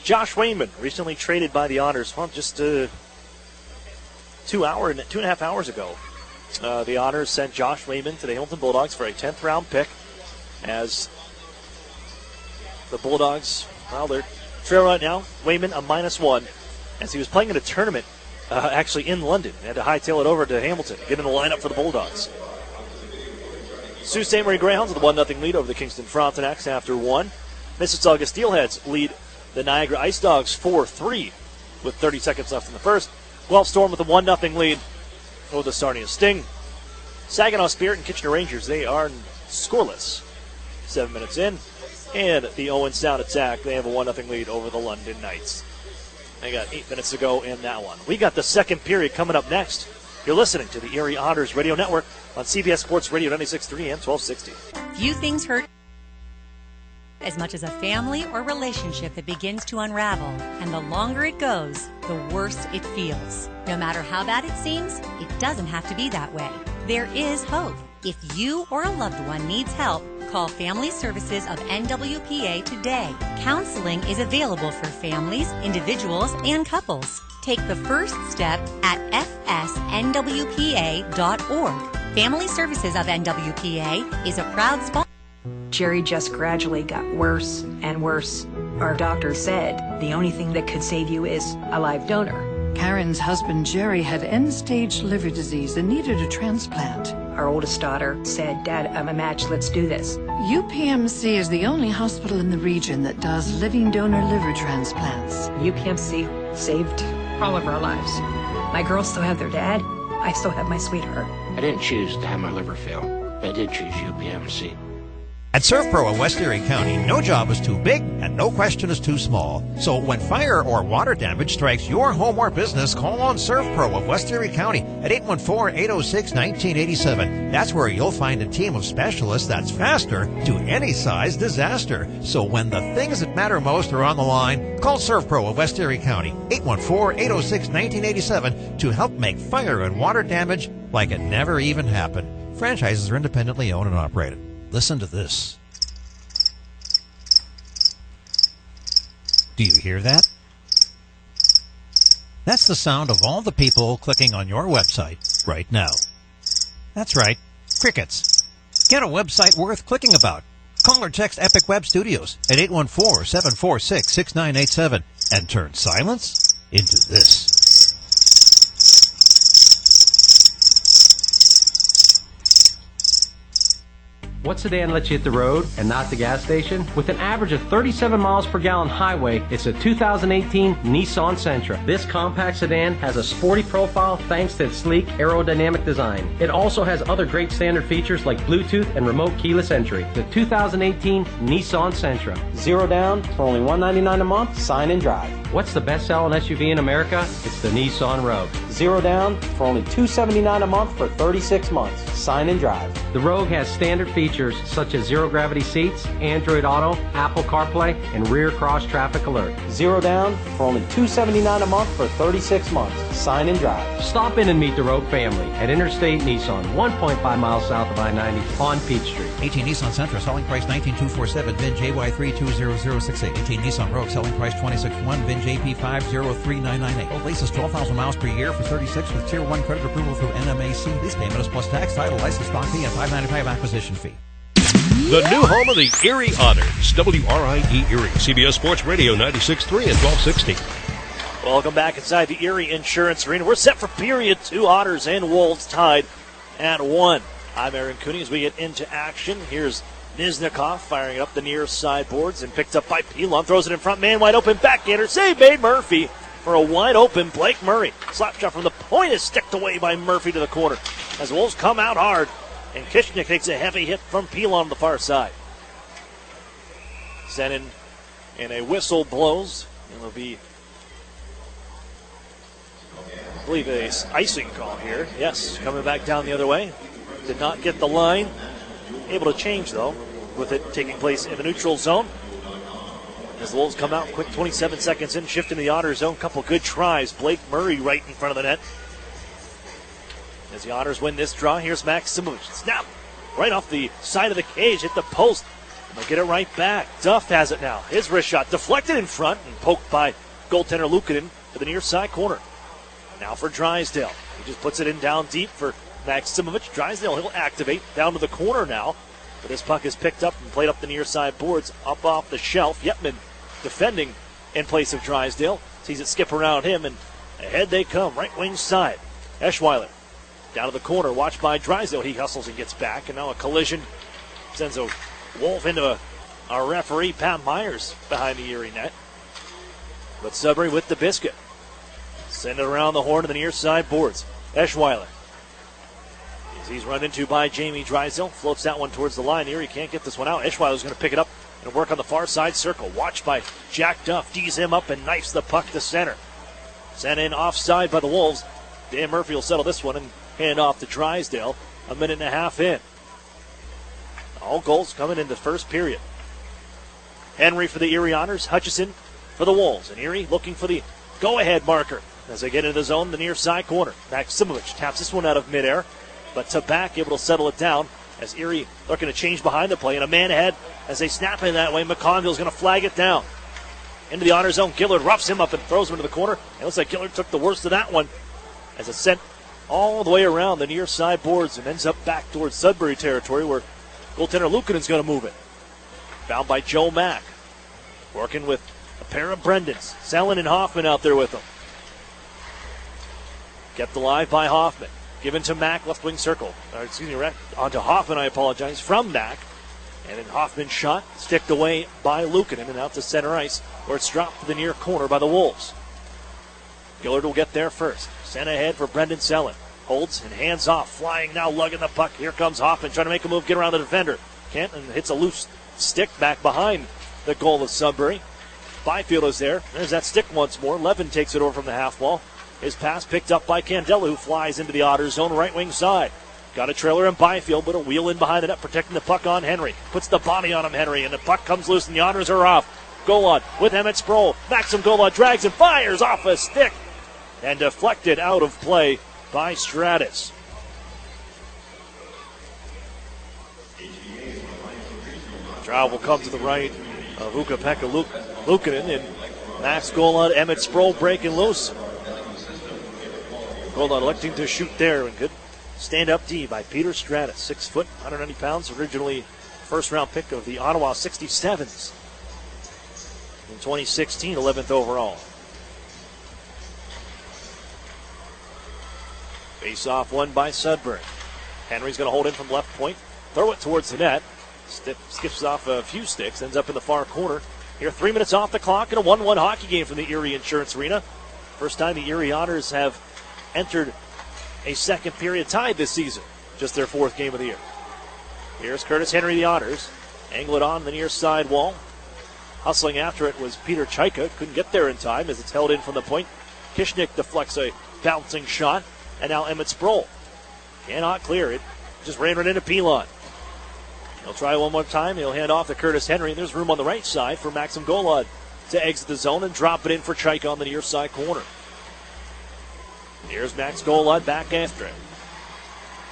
Josh Wayman, recently traded by the Otters, just 2.5 hours ago. The Otters sent Josh Wayman to the Hamilton Bulldogs for a 10th round pick, as the Bulldogs, well, they're trail right now. Wayman a -1, as he was playing in a tournament actually in London. Had to hightail it over to Hamilton, get in the lineup for the Bulldogs. Sault Ste. Marie Greyhounds with a 1-0 lead over the Kingston Frontenacs after 1. Mississauga Steelheads lead the Niagara Ice Dogs 4-3 with 30 seconds left in the first. Guelph Storm with a 1-0 lead over the Sarnia Sting. Saginaw Spirit and Kitchener Rangers, they are scoreless 7 minutes in. And the Owen Sound attack, they have a 1-0 lead over the London Knights. They got 8 minutes to go in that one. We got the second period coming up next. You're listening to the Erie Otters Radio Network on CBS Sports Radio 96.3 and 1260. Few things hurt as much as a family or relationship that begins to unravel. And the longer it goes, the worse it feels. No matter how bad it seems, it doesn't have to be that way. There is hope. If you or a loved one needs help, call Family Services of NWPA today. Counseling is available for families, individuals, and couples. Take the first step at fsnwpa.org. Family Services of NWPA is a proud sponsor. Jerry just gradually got worse and worse. Our doctor said the only thing that could save you is a live donor. Karen's husband Jerry had end-stage liver disease and needed a transplant. Our oldest daughter said, "Dad, I'm a match, let's do this." UPMC is the only hospital in the region that does living donor liver transplants. UPMC saved all of our lives. My girls still have their dad. I still have my sweetheart. I didn't choose to have my liver fail, but I did choose UPMC. At ServPro of West Erie County, no job is too big and no question is too small. So when fire or water damage strikes your home or business, call on ServPro of West Erie County at 814-806-1987. That's where you'll find a team of specialists that's faster to any size disaster. So when the things that matter most are on the line, call ServPro of West Erie County, 814-806-1987 to help make fire and water damage like it never even happened. Franchises are independently owned and operated. Listen to this. Do you hear that? That's the sound of all the people clicking on your website right now. That's right, crickets. Get a website worth clicking about. Call or text Epic Web Studios at 814-746-6987 and turn silence into this. What sedan lets you hit the road and not the gas station? With an average of 37 miles per gallon highway, it's a 2018 Nissan Sentra. This compact sedan has a sporty profile thanks to its sleek aerodynamic design. It also has other great standard features like Bluetooth and remote keyless entry. The 2018 Nissan Sentra. Zero down for only $199 a month, sign and drive. What's the best-selling SUV in America? It's the Nissan Rogue. Zero down for only $279 a month for 36 months, sign and drive. The Rogue has standard features such as zero-gravity seats, Android Auto, Apple CarPlay, and rear cross-traffic alert. Zero down for only $279 a month for 36 months, sign and drive. Stop in and meet the Rogue family at Interstate Nissan, 1.5 miles south of I-90 on Peachtree. 18 Nissan Sentra, selling price $19,247, VIN JY320068. 18 Nissan Rogue, selling price $26,100, VIN JP503998. Both leases 12,000 miles per year for 36 with Tier 1 credit approval through NMAC. Lease payment is plus tax, title, license, stock fee, and $595 acquisition fee. The new home of the Erie Otters, WRIE Erie, CBS Sports Radio 96.3 and 1260. Welcome back inside the Erie Insurance Arena. We're set for period 2. Otters and Wolves tied at 1. I'm Aaron Cooney as we get into action. Here's Nizhnikov firing it up the near side boards and picked up by Pilon. Throws it in front, man wide open, backhander. Save made Murphy for a wide open Blake Murray. Slap shot from the point is sticked away by Murphy to the corner. As the Wolves come out hard, and Kishnik takes a heavy hit from Pilon on the far side. Sent in, and a whistle blows. It'll be, I believe, a icing call here. Yes, coming back down the other way. Did not get the line. Able to change, though, with it taking place in the neutral zone. As the Wolves come out quick, 27 seconds in, shift into the Otter zone. Couple good tries. Blake Murray right in front of the net. As the Otters win this draw, here's Maximovich. Snap right off the side of the cage, hit the post. And they'll get it right back. Duff has it now. His wrist shot deflected in front and poked by goaltender Luukkonen to the near side corner. Now for Drysdale. He just puts it in down deep for Maximovich. Drysdale, he'll activate down to the corner now. But this puck is picked up and played up the near side boards, up off the shelf. Yetman defending in place of Drysdale. Sees it skip around him, and ahead they come, right wing side. Eschweiler down to the corner, watched by Drysdale. He hustles and gets back, and now a collision sends a Wolf into a referee, Pat Myers, behind the Erie net. But Sudbury with the biscuit. Send it around the horn to the near side boards. Eschweiler. He's run into by Jamie Drysdale. Floats that one towards the line. Erie can't get this one out. Eschweiler's going to pick it up And work on the far side circle. Watched by Jack Duff. D's him up and knifes the puck to center. Sent in offside by the Wolves. Dan Murphy will settle this one and hand off to Drysdale. A minute and a half in. All goals coming in the first period. Henry for the Erie Otters. Hutchison for the Wolves. And Erie looking for the go-ahead marker as they get into the zone, the near side corner. Maximovich taps this one out of midair, but Tabak able to settle it down as Erie looking to change behind the play. And a man ahead as they snap in that way. McConville's going to flag it down. Into the Honor zone. Gillard roughs him up and throws him into the corner. It looks like Gillard took the worst of that one as it's sent all the way around the near side boards and ends up back towards Sudbury territory where goaltender Luukkonen's going to move it. Found by Joe Mack. Working with a pair of Brendans. Selin and Hoffman out there with them. Kept alive by Hoffman. Given to Mack, left wing circle. Onto Hoffman, I apologize, from Mack. And then Hoffman shot, sticked away by Luukkonen and out to center ice where it's dropped to the near corner by the Wolves. Gillard will get there first. Sent ahead for Brendan Selin. Holds and hands off. Flying now, lugging the puck. Here comes Hoffman trying to make a move, get around the defender. Can't, and hits a loose stick back behind the goal of Sudbury. Byfield is there. There's that stick once more. Levin takes it over from the half wall. His pass picked up by Candela, who flies into the Otters zone, right wing side. Got a trailer in Byfield, but a wheel in behind the net, protecting the puck on Henry. Puts the body on him, Henry, and the puck comes loose, and the Otters are off. Golod with Emmett Sproul. Maxim Golod drags and fires off a stick and deflected out of play by Stratus. Trial will come to the right of Ukko-Pekka Luukkonen, and Max Golod, Emmett Sproul breaking loose. Golod electing to shoot there, and good stand-up D by Peter Stratus. 6 foot, 190 pounds, originally first-round pick of the Ottawa 67s. In 2016, 11th overall. Face-off won by Sudbury. Henry's going to hold in from left point, throw it towards the net. Skips off a few sticks, ends up in the far corner. Here, 3 minutes off the clock in a 1-1 hockey game from the Erie Insurance Arena. First time the Erie Otters have entered a second period tied this season. Just their 4th game of the year. Here's Curtis Henry, the Otters. Angle it on the near side wall. Hustling after it was Peter Chaika. Couldn't get there in time as it's held in from the point. Kishnik deflects a bouncing shot. And now Emmett Sproul cannot clear it. Just ran right into Pilon. He'll try one more time. He'll hand off to Curtis Henry. There's room on the right side for Maxim Golod to exit the zone and drop it in for Chaika on the near side corner. Here's Max Golod back after it.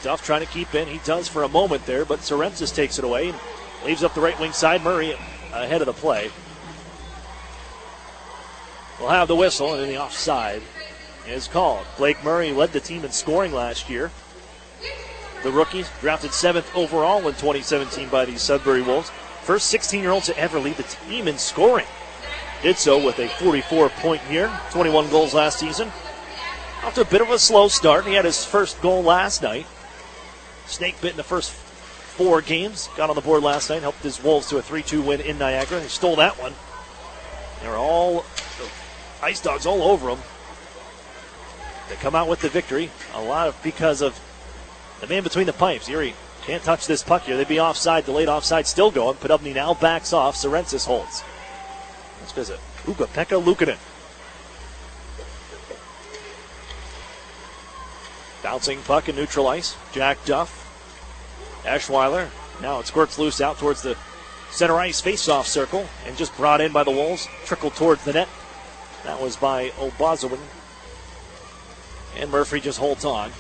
Duff trying to keep in. He does for a moment there, but Sorrentsis takes it away and leaves up the right wing side. Murray ahead of the play. We'll have the whistle, and then the offside is called. Blake Murray led the team in scoring last year. The rookie, drafted 7th overall in 2017 by the Sudbury Wolves. First 16-year-olds to ever lead the team in scoring. Did so with a 44-point year, 21 goals last season. Off to a bit of a slow start. He had his first goal last night. Snake bit in the first 4 games. Got on the board last night. Helped his Wolves to a 3-2 win in Niagara. He stole that one. They were all Ice Dogs all over him. They come out with the victory. A lot of because of the man between the pipes. Erie can't touch this puck here. They'd be offside. Delayed offside still going. Podubny now backs off. Sorrentsis holds. Let's visit Ukko-Pekka Luukkonen. Bouncing puck in neutral ice. Jack Duff. Eschweiler. Now it squirts loose out towards the center ice face-off circle and just brought in by the Wolves. Trickled towards the net. That was by Obazowin. And Murphy just holds on.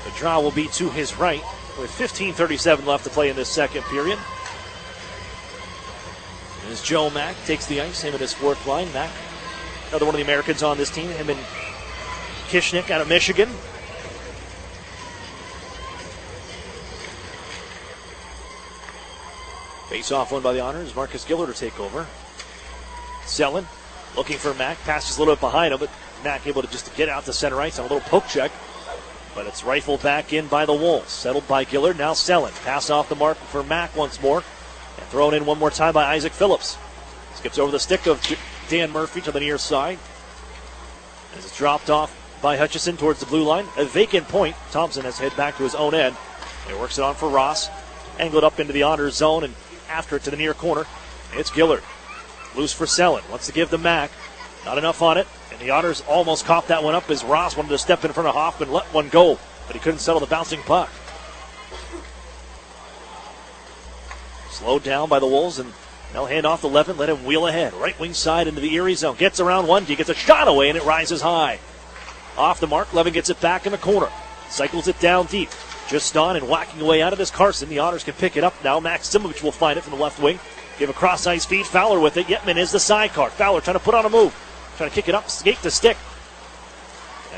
The draw will be to his right with 15:37 left to play in this second period. As Joe Mack takes the ice, him and his 4th line. Mack, another one of the Americans on this team, him and Kishnik out of Michigan. Face-off won by the Honors. Marcus Gillard to take over. Selin looking for Mack. Passes a little bit behind him, but Mack able to just get out to center ice on a little poke check. But it's rifled back in by the Wolves. Settled by Gillard. Now Selin. Pass off the mark for Mack once more. And thrown in one more time by Isaac Phillips. Skips over the stick of Dan Murphy to the near side. As it's dropped off by Hutchison towards the blue line. A vacant point. Thompson has head back to his own end. He works it on for Ross. Angled up into the Otters zone and after it to the near corner. It's Gillard. Loose for Selin. Wants to give to Mack. Not enough on it. And the Otters almost coughed that one up as Ross wanted to step in front of Hoffman, let one go, but he couldn't settle the bouncing puck. Slowed down by the Wolves, and they'll hand off to Levin, let him wheel ahead. Right wing side into the Erie zone. Gets around 1D, gets a shot away, and it rises high. Off the mark, Levin gets it back in the corner. Cycles it down deep. Just on and whacking away out of this Carson. The Otters can pick it up now. Maximovich will find it from the left wing. Give a cross-ice feed. Fowler with it. Yetman is the sidecar. Fowler trying to put on a move. Trying to kick it up, skate to stick.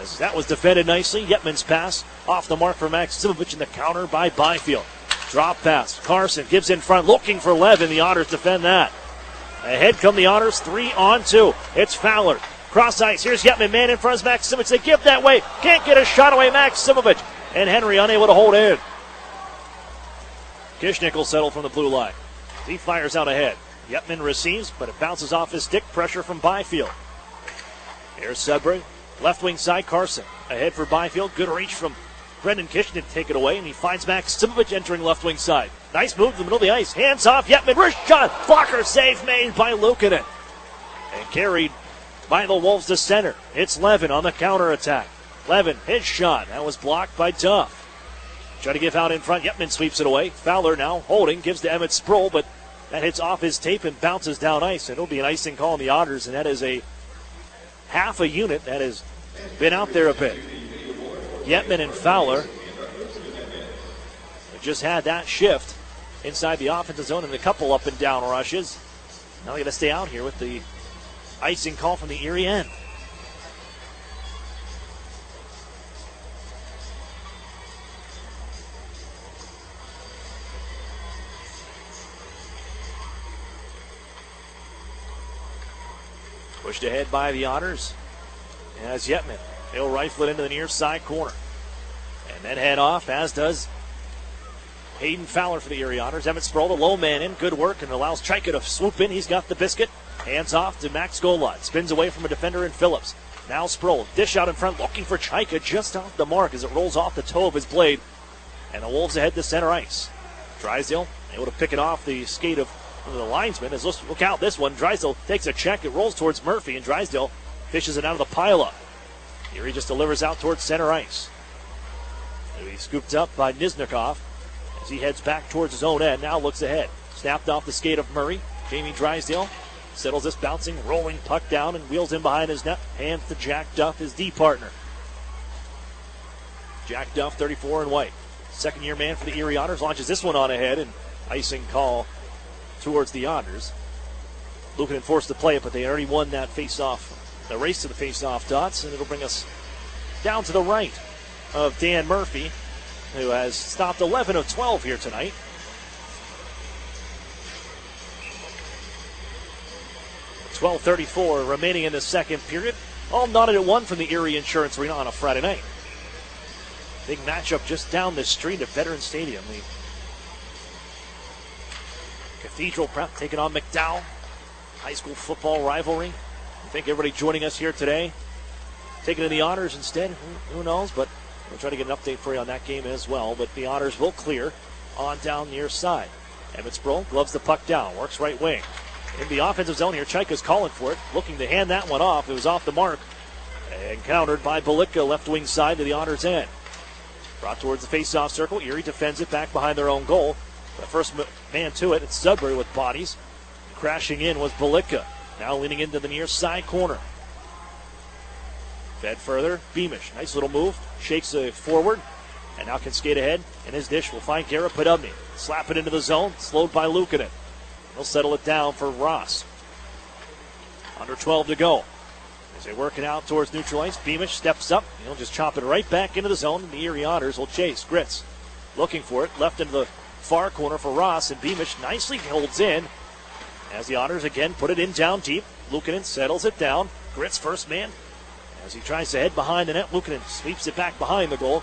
As that was defended nicely. Yetman's pass off the mark for Maximovich, and the counter by Byfield. Drop pass. Carson gives in front, looking for Levin. The Otters defend that. Ahead come the Otters, 3-on-2. It's Fowler. Cross ice. Here's Yetman, man in front of Maximovich. They give that way. Can't get a shot away. Maximovich. And Henry unable to hold in. Kishnick will settle from the blue line. He fires out ahead. Yetman receives, but it bounces off his stick. Pressure from Byfield. Here's Sudbury. Left wing side, Carson. Ahead for Byfield. Good reach from Brendan Kishnick to take it away, and he finds Maximovich entering left wing side. Nice move to the middle of the ice. Hands off. Yetman. Wrist shot. Blocker save made by Luukkonen. And carried by the Wolves to center. It's Levin on the counter attack. Levin, his shot. That was blocked by Duff. Try to give out in front. Yetman sweeps it away. Fowler now holding. Gives to Emmett Sproul, but that hits off his tape and bounces down ice. And it'll be an icing call on the Otters, and that is a half a unit that has been out there a bit. Yetman and Fowler just had that shift inside the offensive zone and a couple up and down rushes. Now they got to stay out here with the icing call from the Erie end. Pushed ahead by the Otters as Yetman. He'll rifle it into the near side corner. And then head off, as does Hayden Fowler for the Erie Otters. Emmett Sproul, the low man in. Good work, and allows Chaika to swoop in. He's got the biscuit. Hands off to Max Golod. Spins away from a defender in Phillips. Now Sproul. Dish out in front, looking for Chaika just off the mark as it rolls off the toe of his blade. And the Wolves ahead to center ice. Drysdale able to pick it off the skate of the linesman. As look out this one. Drysdale takes a check. It rolls towards Murphy, and Drysdale fishes it out of the pileup. Erie just delivers out towards center ice. He'll be scooped up by Nizhnikov as he heads back towards his own end. Now looks ahead. Snapped off the skate of Murray. Jamie Drysdale settles this bouncing, rolling puck down and wheels in behind his net. Hands to Jack Duff, his D partner. Jack Duff, 34 in white. Second-year man for the Erie Otters. Launches this one on ahead, and icing call towards the Otters. Luukkonen forced to play it, but they already won that face-off. The race to the face-off dots, and it'll bring us down to the right of Dan Murphy, who has stopped 11 of 12 here tonight. .12:34 remaining in the second period. All knotted at one from the Erie Insurance Arena on a Friday night. Big matchup just down the street at Veterans Stadium. The Cathedral Prep taking on McDowell. High school football rivalry. I think everybody joining us here today taking in the Otters instead. Who knows? But we'll try to get an update for you on that game as well. But the Otters will clear on down near side. Emmett Sproul gloves the puck down. Works right wing. In the offensive zone here, Chaika's calling for it. Looking to hand that one off. It was off the mark. And countered by Belitka, left wing side to the Otters' end. Brought towards the face-off circle. Erie defends it back behind their own goal. The first man to it, it's Sudbury with bodies. Crashing in was Belitka. Now leaning into the near side corner. Fed further. Beamish. Nice little move. Shakes it forward. And now can skate ahead. And his dish will find Garrett Podubny. Slap it into the zone. Slowed by Luukkonen. He'll settle it down for Ross. Under 12 to go. As they work it out towards neutral ice, Beamish steps up. He'll just chop it right back into the zone. And the Erie Otters will chase. Gritz looking for it. Left into the far corner for Ross. And Beamish nicely holds in. As the Otters again put it in down deep. Luukkonen settles it down. Gritz first man. As he tries to head behind the net, Luukkonen sweeps it back behind the goal.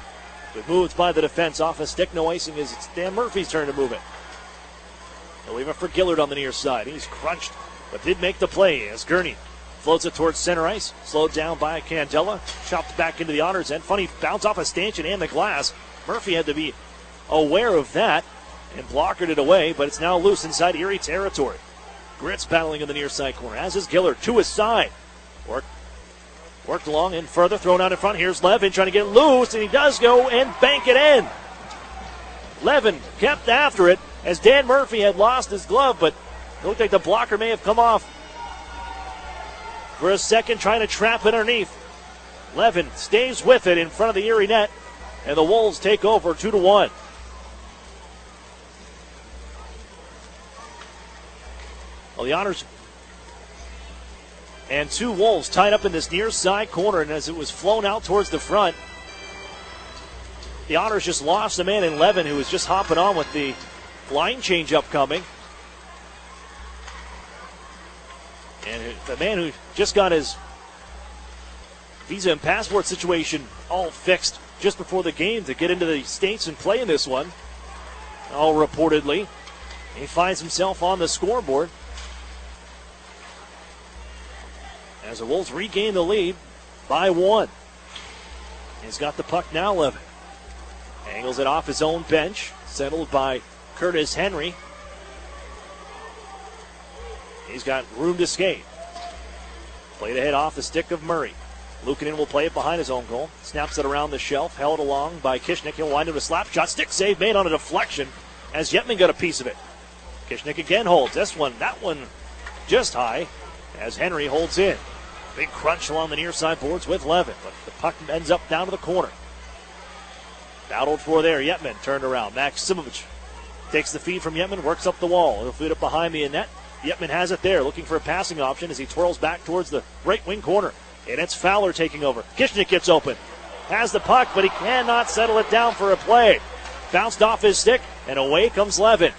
But moved by the defense off a stick. No icing as it's Dan Murphy's turn to move it. They'll leave it for Gillard on the near side. He's crunched, but did make the play as Gurney floats it towards center ice. Slowed down by Candela. Chopped back into the Otters end. Funny bounce off a stanchion and the glass. Murphy had to be aware of that and blockered it away, but it's now loose inside Erie territory. Gritz battling in the near side corner, as is Gillard to his side. Worked along and further, thrown out in front. Here's Levin trying to get loose, and he does go and bank it in. Levin kept after it as Dan Murphy had lost his glove, but it looked like the blocker may have come off for a second, trying to trap it underneath. Levin stays with it in front of the Erie net, and the Wolves take over 2-1. Well, the Otters and two Wolves tied up in this near side corner, and as it was flown out towards the front, the Otters just lost a man in Levin, who was just hopping on with the line change upcoming. And the man who just got his visa and passport situation all fixed just before the game to get into the States and play in this one, all reportedly. He finds himself on the scoreboard as the Wolves regain the lead by 1. He's got the puck now, Levin. Angles it off his own bench, settled by Curtis Henry. He's got room to skate. Played ahead off the stick of Murray. Luukkonen will play it behind his own goal. Snaps it around the shelf, held along by Kishnik. He'll wind up a slap shot. Stick save made on a deflection as Yetman got a piece of it. Kishnik again holds that one just high as Henry holds in. Big crunch along the near side boards with Levin, but the puck ends up down to the corner. Battled for there. Yetman turned around. Maximovich takes the feed from Yetman, works up the wall. He'll feed it behind the net. Yetman has it there, looking for a passing option as he twirls back towards the right wing corner. And it's Fowler taking over. Kishnik gets open. Has the puck, but he cannot settle it down for a play. Bounced off his stick, and away comes Levin.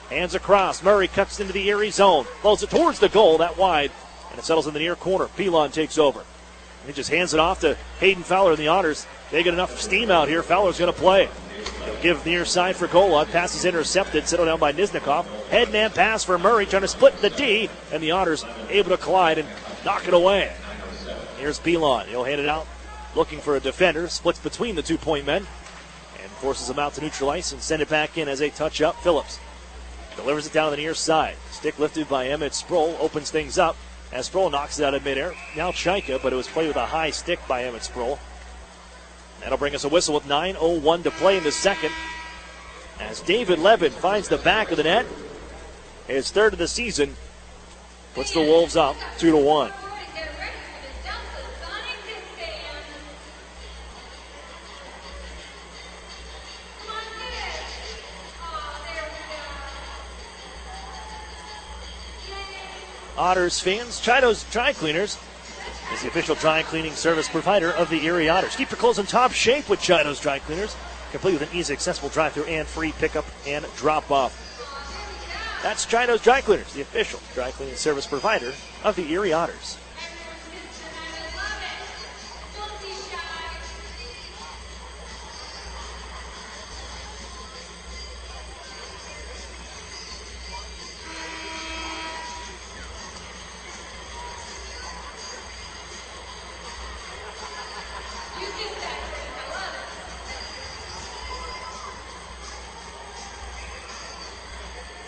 Hands across. Murray cuts into the Erie zone. Blows it towards the goal, that wide. And it settles in the near corner. Pilon takes over. He just hands it off to Hayden Fowler and the Otters. They get enough steam out here. Fowler's going to play. He'll give near side for Golod. Pass is intercepted. Settled down by Nizhnikov. Head man pass for Murray. Trying to split the D. And the Otters able to collide and knock it away. Here's Pilon. He'll hand it out. Looking for a defender. Splits between the 2-point men. And forces him out to neutral ice and send it back in as they touch up. Phillips delivers it down the near side. Stick lifted by Emmett Sproul. Opens things up as Sproul knocks it out of midair. Now Chaika, but it was played with a high stick by Emmett Sproul. That'll bring us a whistle with 9:01 to play in the second. As David Levin finds the back of the net. His third of the season. Puts the Wolves up 2-1. Otters fans, Chido's Dry Cleaners is the official dry cleaning service provider of the Erie Otters. Keep your clothes in top shape with Chido's Dry Cleaners, complete with an easy, accessible drive-thru and free pickup and drop-off. That's Chido's Dry Cleaners, the official dry cleaning service provider of the Erie Otters.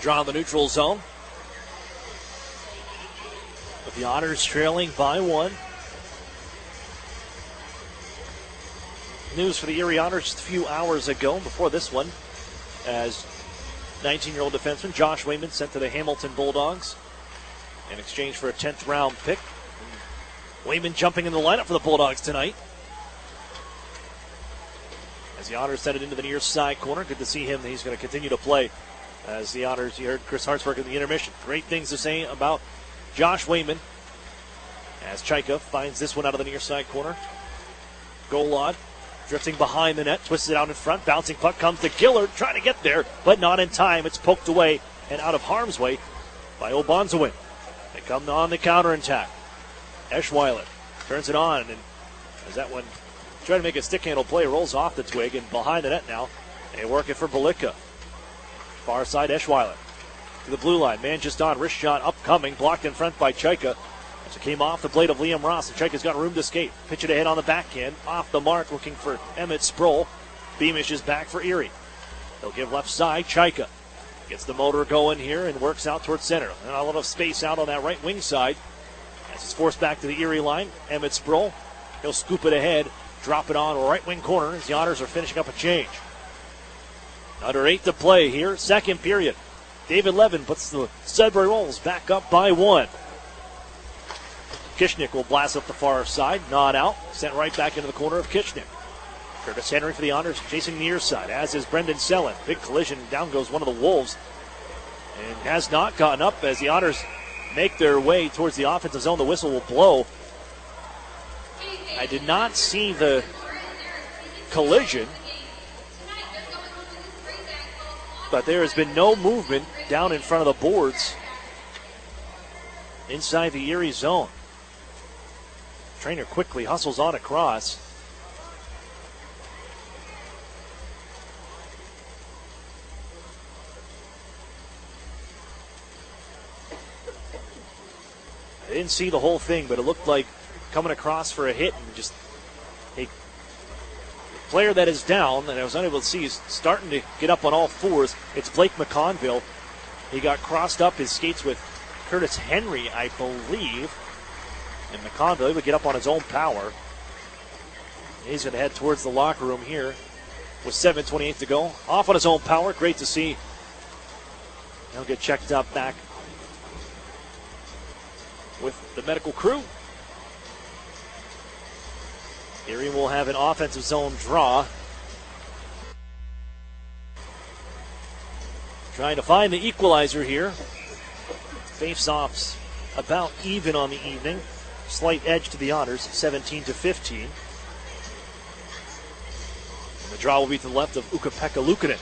Draw the neutral zone. With the Otters trailing by 1. News for the Erie Otters just a few hours ago before this one, as 19-year-old defenseman Josh Wayman sent to the Hamilton Bulldogs in exchange for a 10th round pick. Wayman jumping in the lineup for the Bulldogs tonight. As the Otters send it into the near side corner. Good to see him. He's going to continue to play. As the Otters, you heard Chris Hartsburg in the intermission. Great things to say about Josh Wayman. As Chaika finds this one out of the near side corner. Golod drifting behind the net, twists it out in front. Bouncing puck comes to Gillard, trying to get there, but not in time. It's poked away and out of harm's way by Obanzowin. They come on the counterattack. Eschweiler turns it on, and as that one trying to make a stick handle play, rolls off the twig and behind the net now. They work it for Belika. Far side, Eschweiler to the blue line. Man just on, wrist shot upcoming, blocked in front by Chaika. As it came off the blade of Liam Ross, and Chaika's got room to skate. Pitch it ahead on the backhand, off the mark, looking for Emmett Sproul. Beamish is back for Erie. They'll give left side, Chaika. Gets the motor going here and works out towards center. And a lot of space out on that right wing side. As it's forced back to the Erie line, Emmett Sproul. He'll scoop it ahead, drop it on right wing corner as the Otters are finishing up a change. Under 8 to play here, second period. David Levin puts the Sudbury Wolves back up by 1. Kishnick will blast up the far side, not out, sent right back into the corner of Kishnick. Curtis Henry for the Otters chasing the near side, as is Brendan Sellen. Big collision, down goes one of the Wolves. And has not gotten up as the Otters make their way towards the offensive zone. The whistle will blow. I did not see the collision, but there has been no movement down in front of the boards inside the Erie zone. Trainer quickly hustles on across. I didn't see the whole thing, but it looked like coming across for a hit and just a player that is down that I was unable to see is starting to get up on all fours. It's Blake McConville. He got crossed up his skates with Curtis Henry, I believe. And McConville would get up on his own power. He's going to head towards the locker room here with 7:28 to go. Off on his own power. Great to see. He'll get checked up back with the medical crew. Erie will have an offensive zone draw. Trying to find the equalizer here. Face-offs about even on the evening. Slight edge to the Otters, 17-15. And the draw will be to the left of Ukko-Pekka Luukkonen.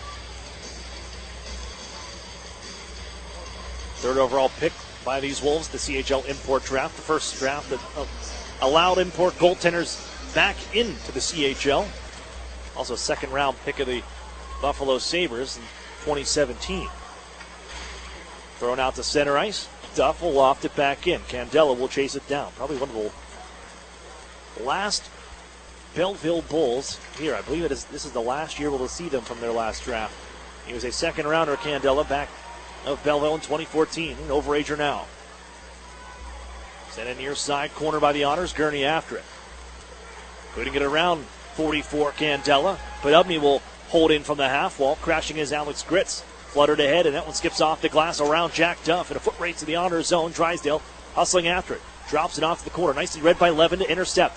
Third overall pick by these Wolves, the CHL import draft. The first draft that allowed import goaltenders back into the CHL. Also second round pick of the Buffalo Sabres in 2017. Thrown out to center ice. Duff will loft it back in. Candela will chase it down. Probably one of the last Belleville Bulls here. I believe this is the last year we'll see them from their last draft. He was a second rounder, Candela, back of Belleville in 2014. An overager now. Sent in near side corner by the Otters. Gurney after it. Couldn't get around 44 Candela. Podubny will hold in from the half wall. Crashing is Alex Gritz. Fluttered ahead, and that one skips off the glass around Jack Duff. And a foot race to the Honor zone. Drysdale hustling after it. Drops it off to the corner. Nicely read by Levin to intercept.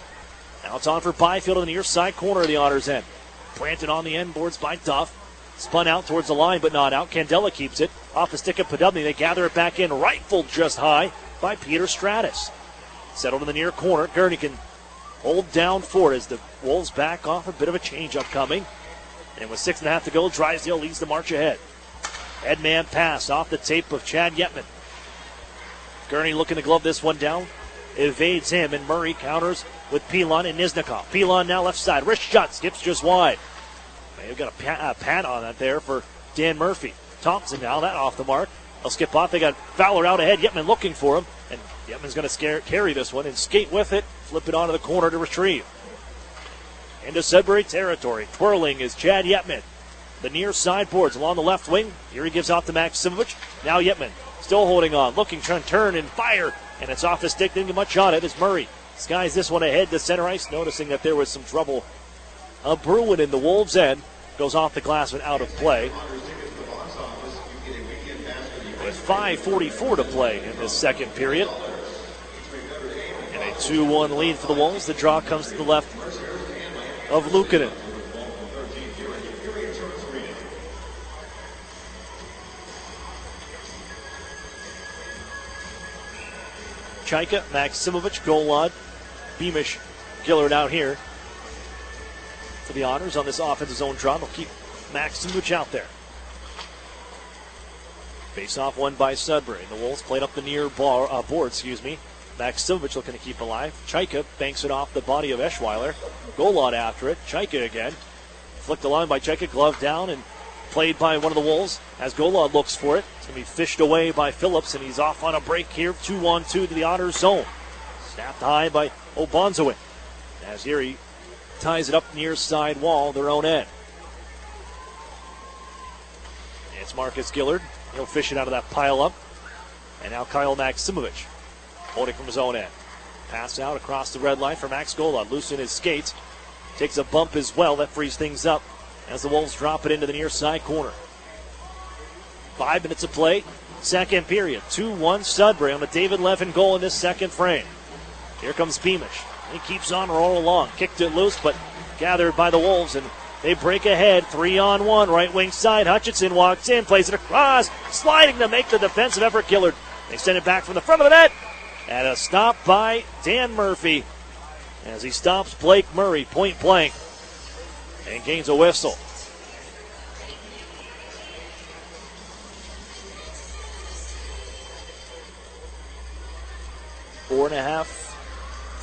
Now it's on for Byfield in the near side corner of the Otters end. Planted on the end boards by Duff. Spun out towards the line, but not out. Candela keeps it. Off the stick of Podubny. They gather it back in. Rifled just high by Peter Stratus. Settled in the near corner. Gurney can hold down for it as the Wolves back off. A bit of a change-up coming. And with 6.5 to go, Drysdale leads the march ahead. Headman pass off the tape of Chad Yetman. Gurney looking to glove this one down. Evades him, and Murray counters with Pilon and Niznikov. Pilon now left side. Wrist shot. Skips just wide. They've got a pat on that there for Dan Murphy. Thompson now, that off the mark. They'll skip off. They got Fowler out ahead. Yetman looking for him. And Yetman's going to carry this one and skate with it. Flip it onto the corner to retrieve. Into Sudbury territory. Twirling is Chad Yetman. The near side boards along the left wing. Here he gives off to Maksimovic. Now Yetman still holding on. Looking, trying to turn and fire. And it's off the stick. Didn't get much on it as Murray skies this one ahead to center ice. Noticing that there was some trouble brewing in the Wolves' end. Goes off the glass and out of play. With 5:44 to play in this second period. And a 2-1 lead for the Wolves. The draw comes to the left of Luukkonen. Chaika, Maksimovic, Golod, Beamish, Gillard out here for the Honors on this offensive zone draw. They'll keep Maksimovic out there. Face-off won by Sudbury. The Wolves played up the near board. Maksimovic looking to keep alive. Chaika banks it off the body of Eschweiler. Golod after it. Chaika again. Flicked the line by Chaika, glove down, and played by one of the Wolves as Golod looks for it. It's going to be fished away by Phillips, and he's off on a break here. 2-on-2 to the Otters zone. Snapped high by Obonzowin as Erie ties it up near side wall, their own end. It's Marcus Gillard. He'll fish it out of that pile-up. And now Kyle Maximovich holding from his own end. Pass out across the red line for Max Gola. Loose in his skates. Takes a bump as well. That frees things up as the Wolves drop it into the near side corner. 5 minutes of play. Second period. 2-1 Sudbury on the David Levin goal in this second frame. Here comes Beamish. He keeps on rolling along. Kicked it loose, but gathered by the Wolves, and they break ahead. 3-on-1, right wing side. Hutchinson walks in, plays it across, sliding to make the defensive effort. Gillard. They send it back from the front of the net. And a stop by Dan Murphy as he stops Blake Murray point blank and gains a whistle.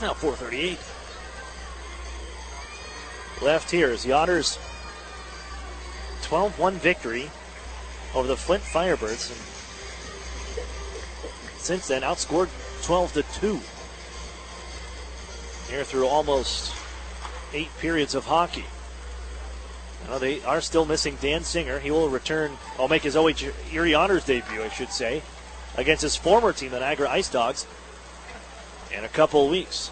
Now 4:38 left here as the Otters 12-1 victory over the Flint Firebirds, and since then outscored 12-2 here through almost 8 periods of hockey. Now they are still missing Dan Singer. He will return, make his Erie Otters debut, I should say, against his former team, the Niagara Ice Dogs, in a couple of weeks.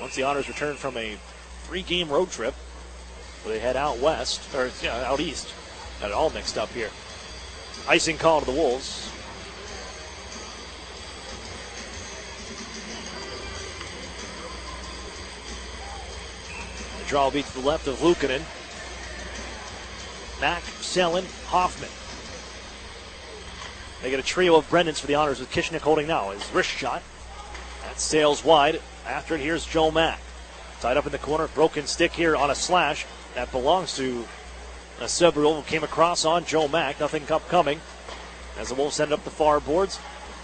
Once the Otters return from a 3-game road trip where they head out west, or out east. Got it all mixed up here. Icing call to the Wolves. The draw will be to the left of Luukkonen. Mack, Selin, Hoffman. They get a trio of Brendans for the Otters with Kishnick holding now. His wrist shot. That sails wide. After it, here's Joe Mack. Tied up in the corner. Broken stick here on a slash. That belongs to a Sudbury who came across on Joe Mack. Nothing coming as the Wolves send it up the far boards.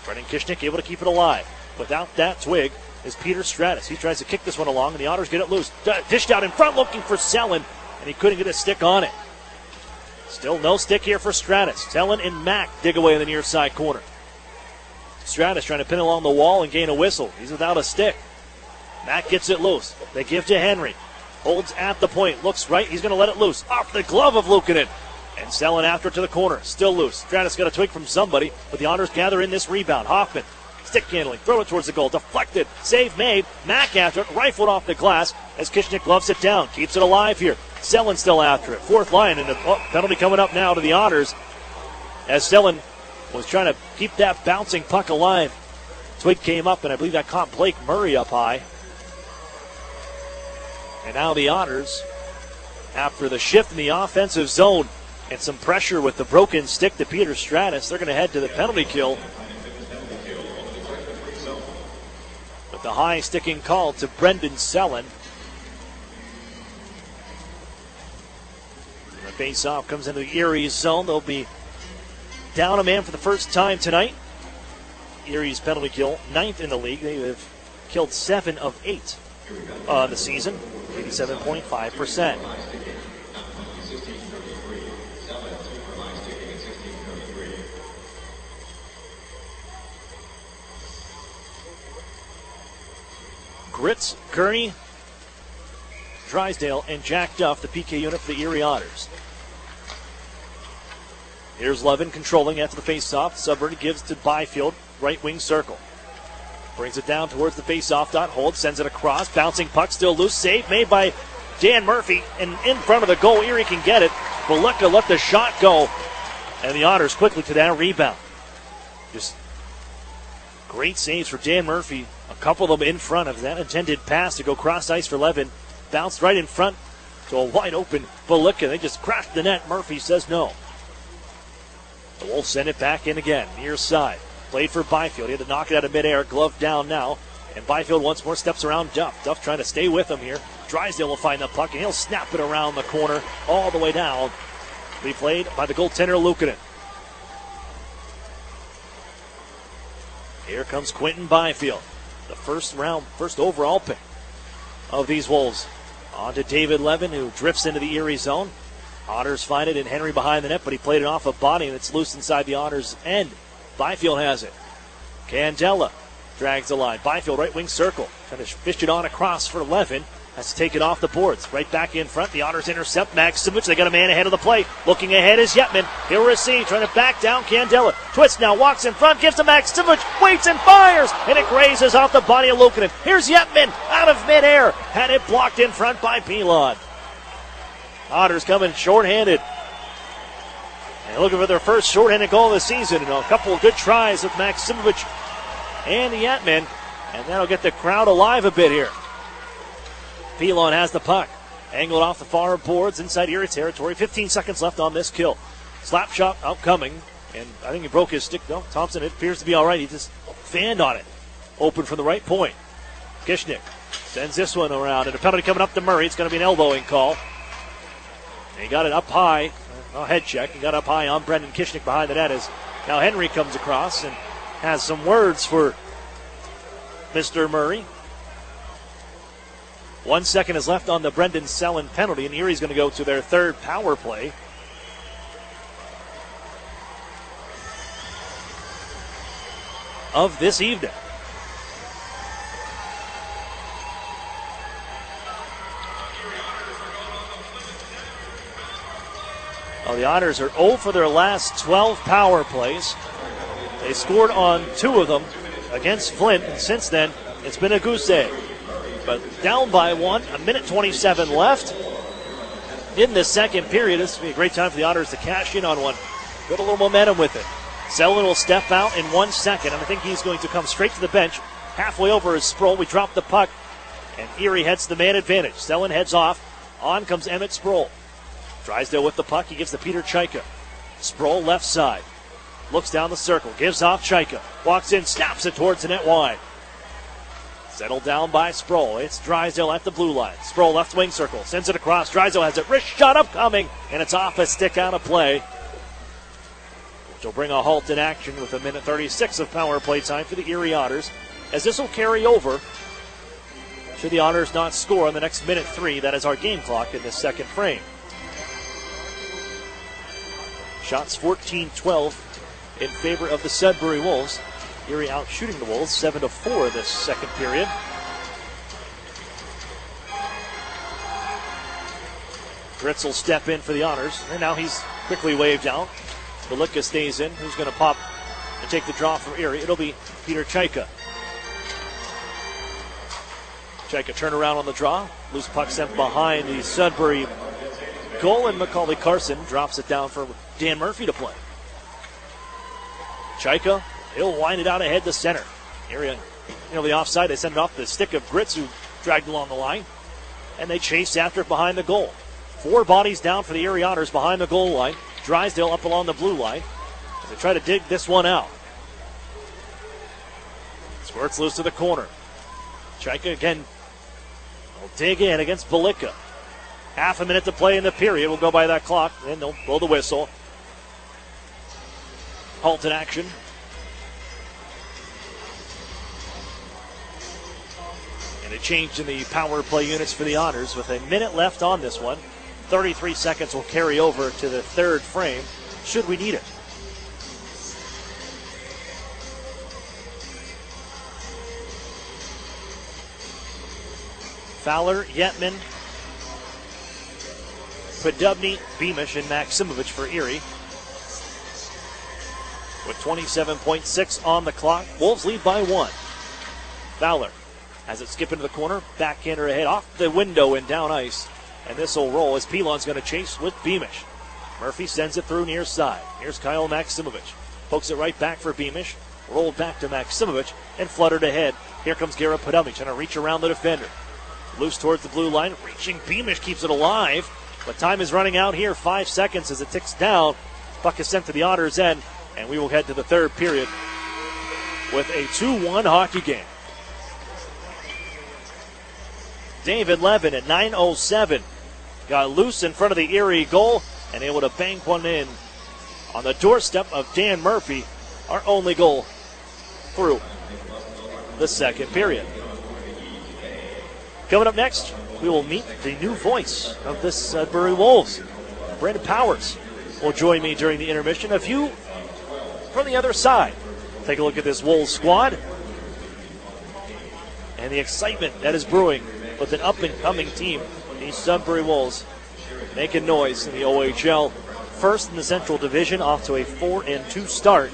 Brendan Kishnick able to keep it alive. Without that twig is Peter Stratus. He tries to kick this one along, and the Otters get it loose. Dished out in front looking for Selin, and he couldn't get a stick on it. Still no stick here for Stratus. Selin and Mack dig away in the near side corner. Stratus trying to pin along the wall and gain a whistle. He's without a stick. Mack gets it loose. They give to Henry. Holds at the point. Looks right. He's going to let it loose. Off the glove of Luukkonen. And Selin after it to the corner. Still loose. Stratus got a twig from somebody, but the Otters gather in this rebound. Hoffman. Stick handling. Throw it towards the goal. Deflected. Save made. Mack after it. Rifled off the glass as Kishnick gloves it down. Keeps it alive here. Selin still after it. Fourth line, and the penalty coming up now to the Otters as Selin was trying to keep that bouncing puck alive. Twig came up, and I believe that caught Blake Murray up high. And now the Otters, after the shift in the offensive zone and some pressure with the broken stick to Peter Stratus, they're going to head to the penalty kill. With the high sticking call to Brendan Selin. And the face-off comes into the Erie zone. They'll be down a man for the first time tonight. Erie's penalty kill, 9th in the league. They have killed 7 of 8 on the season, 87.5%. Gritz, Kearney, Drysdale, and Jack Duff, the PK unit for the Erie Otters. Here's Levin controlling after the face-off. Sudbury gives to Byfield, right wing circle. Brings it down towards the face-off dot. Hold, sends it across. Bouncing puck, still loose. Save made by Dan Murphy. And in front of the goal, Erie can get it. Baluka let the shot go. And the Otters quickly to that rebound. Just great saves for Dan Murphy. A couple of them in front of that intended pass to go cross ice for Levin. Bounced right in front to a wide open Baluka. They just crashed the net. Murphy says no. The Wolves send it back in again, near side. Played for Byfield. He had to knock it out of midair. Glove down now. And Byfield once more steps around Duff. Duff trying to stay with him here. Drysdale will find the puck, and he'll snap it around the corner all the way down. Be played by the goaltender, Luukkonen. Here comes Quentin Byfield, the first overall pick of these Wolves. On to David Levin, who drifts into the Erie zone. Otters find it, and Henry behind the net, but he played it off a body, and it's loose inside the Otters' end. Byfield has it. Candela drags the line. Byfield right wing circle. Trying to fish it on across for Levin. has to take it off the boards. Right back in front. The Otters intercept Maximovich. They got a man ahead of the play. Looking ahead is Yetman. He'll receive. Trying to back down Candela. Twists now. Walks in front. Gives to Maximovich. Waits and fires. And it grazes off the body of Luukkonen. Here's Yetman out of midair. Had it blocked in front by Pilon. Otters coming shorthanded. And looking for their first shorthanded goal of the season. And a couple of good tries of Maximovich and Yetman. And that'll get the crowd alive a bit here. Pilon has the puck. Angled off the far boards inside Erie territory. 15 seconds left on this kill. Slap shot upcoming. And I think he broke his stick. No, Thompson, it appears to be all right. He just fanned on it. Open from the right point. Kishnik sends this one around. And a penalty coming up to Murray. It's going to be an elbowing call. And he got it up high. Head check. He got up high on Brendan Kishnik behind the net as now Henry comes across and has some words for Mr. Murray. 1 second is left on the Brendan Selin penalty, and Erie's going to go to their third power play. Of this evening. Well, the Otters are 0 for their last 12 power plays. They scored on 2 of them against Flint, and since then, it's been a goose egg. But down by 1, a minute 27 left in the second period. This will be a great time for the Otters to cash in on one. Get a little momentum with it. Selin will step out in 1 second, and I think he's going to come straight to the bench. Halfway over is Sproul. We drop the puck, and Erie heads the man advantage. Selin heads off. On comes Emmett Sproul. Drysdale with the puck. He gives to Peter Chaika. Sproul left side. Looks down the circle. Gives off Chaika. Walks in. Snaps it towards the net wide. Settled down by Sproul. It's Drysdale at the blue line. Sproul left wing circle. Sends it across. Drysdale has it. Wrist shot upcoming. And it's off a stick out of play. Which will bring a halt in action with a minute 36 of power play time for the Erie Otters. As this will carry over. Should the Otters not score in the next minute 3. That is our game clock in this second frame. Shots 14-12 in favor of the Sudbury Wolves. Erie out shooting the Wolves 7-4 this second period. Gritz will step in for the Otters, and now he's quickly waved out. Belika stays in. Who's going to pop and take the draw from Erie? It'll be Peter Chaika. Chaika turn around on the draw. Loose puck sent behind the Sudbury goal, and Macaulay Carson drops it down for Dan Murphy to play. Chaika, he'll wind it out ahead to center. Area nearly offside. They send it off the stick of Gritz, who dragged along the line. And they chase after it behind the goal. 4 bodies down for the Erie Otters behind the goal line. Drysdale up along the blue line as they try to dig this one out. Squirts loose to the corner. Chaika again will dig in against Belika. Half a minute to play in the period. We'll go by that clock. Then they'll blow the whistle. Halt in action. And a change in the power play units for the Otters with a minute left on this one. 33 seconds will carry over to the third frame, should we need it. Fowler, Yetman, Podubny, Beamish, and Maximovich for Erie. With 27.6 on the clock, Wolves lead by 1. Fowler has it skip into the corner, backhander ahead off the window and down ice. And this will roll as Pilon's going to chase with Beamish. Murphy sends it through near side. Here's Kyle Maximovich. Pokes it right back for Beamish. Rolled back to Maximovich and fluttered ahead. Here comes Garrett Podubny trying to reach around the defender. Loose towards the blue line. Reaching Beamish keeps it alive. But time is running out here. 5 seconds as it ticks down. Puck is sent to the Otters' end. And we will head to the third period with a 2-1 hockey game. David Levin at 9:07 got loose in front of the Erie goal and able to bank one in on the doorstep of Dan Murphy, our only goal through the second period. Coming up next, we will meet the new voice of the Sudbury Wolves. Brandon Powers will join me during the intermission. A few from the other side. Take a look at this Wolves squad and the excitement that is brewing with an up-and-coming team. These Sudbury Wolves making noise in the OHL. First in the Central Division, off to a 4-2 start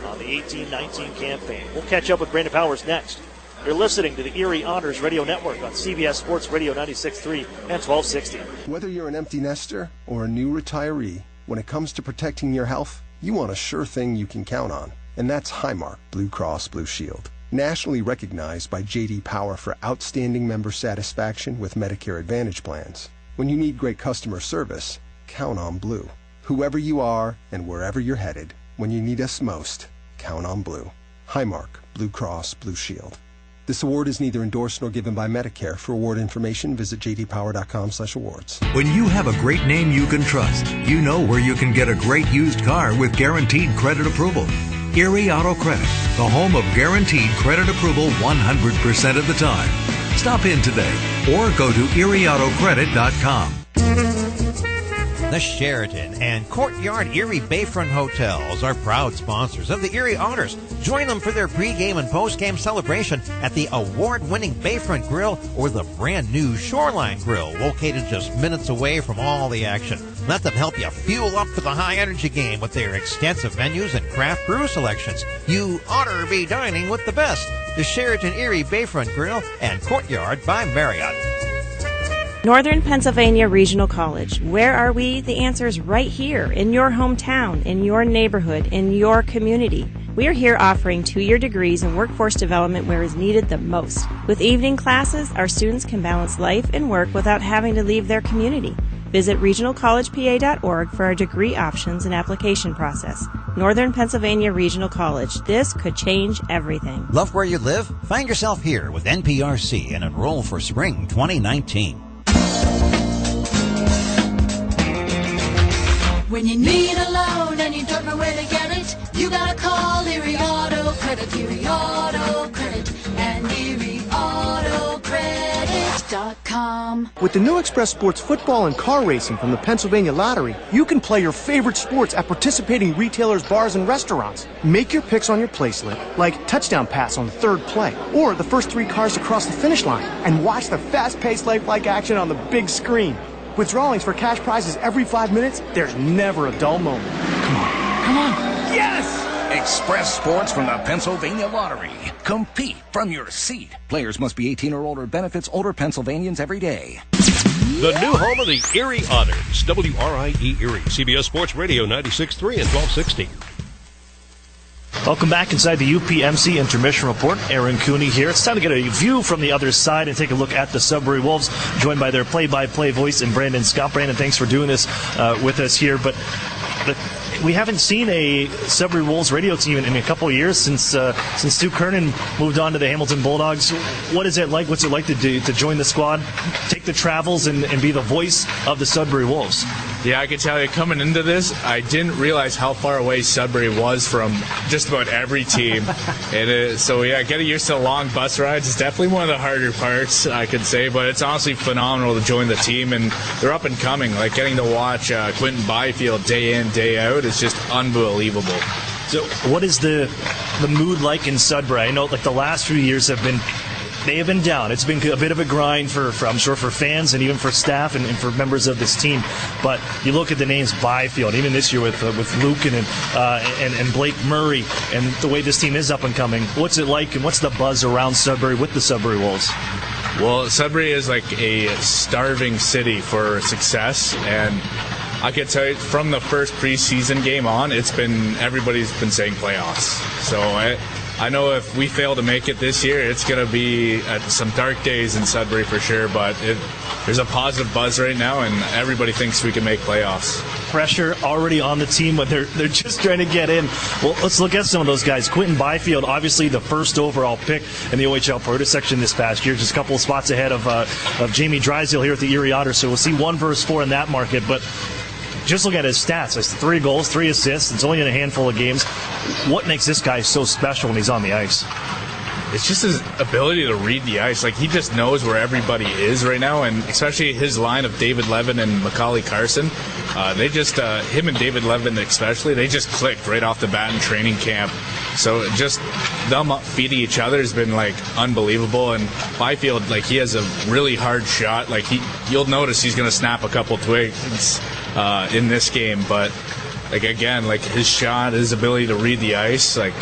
on the 18-19 campaign. We'll catch up with Brandon Powers next. You're listening to the Erie Otters Radio Network on CBS Sports Radio 96.3 and 1260. Whether you're an empty nester or a new retiree, when it comes to protecting your health, you want a sure thing you can count on. And that's Highmark Blue Cross Blue Shield. Nationally recognized by J.D. Power for outstanding member satisfaction with Medicare Advantage plans. When you need great customer service, count on Blue. Whoever you are and wherever you're headed, when you need us most, count on Blue. Highmark Blue Cross Blue Shield. This award is neither endorsed nor given by Medicare. For award information, visit jdpower.com/awards. When you have a great name you can trust, you know where you can get a great used car with guaranteed credit approval. Erie Auto Credit, the home of guaranteed credit approval 100% of the time. Stop in today or go to erieautocredit.com. The Sheraton and Courtyard Erie Bayfront Hotels are proud sponsors of the Erie Otters. Join them for their pregame and postgame celebration at the award-winning Bayfront Grill or the brand-new Shoreline Grill, located just minutes away from all the action. Let them help you fuel up for the high-energy game with their extensive menus and craft brew selections. You ought to be dining with the best. The Sheraton Erie Bayfront Grill and Courtyard by Marriott. Northern Pennsylvania Regional College. Where are we? The answer is right here, in your hometown, in your neighborhood, in your community. We are here offering 2-year degrees in workforce development where is needed the most. With evening classes, our students can balance life and work without having to leave their community. Visit regionalcollegepa.org for our degree options and application process. Northern Pennsylvania Regional College. This could change everything. Love where you live? Find yourself here with NPRC and enroll for spring 2019. When you need a loan and you don't know where to get it, you gotta call Erie Auto Credit, Erie Auto Credit, and ErieAutoCredit.com. With the new Express Sports football and car racing from the Pennsylvania Lottery, you can play your favorite sports at participating retailers, bars, and restaurants. Make your picks on your placelet, like touchdown pass on the third play, or the first 3 cars to cross the finish line, and watch the fast-paced lifelike action on the big screen. With drawings for cash prizes every 5 minutes, there's never a dull moment. Come on. Yes! Express Sports from the Pennsylvania Lottery. Compete from your seat. Players must be 18 or older. Benefits older Pennsylvanians every day. The new home of the Erie Otters, WRIE Erie, CBS Sports Radio 96.3 and 1260. Welcome back inside the UPMC Intermission Report. Aaron Cooney here. It's time to get a view from the other side and take a look at the Sudbury Wolves, joined by their play-by-play voice and Brandon Scott. Brandon, thanks for doing this with us here. But we haven't seen a Sudbury Wolves radio team in a couple of years since Stu Kernan moved on to the Hamilton Bulldogs. What is it like? What's it like to join the squad, take the travels, and be the voice of the Sudbury Wolves? Yeah, I can tell you, coming into this, I didn't realize how far away Sudbury was from just about every team. So, getting used to the long bus rides is definitely one of the harder parts, I could say, but it's honestly phenomenal to join the team, and they're up and coming. Like, getting to watch Quentin Byfield day in, day out is just unbelievable. So, what is the mood like in Sudbury? I know, like, the last few years have been down. It's been a bit of a grind for I'm sure, for fans and even for staff and for members of this team. But you look at the names Byfield, even this year with Lucan and Blake Murray, and the way this team is up and coming. What's it like, and what's the buzz around Sudbury with the Sudbury Wolves? Well, Sudbury is like a starving city for success, and I can tell you from the first preseason game on, everybody's been saying playoffs. So I know if we fail to make it this year, it's going to be some dark days in Sudbury for sure, but there's a positive buzz right now, and everybody thinks we can make playoffs. Pressure already on the team, but they're just trying to get in. Well, let's look at some of those guys. Quentin Byfield, obviously the first overall pick in the OHL Pro section this past year, just a couple of spots ahead of Jamie Drysdale here at the Erie Otters, so we'll see 1 versus 4 in that market, but just look at his stats. It's 3 goals, 3 assists. It's only in a handful of games. What makes this guy so special when he's on the ice? It's just his ability to read the ice. Like, he just knows where everybody is right now, and especially his line of David Levin and Macaulay Carson. Him and David Levin especially, they just clicked right off the bat in training camp. So just them feeding each other has been like unbelievable. And Byfield, like, he has a really hard shot. Like, you'll notice he's going to snap a couple twigs in this game. But like, again, like, his shot, his ability to read the ice, like,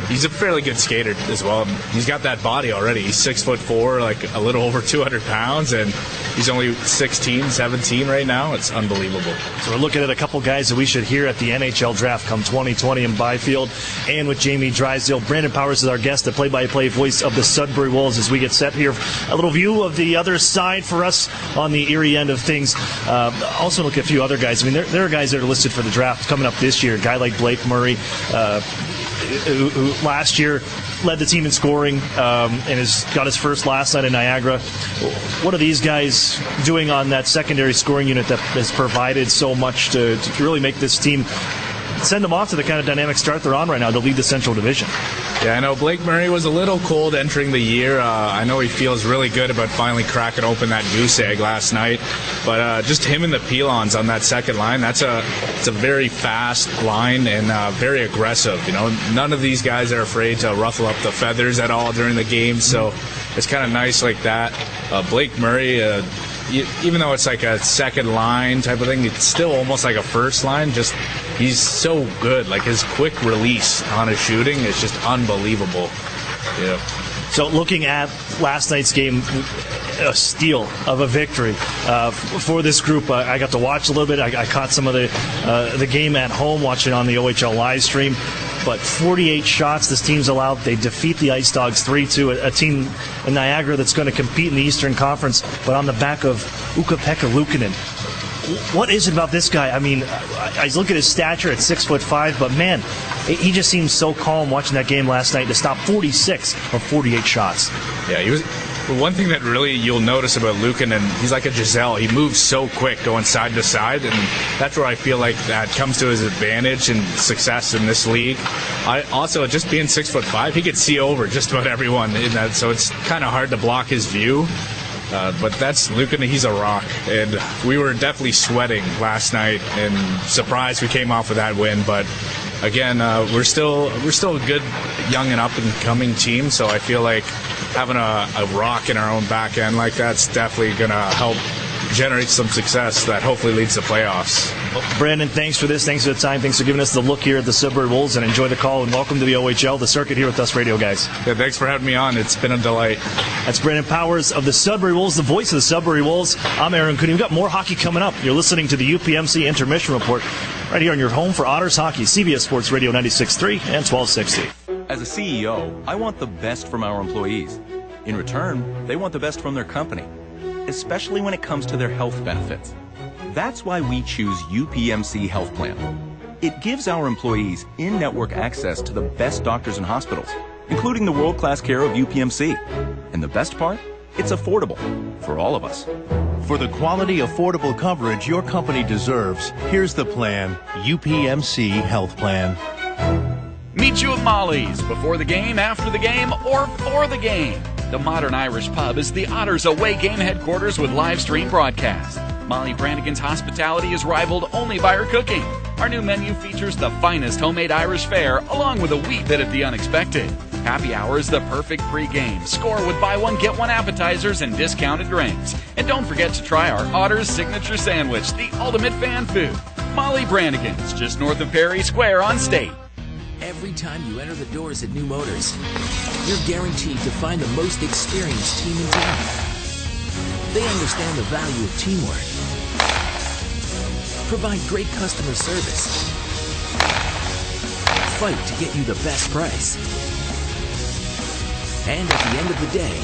he's a fairly good skater as well. He's got that body already. He's 6'4", like a little over 200 pounds, and he's only 16, 17 right now. It's unbelievable. So we're looking at a couple guys that we should hear at the NHL draft come 2020 in Byfield, and with Jamie Drysdale. Brandon Powers is our guest, the play-by-play voice of the Sudbury Wolves, as we get set here. A little view of the other side for us on the Erie end of things. Also look at a few other guys. I mean, there are guys that are listed for the draft coming up this year. A guy like Blake Murray, who last year led the team in scoring and has got his first last night in Niagara. What are these guys doing on that secondary scoring unit that has provided so much to really make this team send them off to the kind of dynamic start they're on right now to lead the Central Division? Yeah, I know Blake Murray was a little cold entering the year. I know he feels really good about finally cracking open that goose egg last night. But just him and the Pelons on that second line, it's a very fast line and very aggressive. You know, none of these guys are afraid to ruffle up the feathers at all during the game. So it's kind of nice like that. Blake Murray, even though it's like a second line type of thing, it's still almost like a first line. Just he's so good. Like, his quick release on his shooting is just unbelievable. Yeah. So looking at last night's game, a steal of a victory for this group. I got to watch a little bit. I caught some of the game at home, watching on the OHL live stream. But 48 shots this team's allowed. They defeat the Ice Dogs 3-2, a team in Niagara that's going to compete in the Eastern Conference, but on the back of Ukko-Pekka Luukkonen. What is it about this guy? I mean, I look at his stature at 6'5", but man, he just seems so calm watching that game last night to stop 46 of 48 shots. Yeah, he was. One thing that really you'll notice about Luukkonen, he's like a Giselle. He moves so quick going side to side, and that's where I feel like that comes to his advantage and success in this league. I also, just being 6'5", he could see over just about everyone in that, so it's kind of hard to block his view. But that's Luukkonen. He's a rock, and we were definitely sweating last night, and surprised we came off with that win. But again, we're still a good young and up and coming team, so I feel like having a rock in our own back end like that's definitely going to help generate some success that hopefully leads to playoffs. Well, Brandon, thanks for this. Thanks for the time. Thanks for giving us the look here at the Sudbury Wolves, and enjoy the call, and welcome to the OHL, the circuit here with us radio guys. Yeah, thanks for having me on. It's been a delight. That's Brandon Powers of the Sudbury Wolves, the voice of the Sudbury Wolves. I'm Aaron Cooney. We've got more hockey coming up. You're listening to the UPMC Intermission Report right here on your home for Otters Hockey, CBS Sports Radio 96.3 and 1260. As a CEO, I want the best from our employees. In return, they want the best from their company, especially when it comes to their health benefits. That's why we choose UPMC Health Plan. It gives our employees in-network access to the best doctors and hospitals, including the world-class care of UPMC. And the best part? It's affordable for all of us. For the quality, affordable coverage your company deserves, here's the plan, UPMC Health Plan. Meet you at Molly's before the game, after the game, or for the game. The Modern Irish Pub is the Otters away game headquarters with live stream broadcast. Molly Brannigan's hospitality is rivaled only by her cooking. Our new menu features the finest homemade Irish fare, along with a wee bit of the unexpected. Happy hour is the perfect pre-game. Score with buy one, get one appetizers and discounted drinks. And don't forget to try our Otters signature sandwich, the ultimate fan food. Molly Brannigan's, just north of Perry Square on State. Every time you enter the doors at New Motors, you're guaranteed to find the most experienced team in town. They understand the value of teamwork, provide great customer service, fight to get you the best price, and at the end of the day,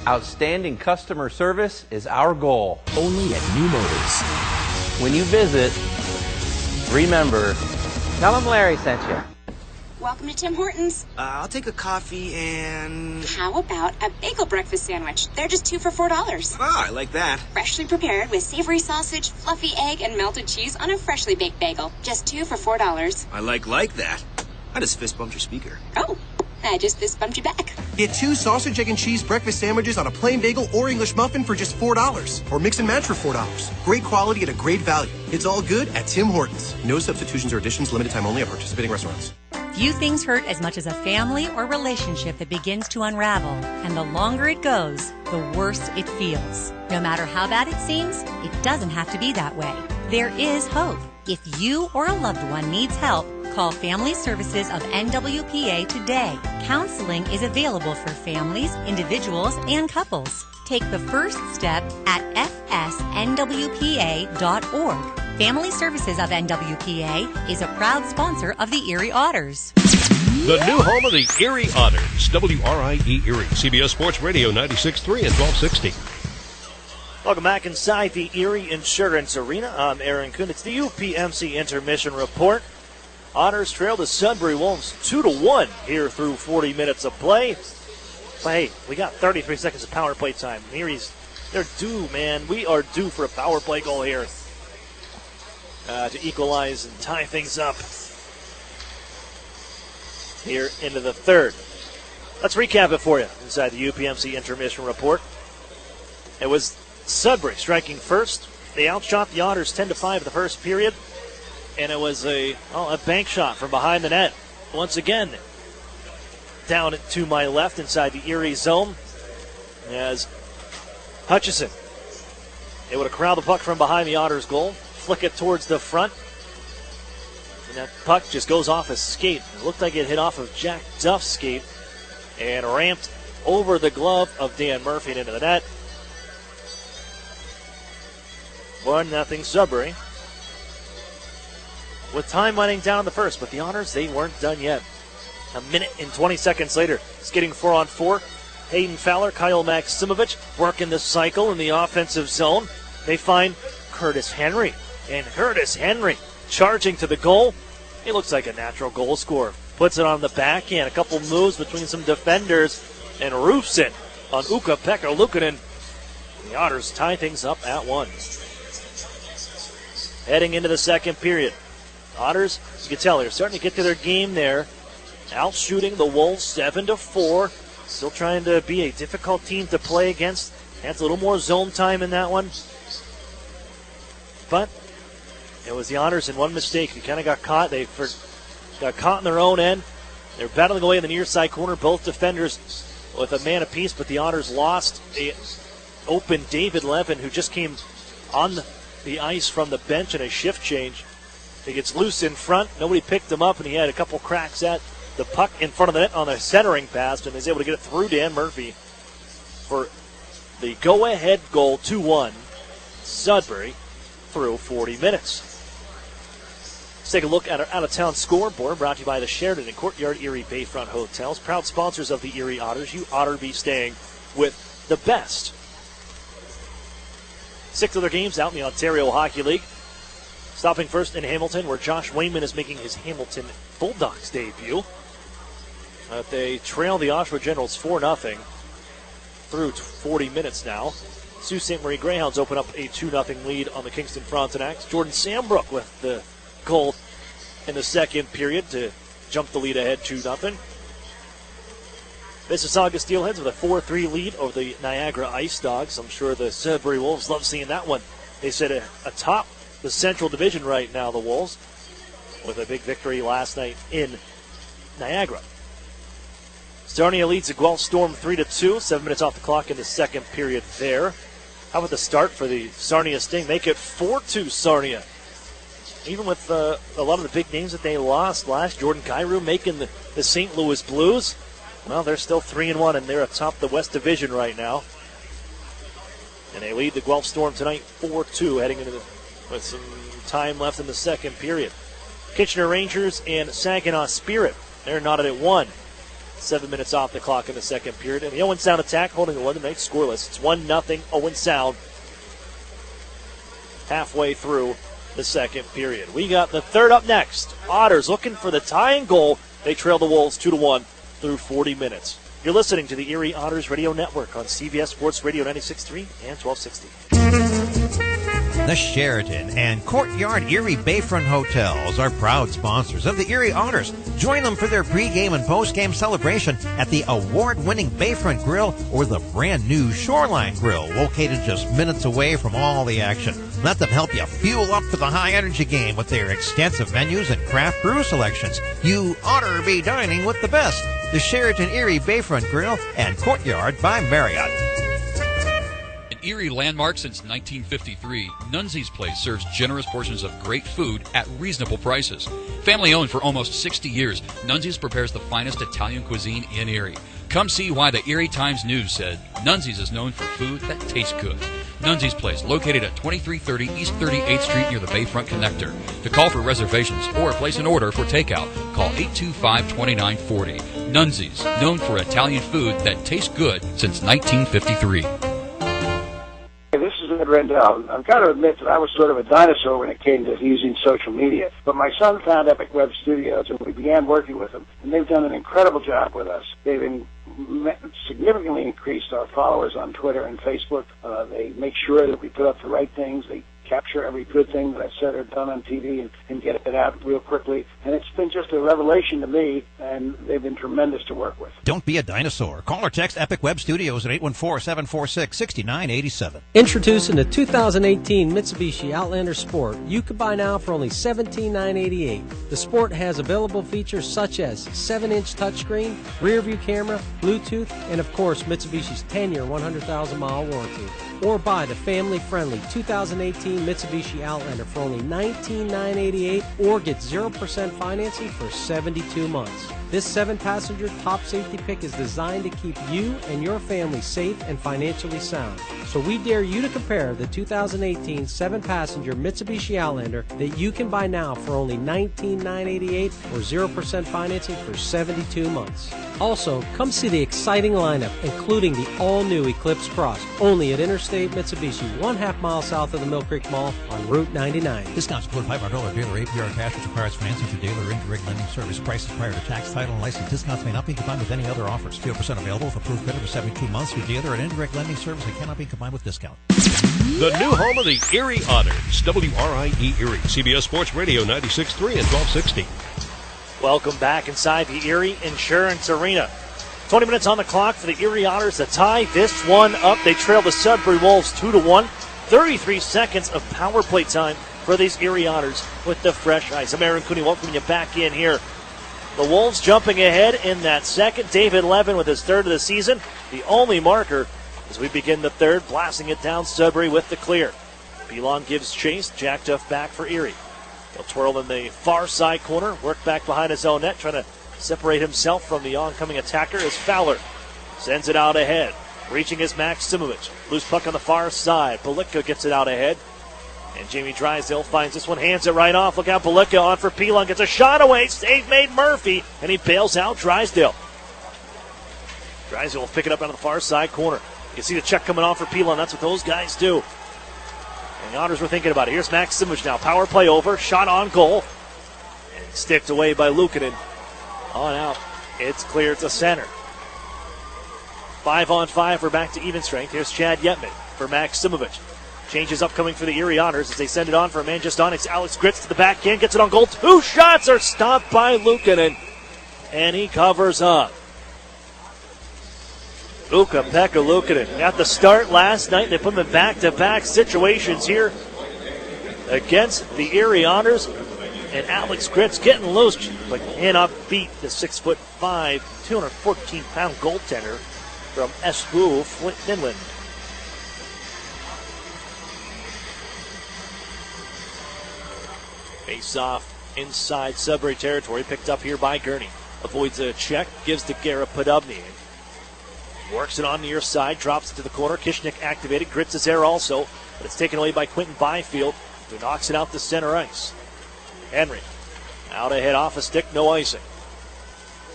outstanding customer service is our goal. Only at New Motors. When you visit, remember, tell them Larry sent you. Welcome to Tim Hortons. I'll take a coffee and... How about a bagel breakfast sandwich? They're just 2 for $4. Ah, I like that. Freshly prepared with savory sausage, fluffy egg, and melted cheese on a freshly baked bagel. Just 2 for $4. I like that. I just fist bumped your speaker. Oh, I just fist bumped you back. Get 2 sausage, egg, and cheese breakfast sandwiches on a plain bagel or English muffin for just $4. Or mix and match for $4. Great quality at a great value. It's all good at Tim Hortons. No substitutions or additions, limited time only at participating restaurants. Few things hurt as much as a family or relationship that begins to unravel, and the longer it goes, the worse it feels. No matter how bad it seems, it doesn't have to be that way. There is hope. If you or a loved one needs help, call Family Services of NWPA today. Counseling is available for families, individuals, and couples. Take the first step at fsnwpa.org. Family Services of NWPA is a proud sponsor of the Erie Otters. The new home of the Erie Otters, WRIE Erie, CBS Sports Radio 96.3 and 1260. Welcome back inside the Erie Insurance Arena. I'm Aaron Kuhn. It's the UPMC Intermission Report. Otters trail the Sudbury Wolves 2-1 here through 40 minutes of play. But hey, we got 33 seconds of power play time. Erie's, they're due, man. We are due for a power play goal here to equalize and tie things up here into the third. Let's recap it for you inside the UPMC Intermission Report. It was Sudbury striking first. They outshot the Otters 10-5 in the first period, and it was a bank shot from behind the net. Once again, down to my left inside the Erie zone as Hutchison able to corral the puck from behind the Otters goal, flick it towards the front, and that puck just goes off his skate. It looked like it hit off of Jack Duff's skate and ramped over the glove of Dan Murphy and into the net. 1-0 Sudbury. With time winding down in the first, but the Otters, they weren't done yet. A minute and 20 seconds later, skating 4-on-4. Hayden Fowler, Kyle Maximovich working the cycle in the offensive zone. They find Curtis Henry. And Curtis Henry charging to the goal. He looks like a natural goal scorer. Puts it on the backhand. A couple moves between some defenders and roofs it on Ukko-Pekka Luukkonen. The Otters tie things up at 1. Heading into the second period. Otters, you can tell, they're starting to get to their game there. Out shooting the Wolves 7-4. Still trying to be a difficult team to play against. That's a little more zone time in that one. But it was the Otters in one mistake. They kind of got caught. They got caught in their own end. They're battling away in the near side corner. Both defenders with a man apiece, but the Otters lost a open David Levin, who just came on the ice from the bench in a shift change. He gets loose in front. Nobody picked him up, and he had a couple cracks at the puck in front of the net on the centering pass, and is able to get it through Dan Murphy for the go-ahead goal, 2-1. Sudbury through 40 minutes. Let's take a look at our out-of-town scoreboard, brought to you by the Sheraton and Courtyard Erie Bayfront Hotels, proud sponsors of the Erie Otters. You ought to be staying with the best. 6 other games out in the Ontario Hockey League. Stopping first in Hamilton, where Josh Wayman is making his Hamilton Bulldogs debut. They trail the Oshawa Generals 4-0 through 40 minutes now. Sault Ste. Marie Greyhounds open up a 2-0 lead on the Kingston Frontenacs. Jordan Sambrook with the goal in the second period to jump the lead ahead 2-0. Mississauga Steelheads with a 4-3 lead over the Niagara Ice Dogs. I'm sure the Sudbury Wolves love seeing that one. They sit atop the Central Division right now, the Wolves, with a big victory last night in Niagara. Sarnia leads the Guelph Storm 3-2, 7 minutes off the clock in the second period there. How about the start for the Sarnia Sting? Make it 4-2 Sarnia. Even with a lot of the big names that they lost last, Jordan Kyrou making the St. Louis Blues. Well, they're still 3-1, and they're atop the West Division right now. And they lead the Guelph Storm tonight 4-2, heading into with some time left in the second period. Kitchener Rangers and Saginaw Spirit, they're knotted at 1. 7 minutes off the clock in the second period. And the Owen Sound attack holding the London Knights scoreless. It's 1-0 Owen Sound halfway through the second period. We got the third up next. Otters looking for the tying goal. They trail the Wolves 2-1 through 40 minutes. You're listening to the Erie Otters Radio Network on CBS Sports Radio 96.3 and 1260. The Sheraton and Courtyard Erie Bayfront Hotels are proud sponsors of the Erie Otters. Join them for their pregame and postgame celebration at the award-winning Bayfront Grill or the brand-new Shoreline Grill, located just minutes away from all the action. Let them help you fuel up for the high-energy game with their extensive menus and craft brew selections. You ought to be dining with the best. The Sheraton Erie Bayfront Grill and Courtyard by Marriott. An Erie landmark since 1953, Nunzi's Place serves generous portions of great food at reasonable prices. Family owned for almost 60 years, Nunzi's prepares the finest Italian cuisine in Erie. Come see why the Erie Times-News said Nunzi's is known for food that tastes good. Nunzi's Place, located at 2330 East 38th Street near the Bayfront Connector. To call for reservations or place an order for takeout, call 825-2940. Nunzi's, known for Italian food that tastes good since 1953. This is Ed Rendell. I've got to admit that I was sort of a dinosaur when it came to using social media. But my son found Epic Web Studios, and we began working with them. And they've done an incredible job with us. They've significantly increased our followers on Twitter and Facebook. They make sure that we put up the right things. They capture every good thing that I've said or done on TV and get it out real quickly. And it's been just a revelation to me, and they've been tremendous to work with. Don't be a dinosaur. Call or text Epic Web Studios at 814-746-6987. Introducing the 2018 Mitsubishi Outlander Sport. You can buy now for only $17,988. The Sport has available features such as 7-inch touchscreen, rear view camera, Bluetooth, and of course Mitsubishi's 10-year, 100,000-mile warranty. Or buy the family-friendly 2018 Mitsubishi Outlander for only $19,988 or get 0% financing for 72 months. This 7-passenger top safety pick is designed to keep you and your family safe and financially sound. So we dare you to compare the 2018 7-passenger Mitsubishi Outlander that you can buy now for only $19,988 or 0% financing for 72 months. Also, come see the exciting lineup, including the all-new Eclipse Cross, only at Interstate Mitsubishi, 1/2 mile south of the Mill Creek Mall on Route 99. Discounts include $500 dealer APR cash, which requires financing through dealer indirect lending service. Prices prior to tax, title, and license. Discounts may not be combined with any other offers. 0% available with approved credit for 72 months through dealer and indirect lending service and cannot be combined with discount. The new home of the Erie Otters, WRIE Erie, CBS Sports Radio 96.3 and 1260. Welcome back inside the Erie Insurance Arena. 20 minutes on the clock for the Erie Otters to tie this one up. They trail the Sudbury Wolves 2-1. 33 seconds of power play time for these Erie Otters with the fresh ice. I'm Aaron Cooney, welcoming you back in here. The Wolves jumping ahead in that second. David Levin with his third of the season, the only marker as we begin the third, blasting it down Sudbury with the clear. Belong gives chase, Jack Duff back for Erie. He'll twirl in the far side corner, work back behind his own net, trying to separate himself from the oncoming attacker as Fowler sends it out ahead. Reaching is Max Simovic. Loose puck on the far side. Palitka gets it out ahead. And Jamie Drysdale finds this one, hands it right off. Look out, Palitka on for Pelon. Gets a shot away. Save made Murphy. And he bails out Drysdale. Drysdale will pick it up out of the far side corner. You can see the check coming off for Pelon. That's what those guys do. And the Otters were thinking about it. Here's Max Simovic now. Power play over. Shot on goal. And sticked away by Luukkonen. On out. It's cleared to center. 5-on-5. We're back to even strength. Here's Chad Yetman for Max Simovic. Changes upcoming for the Erie Otters as they send it on for a man just on. It's Alex Gritz to the backhand. Gets it on goal. 2 shots are stopped by Luukkonen. And he covers up. Ukko-Pekka Luukkonen got the start last night. They put him in back-to-back situations here against the Erie Otters. And Alex Gritz getting loose, but cannot beat the 6'5", 214-pound goaltender from Espoo, Finland. Face off inside Sudbury territory, picked up here by Gurney. Avoids a check, gives to Gara Podobny. Works it on near side, drops it to the corner. Kishnik activated, Gritz is there also, but it's taken away by Quentin Byfield, who knocks it out to center ice. Henry, out ahead off a stick, no icing.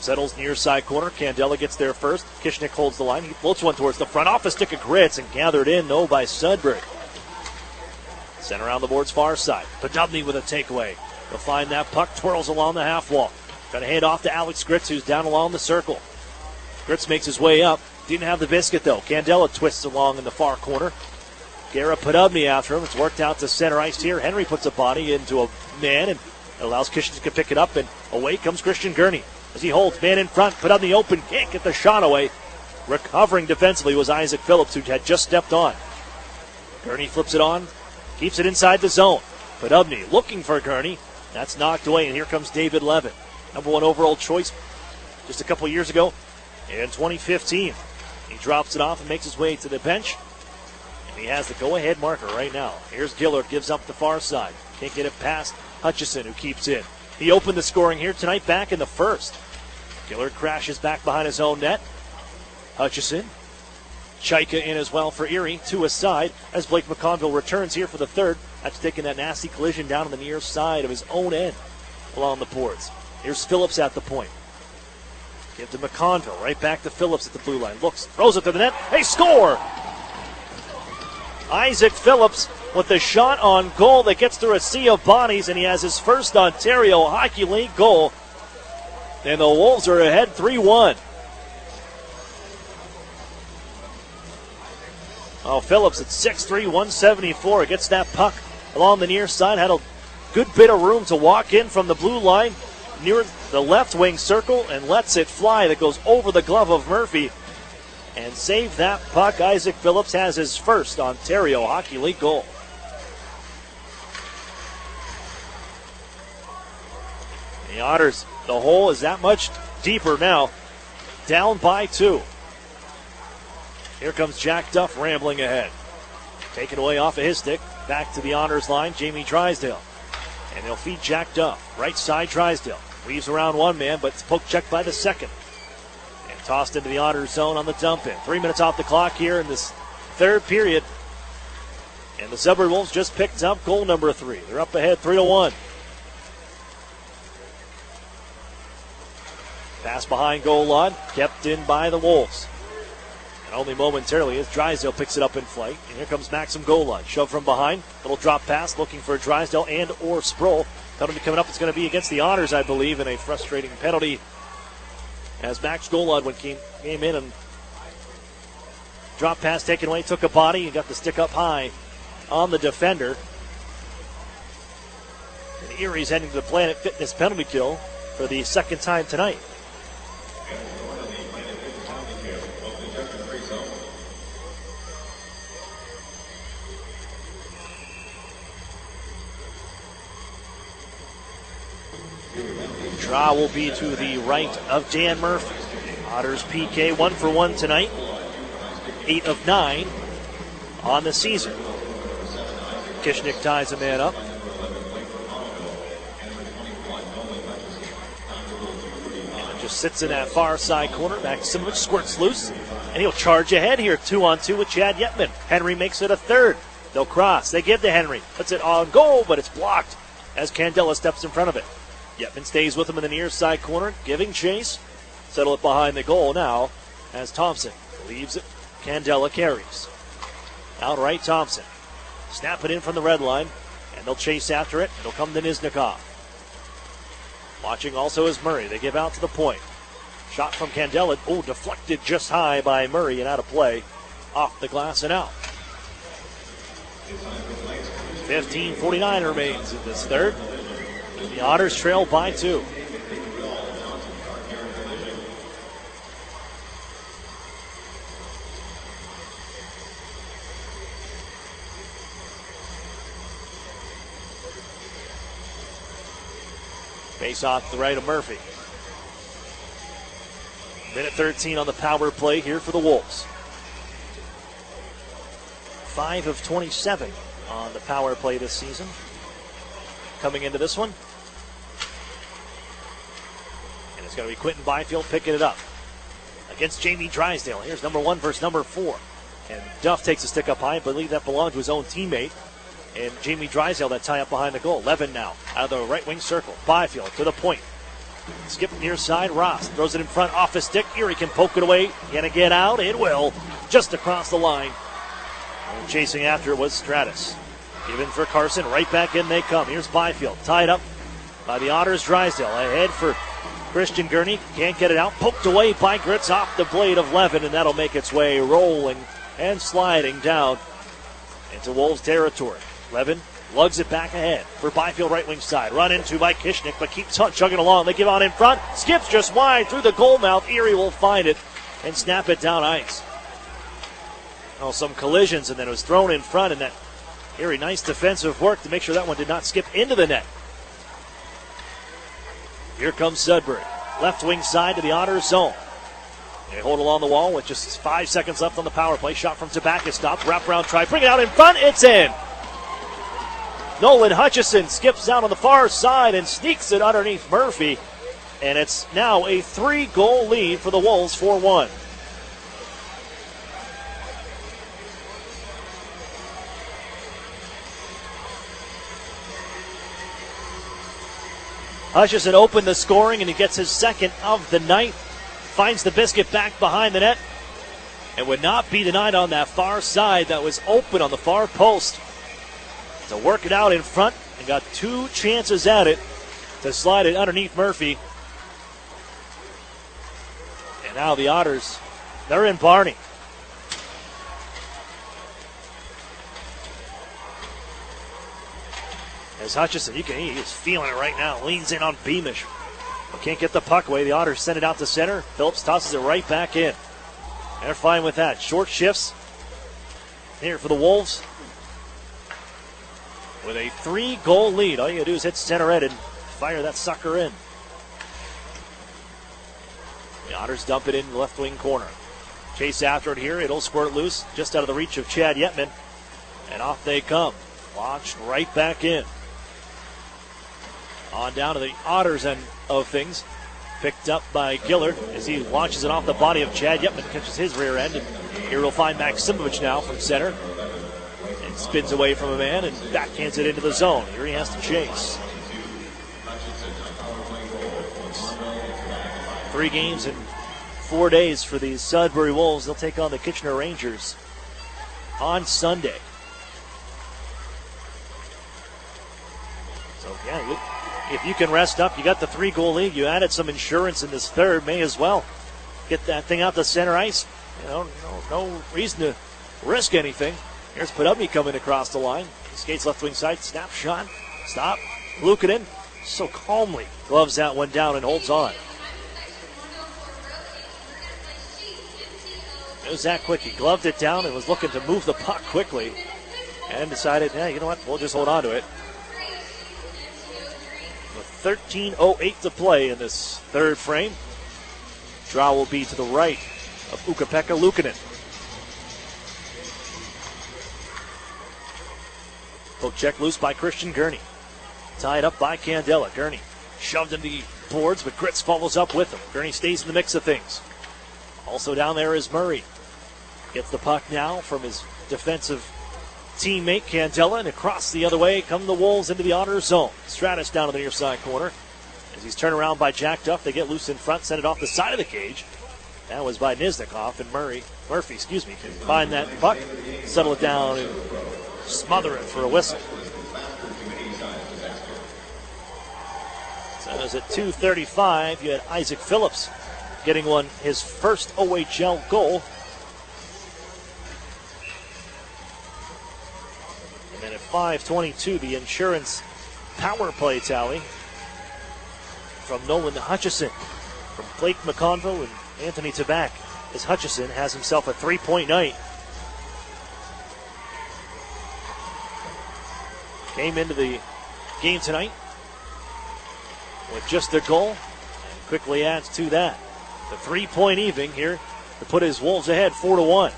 Settles near side corner, Candela gets there first. Kishnik holds the line, he floats one towards the front, off a stick of Gritz, and gathered in, no, by Sudbury. Sent around the board's far side. Podobny with a takeaway. He'll find that puck, twirls along the half wall. Got to hand off to Alex Gritz, who's down along the circle. Gritz makes his way up. Didn't have the biscuit, though. Candela twists along in the far corner. Gara Podobny after him. It's worked out to center ice here. Henry puts a body into a man and allows Kishnik to pick it up. And away comes Christian Gurney as he holds man in front. Podobny open. Can't get the shot away. Recovering defensively was Isaac Phillips, who had just stepped on. Gurney flips it on Keeps it inside the zone. Podubny looking for Gurney. That's knocked away, and here comes David Levin. Number 1 overall choice just a couple years ago in 2015. He drops it off and makes his way to the bench. And he has the go-ahead marker right now. Here's Gillard, gives up the far side. Can't get it past Hutchison, who keeps in. He opened the scoring here tonight back in the first. Gillard crashes back behind his own net. Hutchison. Chaika in as well for Erie, to his side, as Blake McConville returns here for the third. After taking that nasty collision down on the near side of his own end along the boards. Here's Phillips at the point. Give to McConville, right back to Phillips at the blue line. Looks, throws it to the net. They score! Isaac Phillips with the shot on goal that gets through a sea of bodies, and he has his first Ontario Hockey League goal. And the Wolves are ahead 3-1. Oh, Phillips at 6'3", 174 gets that puck along the near side. Had a good bit of room to walk in from the blue line near the left wing circle and lets it fly. That goes over the glove of Murphy and save that puck. Isaac Phillips has his first Ontario Hockey League goal. The Otters, the hole is that much deeper now, down by 2. Here comes Jack Duff rambling ahead. Taken away off of his stick. Back to the Otters line, Jamie Drysdale. And they'll feed Jack Duff. Right side, Drysdale. Weaves around one man, but it's poke checked by the second. And tossed into the Otters zone on the dump in. 3 minutes off the clock here in this third period. And the Sudbury Wolves just picked up goal number 3. They're up ahead 3-1. Pass behind goal line, kept in by the Wolves. And only momentarily as Drysdale picks it up in flight. And here comes Maxim Golan. Shove from behind. Little drop pass looking for Drysdale and or Sproul. Penalty coming up is going to be against the Otters, I believe, and a frustrating penalty as Max Golan came in and drop pass taken away, took a body and got the stick up high on the defender. And Erie's heading to the Planet Fitness penalty kill for the second time tonight. Draw will be to the right of Dan Murphy. Otters PK 1 for 1 tonight. 8 of 9 on the season. Kishnick ties a man up. And just sits in that far side corner. Maximovic squirts loose. And he'll charge ahead here. 2-on-2 with Chad Yetman. Henry makes it a third. They'll cross. They give to Henry. Puts it on goal, but it's blocked as Candela steps in front of it. Yetman stays with him in the near side corner, giving chase. Settle it behind the goal now as Thompson leaves it. Candela carries. Outright Thompson. Snap it in from the red line, and they'll chase after it. It'll come to Nizhnikov. Watching also is Murray. They give out to the point. Shot from Candela. Oh, deflected just high by Murray and out of play. Off the glass and out. 15:49 remains in this third. The Otters trail by 2. Face off the right of Murphy. Minute 13 on the power play here for the Wolves. 5 of 27 on the power play this season. Coming into this one. And it's going to be Quentin Byfield picking it up against Jamie Drysdale. Here's number 1 versus number 4. And Duff takes a stick up high. I believe that belonged to his own teammate. And Jamie Drysdale, that tie up behind the goal. Levin now out of the right wing circle. Byfield to the point. Skip near side. Ross throws it in front off his stick. Erie can poke it away. Gonna get out. It will. Just across the line. And chasing after it was Stratus. Given for Carson. Right back in they come. Here's Byfield. Tied up by the Otters. Drysdale ahead for Christian Gurney. Can't get it out. Poked away by Gritz off the blade of Levin. And that'll make its way rolling and sliding down into Wolves territory. Levin lugs it back ahead for Byfield right wing side. Run into by Kishnick, but keeps chugging along. They give out in front. Skips just wide through the goal mouth. Erie will find it and snap it down ice. Oh, some collisions, and then it was thrown in front, and that Erie, nice defensive work to make sure that one did not skip into the net. Here comes Sudbury. Left wing side to the Otters zone. They hold along the wall with just 5 seconds left on the power play. Shot from Tabak is stopped. Wraparound try. Bring it out in front. It's in. Nolan Hutchison skips out on the far side and sneaks it underneath Murphy. And it's now a 3-goal lead for the Wolves, 4-1. Hutchison opened the scoring, and he gets his second of the night. Finds the biscuit back behind the net and would not be denied on that far side that was open on the far post. To work it out in front and got 2 chances at it to slide it underneath Murphy. And now the Otters, they're in Barney. As Hutchison, he is feeling it right now. Leans in on Beamish. But can't get the puck away. The Otters send it out to center. Phillips tosses it right back in. They're fine with that. Short shifts here for the Wolves. With a 3-goal lead, all you gotta do is hit center ed and fire that sucker in. The Otters dump it in the left wing corner. Chase after it here. It'll squirt loose just out of the reach of Chad Yetman. And off they come. Launched right back in. On down to the Otters end of things. Picked up by Gillard as he launches it off the body of Chad Yetman. Catches his rear end. And here we'll find Maximovich now from center. And spins away from a man and backhands it into the zone. Here he has to chase. 3 games in 4 days for the Sudbury Wolves. They'll take on the Kitchener Rangers on Sunday. So, yeah, if you can rest up, you got the 3-goal lead. You added some insurance in this third. May as well get that thing out to center ice. You know, no reason to risk anything. Here's Podubny coming across the line. He skates left wing side. Snap shot. Stop. Luukkonen so calmly gloves that one down and holds on. It was that quick. He gloved it down and was looking to move the puck quickly and decided, you know what, we'll just hold on to it. 13:08 to play in this third frame. Draw will be to the right of Ukko-Pekka Luukkonen. Poke check loose by Christian Gurney. Tied up by Candela. Gurney shoved into the boards, but Gritz follows up with him. Gurney stays in the mix of things. Also down there is Murray. Gets the puck now from his defensive teammate Candela, and across the other way come the Wolves into the Otters zone. Stratus down to the near side corner. As he's turned around by Jack Duff, they get loose in front, send it off the side of the cage. That was by Niznikov, and Murphy can find that puck, settle it down, and smother it for a whistle. So as at 2:35, you had Isaac Phillips getting his first OHL goal. And then at 5:22, the insurance power play tally from Nolan Hutchison, from Blake McConville and Anthony Tabak, as Hutchison has himself a 3-point night. Came into the game tonight with just a goal, and quickly adds to that. The 3-point evening here to put his Wolves ahead 4-1.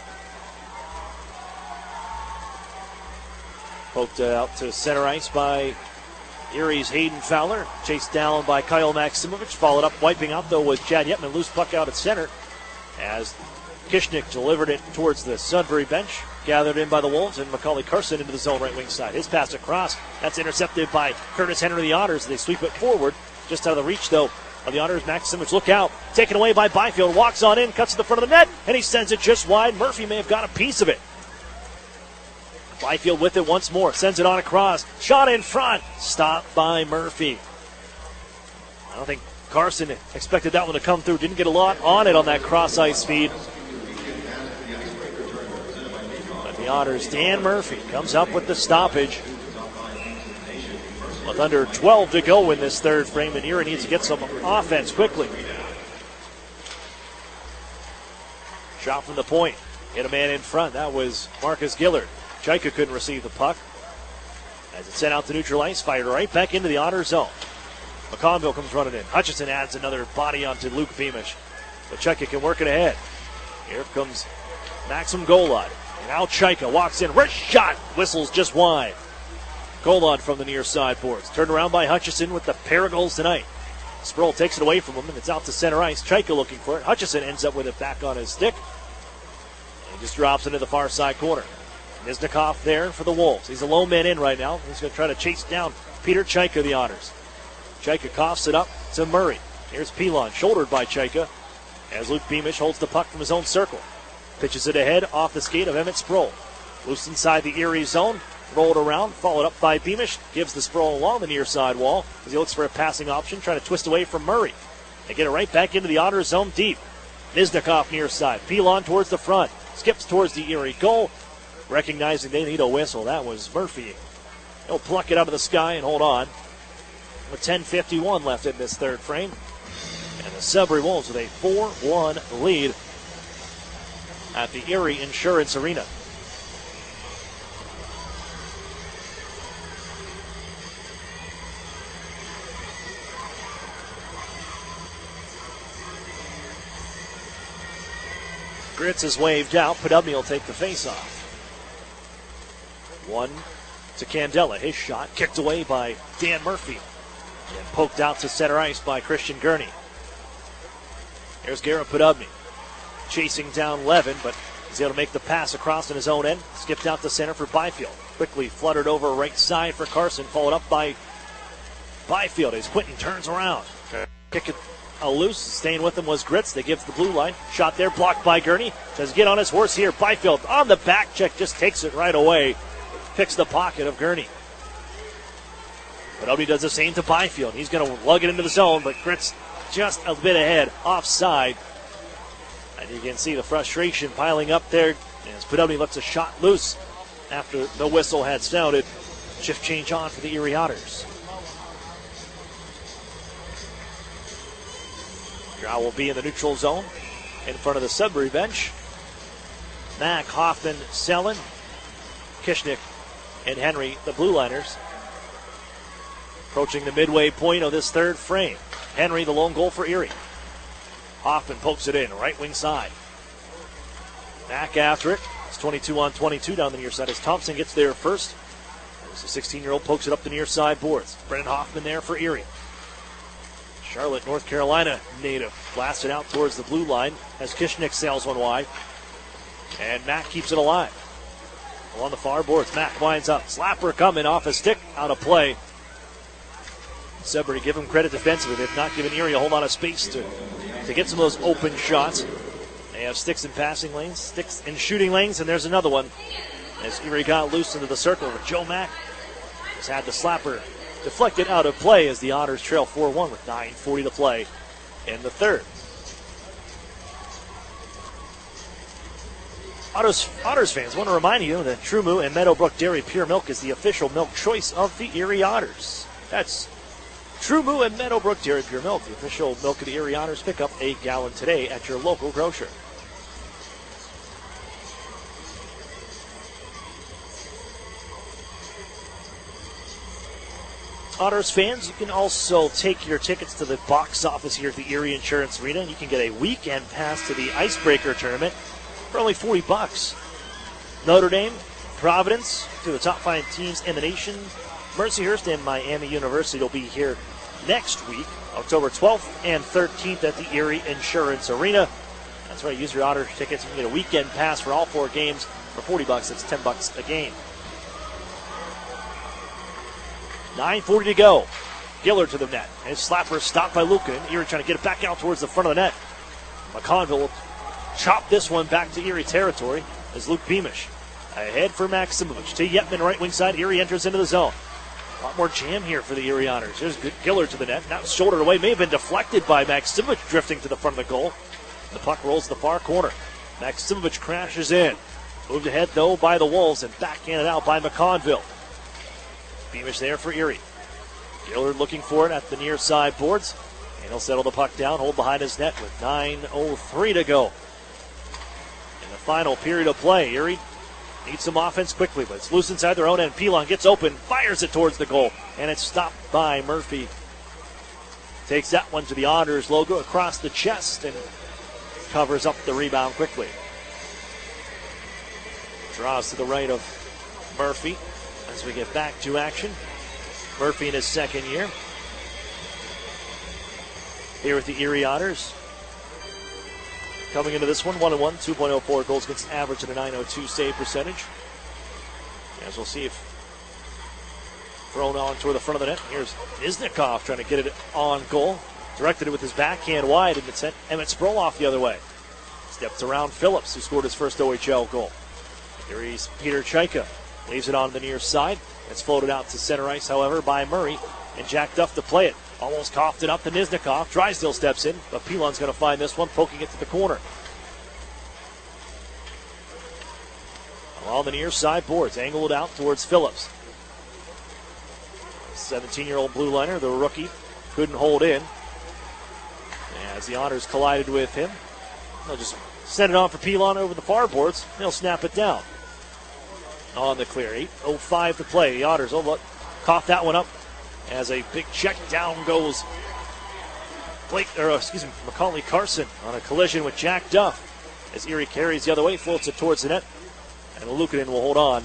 Poked out to center ice by Erie's Hayden Fowler. Chased down by Kyle Maximovich. Followed up, wiping out though with Chad Yetman. Loose puck out at center as Kishnik delivered it towards the Sudbury bench. Gathered in by the Wolves, and Macaulay Carson into the zone right wing side. His pass across. That's intercepted by Curtis Henry of the Otters. They sweep it forward. Just out of the reach though of the Otters. Maximovich, look out. Taken away by Byfield. Walks on in, cuts to the front of the net, and he sends it just wide. Murphy may have got a piece of it. Byfield with it once more. Sends it on across. Shot in front. Stopped by Murphy. I don't think Carson expected that one to come through. Didn't get a lot on it on that cross ice feed. But the Otters, Dan Murphy comes up with the stoppage. With under 12 to go in this third frame, and Erie needs to get some offense quickly. Shot from the point. Hit a man in front. That was Marcus Gillard. Jaika couldn't receive the puck. As it's sent out to neutral ice, fired right back into the Otter zone. McConville comes running in. Hutchison adds another body onto Luke Beamish. But Chaika can work it ahead. Here comes Maxim Golod. And now Chaika walks in. Wrist shot. Whistles just wide. Golod from the near side boards. Turned around by Hutchison with the pair of goals tonight. Sproul takes it away from him, and it's out to center ice. Chaika looking for it. Hutchison ends up with it back on his stick. And he just drops into the far side corner. Nizhnikov there for the Wolves. He's a low man in right now. He's going to try to chase down Peter Chaika, the Otters. Chaika coughs it up to Murray. Here's Pilon, shouldered by Chaika, as Luke Beamish holds the puck from his own circle. Pitches it ahead off the skate of Emmett Sproul. Loose inside the Erie zone. Rolled around, followed up by Beamish. Gives the Sproul along the near side wall as he looks for a passing option, trying to twist away from Murray. They get it right back into the Otters zone deep. Nizhnikov near side. Pilon towards the front. Skips towards the Erie goal. Recognizing they need a whistle. That was Murphy. He'll pluck it out of the sky and hold on. With 10:51 left in this third frame. And the Sudbury Wolves with a 4-1 lead at the Erie Insurance Arena. Gritz is waved out. Podubny will take the face-off. One to Candela. His shot kicked away by Dan Murphy. And poked out to center ice by Christian Gurney. Here's Garrett Podubny. Chasing down Levin, but he's able to make the pass across in his own end. Skipped out to center for Byfield. Quickly fluttered over right side for Carson. Followed up by Byfield as Quinton turns around. Kick it loose. Staying with him was Gritz. They give the blue line. Shot there, blocked by Gurney. Says get on his horse here. Byfield on the back check, just takes it right away. Picks the pocket of Gurney. But Odie does the same to Byfield. He's going to lug it into the zone, but Gritz just a bit ahead, offside. And you can see the frustration piling up there as Podubny lets a shot loose after the whistle had sounded. Shift change on for the Erie Otters. Drow will be in the neutral zone in front of the Sudbury bench. Mack, Hoffman, Selin, Kishnick, and Henry, the blue liners. Approaching the midway point of this third frame. Henry, the lone goal for Erie. Hoffman pokes it in, right wing side. Mack after it. It's 22 on 22 down the near side as Thompson gets there first. As the 16-year-old pokes it up the near side boards. Brennan Hoffman there for Erie. Charlotte, North Carolina native. Blasted out towards the blue line as Kishnick sails one wide. And Mack keeps it alive. Along the far boards, Mack winds up. Slapper coming off a stick, out of play. Sudbury give him credit defensively. They've not given Erie a whole lot of space to get some of those open shots. They have sticks in passing lanes, sticks in shooting lanes, and there's another one. As Erie got loose into the circle with Joe Mack. Just had the slapper deflected out of play as the Otters trail 4-1 with 9:40 to play in the third. Otters fans, want to remind you that True Moo and Meadowbrook Dairy Pure Milk is the official milk choice of the Erie Otters. That's True Moo and Meadowbrook Dairy Pure Milk, the official milk of the Erie Otters. Pick up a gallon today at your local grocer. Otters fans, you can also take your tickets to the box office here at the Erie Insurance Arena. You can get a weekend pass to the Icebreaker Tournament for only $40. Notre Dame, Providence, two of the top 5 teams in the nation. Mercyhurst and Miami University will be here next week, October 12th and 13th at the Erie Insurance Arena. That's right, use your Otter tickets. You can get a weekend pass for all 4 games for $40. That's $10 a game. 9:40 to go. Gillard to the net. His slapper stopped by Lukin. Erie trying to get it back out towards the front of the net. McConville will chop this one back to Erie territory as Luke Beamish ahead for Maximovich. To Yetman, right wing side. Erie enters into the zone. A lot more jam here for the Erie Otters. Here's Gillard to the net. Now shouldered away. May have been deflected by Maximovich, drifting to the front of the goal. The puck rolls to the far corner. Maximovich crashes in. Moved ahead, though, by the Wolves and backhanded out by McConville. Beamish there for Erie. Gillard looking for it at the near side boards. And he'll settle the puck down, hold behind his net with 9:03 to go. In the final period of play, Erie Needs some offense quickly, but it's loose inside their own end. Pilon gets open, fires it towards the goal, and it's stopped by Murphy. Takes that one to the Otters logo across the chest and covers up the rebound quickly. Draws to the right of Murphy as we get back to action. Murphy in his second year here with the Erie Otters. Coming into this one, 1-1, 2.04 goals against average and a .902 save percentage. As we'll see if thrown on toward the front of the net. Here's Nizhnikov trying to get it on goal. Directed it with his backhand wide, and it sent Emmett Sproloff the other way. Steps around Phillips, who scored his first OHL goal. Erie's Peter Chaika leaves it on the near side. It's floated out to center ice, however, by Murray, and Jack Duff to play it. Almost coughed it up to Nizhnikov. Drysdale steps in, but Pilon's going to find this one, poking it to the corner. On the near side boards, angled out towards Phillips. 17-year-old blue liner, the rookie, couldn't hold in. As the Otters collided with him, they'll just send it on for Pilon over the far boards. They'll snap it down. On the clear, 8:05 to play. The Otters cough that one up as a big check down goes Macaulay Carson on a collision with Jack Duff. As Erie carries the other way, floats it towards the net, and Luukkonen will hold on.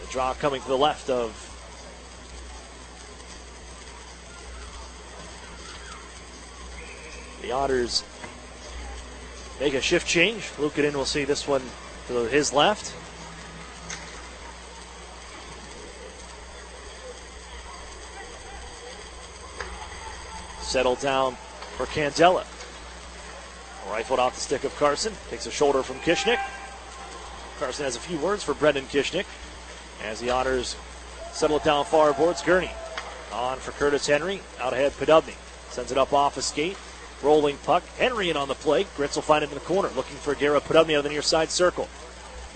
The draw coming to the left of the Otters. Make a shift change. Luukkonen will see this one to his left. Settle down for Candela. Rifled off the stick of Carson. Takes a shoulder from Kishnick. Carson has a few words for Brendan Kishnick as the Otters settle it down far boards. Gurney on for Curtis Henry. Out ahead, Podubny. Sends it up off a skate. Rolling puck. Henry in on the play. Gritz will find it in the corner. Looking for Garrett Podubny on the near side circle.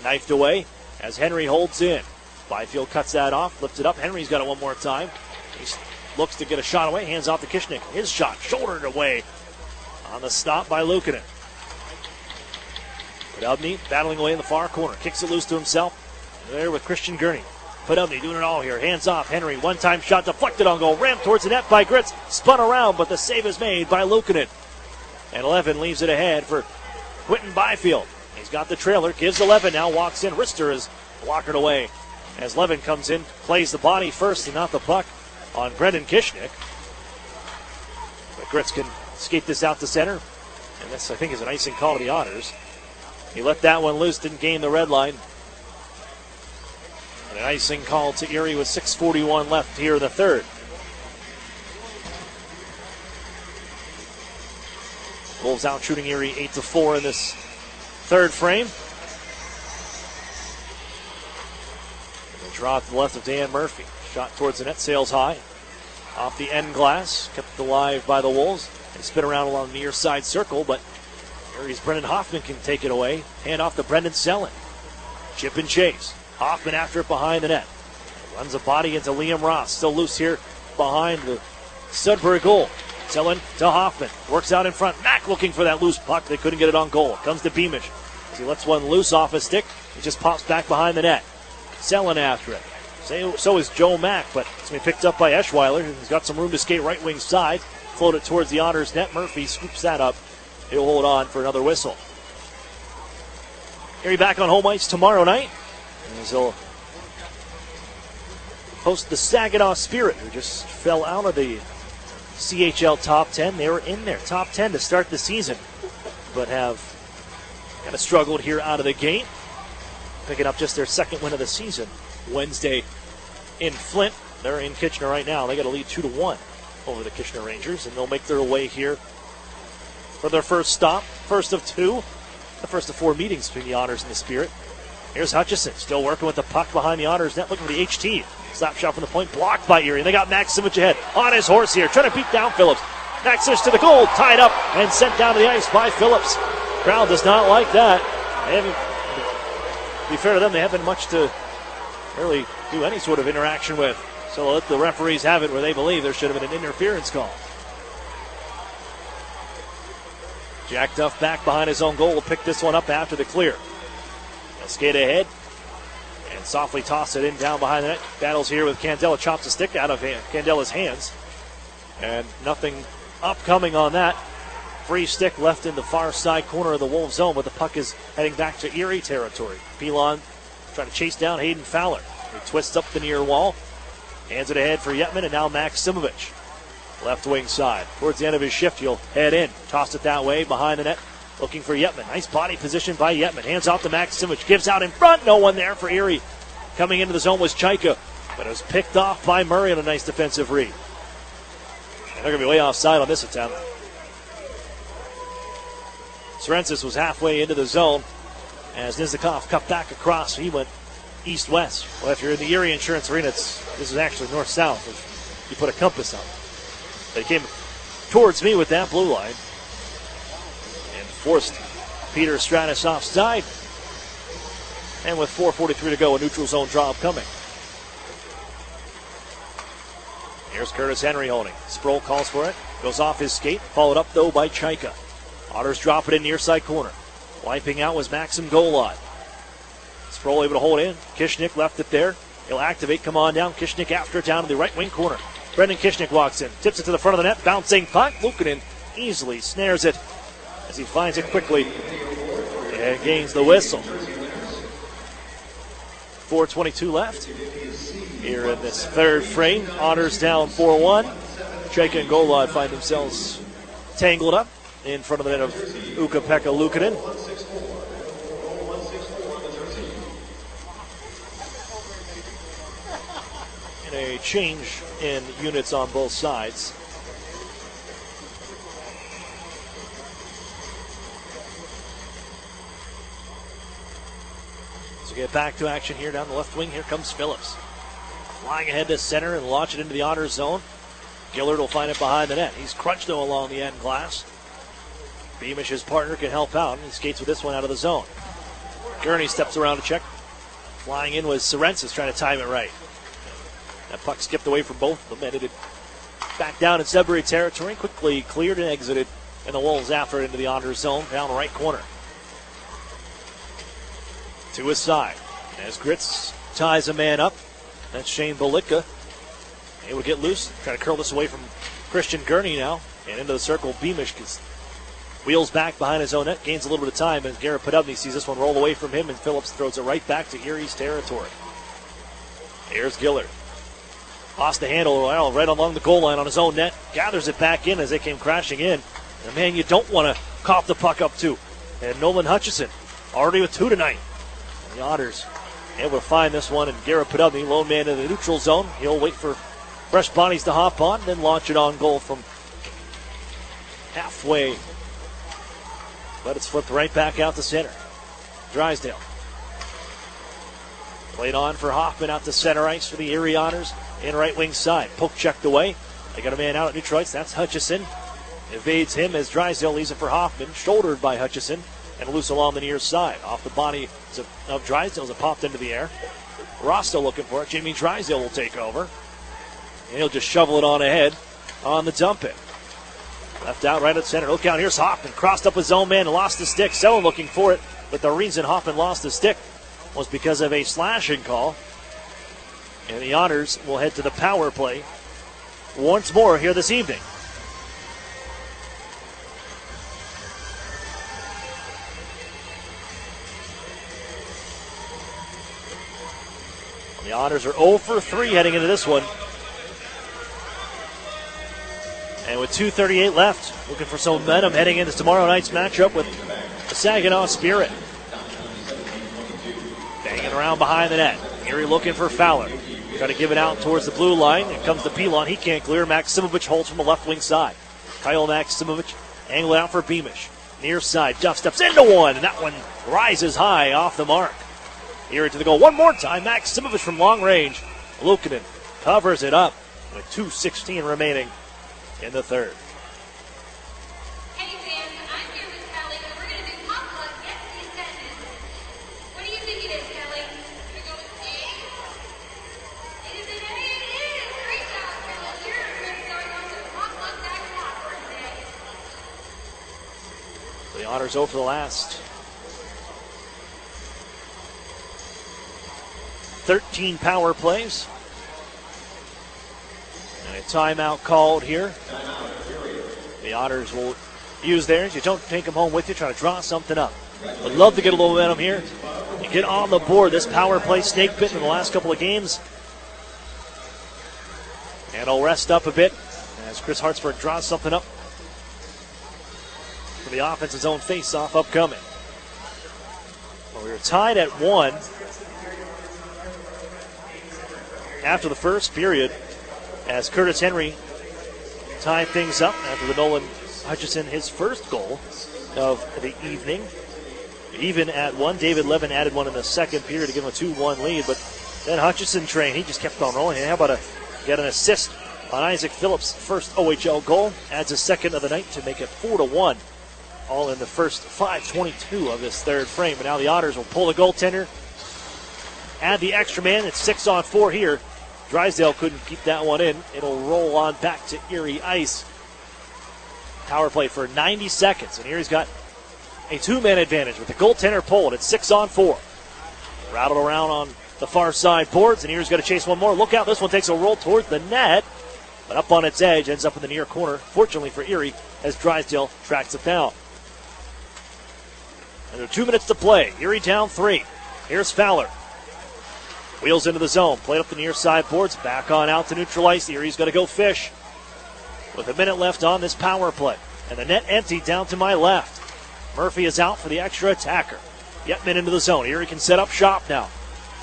Knifed away as Henry holds in. Byfield cuts that off. Lifts it up. Henry's got it one more time. He looks to get a shot away. Hands off to Kishnick. His shot. Shouldered away on the stop by Luukkonen. Podubny battling away in the far corner. Kicks it loose to himself. There with Christian Gurney. Podubny doing it all here. Hands off. Henry. One-time shot deflected on goal. Rammed towards the net by Gritz. Spun around, but the save is made by Luukkonen. And 11 leaves it ahead for Quentin Byfield. He's got the trailer. Gives 11 now. Walks in. Rister is blockered away as Levin comes in. Plays the body first and not the puck on Brendan Kishnick. But Gritz can skate this out to center. And this, I think, is an icing call to the Otters. He let that one loose. Didn't gain the red line. An icing call to Erie with 6:41 left here in the third. Wolves out shooting Erie 8-4 in this third frame. And the draw to the left of Dan Murphy. Shot towards the net, sails high. Off the end glass, kept alive by the Wolves. They spin around along the near side circle, but Erie's Brendan Hoffman can take it away. Hand off to Brendan Selin. Chip and chase. Hoffman after it behind the net. Runs a body into Liam Ross. Still loose here behind the Sudbury goal. Selin to Hoffman. Works out in front. Mack looking for that loose puck. They couldn't get it on goal. Comes to Beamish. As he lets one loose off his stick. It just pops back behind the net. Selin after it. So is Joe Mack, but it's been picked up by Eschweiler. He's got some room to skate right wing side. Float it towards the Otters net. Murphy scoops that up. He'll hold on for another whistle. Erie back on home ice tomorrow night. As he'll host the Saginaw Spirit, who just fell out of the CHL top 10. They were in there, top 10 to start the season, but have kind of struggled here out of the gate. Picking up just their second win of the season Wednesday in Flint. They're in Kitchener right now. They got a lead 2-1 over the Kitchener Rangers, and they'll make their way here for their first stop, first of two, the first of four meetings between the Otters and the Spirit. Here's Hutchison, still working with the puck behind the Otters net, looking for the HT. Slap shot from the point, blocked by Erie. They got Maximich ahead on his horse here, trying to beat down Phillips. Maximich to the goal, tied up and sent down to the ice by Phillips. Crowd does not like that. They haven't, to be fair to them, they haven't much to really do any sort of interaction with. So they'll let the referees have it where they believe there should have been an interference call. Jack Duff back behind his own goal will pick this one up after the clear. He'll skate ahead and softly toss it in down behind the net. Battles here with Candela, chops a stick out of Candela's hands. And nothing upcoming on that. Free stick left in the far side corner of the Wolves zone, but the puck is heading back to Erie territory. Pilon trying to chase down Hayden Fowler. He twists up the near wall, hands it ahead for Yetman, and now Maximovich. Left wing side. Towards the end of his shift, he'll head in. Toss it that way behind the net. Looking for Yetman. Nice body position by Yetman. Hands off to Maximovich. Gives out in front. No one there for Erie. Coming into the zone was Chaika, but it was picked off by Murray on a nice defensive read. And they're going to be way offside on this attempt. Sorensis was halfway into the zone as Nizikov cut back across. He went east-west. Well, if you're in the Erie Insurance Arena, this is actually north-south if you put a compass on. They came towards me with that blue line and forced Peter Stratus offside. And with 4:43 to go, a neutral zone draw upcoming. Here's Curtis Henry holding. Sproul calls for it. Goes off his skate. Followed up, though, by Chaika. Otters drop it in near side corner. Wiping out was Maxim Golod. Sproul able to hold in. Kishnik left it there. He'll activate, come on down. Kishnik after it down to the right wing corner. Brendan Kishnik walks in. Tips it to the front of the net. Bouncing puck. Luukkonen easily snares it as he finds it quickly and gains the whistle. 4:22 left here in this third frame. Otters down 4-1. Chaika and Golod find themselves tangled up in front of the net of Ukko-Pekka Luukkonen. And a change in units on both sides. So get back to action here down the left wing. Here comes Phillips. Flying ahead to center and launch it into the Otters zone. Gillard will find it behind the net. He's crunched though along the end glass. Beamish, his partner, can help out. He skates with this one out of the zone. Gurney steps around to check. Flying in was Sorensis trying to time it right. That puck skipped away from both of them, and it back down in Sudbury territory. Quickly cleared and exited, and the Wolves after it into the Otters zone down the right corner. To his side. As Gritz ties a man up. That's Shane Bolitka. Able to get loose. Trying to curl this away from Christian Gurney now. And into the circle, Beamish wheels back behind his own net. Gains a little bit of time as Garrett Podubny sees this one roll away from him, and Phillips throws it right back to Erie's territory. Here's Gillard. Lost the handle right along the goal line on his own net. Gathers it back in as they came crashing in. And a man you don't want to cough the puck up to. And Nolan Hutchison already with 2 tonight. And the Otters able to find this one, and Garrett Podubny, lone man in the neutral zone. He'll wait for fresh bodies to hop on, then launch it on goal from halfway. But it's flipped right back out to center. Drysdale. Played on for Hoffman out to center ice for the Erie Otters in right wing side. Poke checked away. They got a man out at neutral ice. That's Hutchison. Evades him as Drysdale leaves it for Hoffman. Shouldered by Hutchison and loose along the near side. Off the body of Drysdale as it popped into the air. Ross still looking for it. Jamie Drysdale will take over. And he'll just shovel it on ahead on the dump in. Left out right at center. Look out, here's Hoffman. Crossed up his own man and lost the stick. Selin looking for it, but the reason Hoffman lost the stick was because of a slashing call. And the Otters will head to the power play once more here this evening. The Otters are 0 for 3 heading into this one. And with 2:38 left, looking for some momentum heading into tomorrow night's matchup with the Saginaw Spirit. Banging around behind the net. Erie looking for Fowler. Trying to give it out towards the blue line. Here comes the Pilon. He can't clear. Maximovich holds from the left wing side. Kyle Maximovich angled out for Beamish. Near side. Duff steps into one, and that one rises high off the mark. Erie to the goal one more time. Maximovich from long range. Luukkonen covers it up with 2:16 remaining in the third. Hey fans, I'm here with Kelly, and we're going to do pop plug. Guess the attendance. What do you think it is, Kelly? Should we go with A? It is an A. It is. Great job, Kelly. You're going on to the pop plug back popcorn today. Otters 0 for the last 13 power plays. And a timeout called here. The Otters will use theirs. You don't take them home with you. Try to draw something up. Would love to get a little momentum here and get on the board. This power play snake bitten in the last couple of games. And he'll rest up a bit as Chris Hartsburg draws something up for the offense's own face-off upcoming. Well, we were tied at 1 after the first period as Curtis Henry tied things up after the Nolan Hutchison, his first goal of the evening. Even at 1, David Levin added one in the second period to give him a 2-1 lead, but then Hutchison train, he just kept on rolling. And how about get an assist on Isaac Phillips' first OHL goal, adds a second of the night to make it 4-1, all in the first 5:22 of this third frame. But now the Otters will pull the goaltender, add the extra man. It's 6-on-4 here. Drysdale couldn't keep that one in. It'll roll on back to Erie ice. Power play for 90 seconds, and Erie's got a 2-man advantage with the goaltender pulled. It's 6-on-4. Rattled around on the far side boards, and Erie's got to chase one more. Look out, this one takes a roll towards the net, but up on its edge, ends up in the near corner. Fortunately for Erie, as Drysdale tracks it down. And there are 2 minutes to play. Erie down 3. Here's Fowler. Wheels into the zone, played up the near side boards, back on out to neutral ice. Erie's got to go fish with a minute left on this power play. And the net empty down to my left. Murphy is out for the extra attacker. Yetman into the zone. Erie can set up shop now.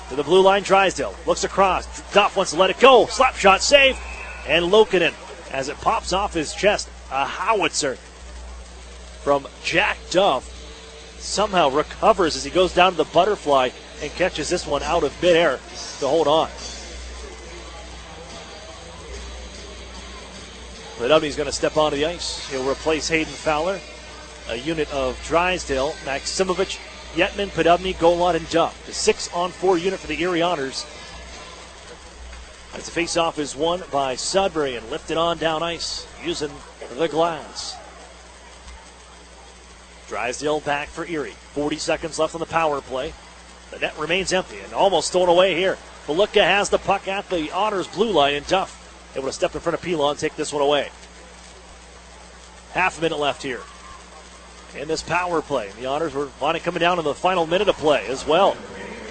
To the blue line, Drysdale looks across. Duff wants to let it go. Slap shot save. And Lokinen, as it pops off his chest, a howitzer from Jack Duff, somehow recovers as he goes down to the butterfly and catches this one out of midair to hold on. Ledubny's going to step onto the ice. He'll replace Hayden Fowler. A unit of Drysdale, Maximovich, Yetman, Podubny, Golod, and Duff. The 6-on-4 unit for the Erie Otters. As the faceoff is won by Sudbury and lifted on down ice using the glass. Drysdale back for Erie. 40 seconds left on the power play. The net remains empty and almost stolen away here. Belukka has the puck at the Otters' blue line, and Duff able to step in front of Pilon and take this one away. Half a minute left here in this power play. The Otters were on it coming down in the final minute of play as well.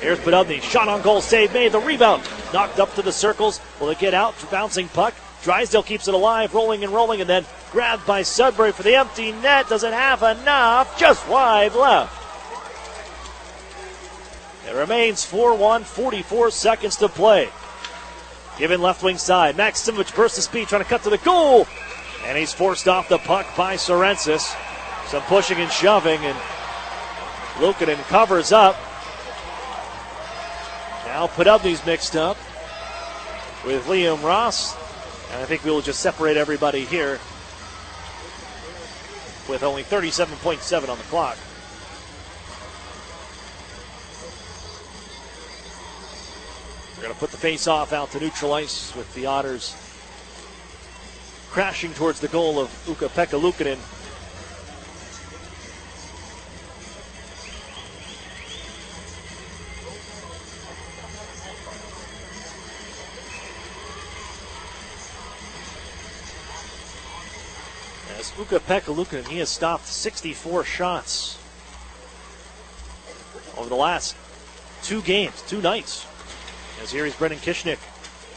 Here's Podubny, shot on goal, save made, the rebound knocked up to the circles. Will it get out? Bouncing puck. Drysdale keeps it alive, rolling, and then grabbed by Sudbury for the empty net. Doesn't have enough, just wide left. It remains 4-1, 44 seconds to play. Given left wing side, Maximovich bursts of speed, trying to cut to the goal, and he's forced off the puck by Sorensis. Some pushing and shoving, and Lukanen covers up. Now Podubny's mixed up with Liam Ross, and I think we'll just separate everybody here with only 37.7 on the clock. We're going to put the face-off out to neutral ice with the Otters crashing towards the goal of Ukko-Pekka Luukkonen. As Ukko-Pekka Luukkonen, he has stopped 64 shots over the last 2 games, 2 nights. As Erie's Brendan Kishnick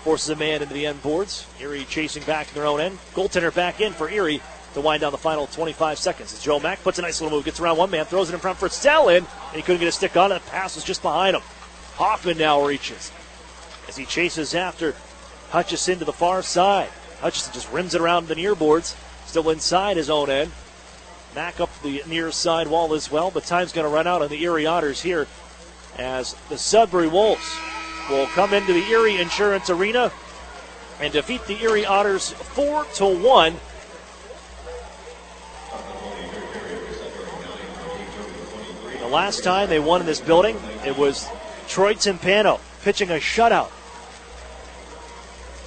forces a man into the end boards. Erie chasing back in their own end. Goaltender back in for Erie to wind down the final 25 seconds. As Joe Mack puts a nice little move, gets around one man, throws it in front for Selin, and he couldn't get a stick on it. The pass was just behind him. Hoffman now reaches as he chases after Hutchison to the far side. Hutchison just rims it around the near boards, still inside his own end. Mack up the near side wall as well, but time's going to run out on the Erie Otters here as the Sudbury Wolves will come into the Erie Insurance Arena and defeat the Erie Otters 4-1. The last time they won in this building, it was Troy Timpano pitching a shutout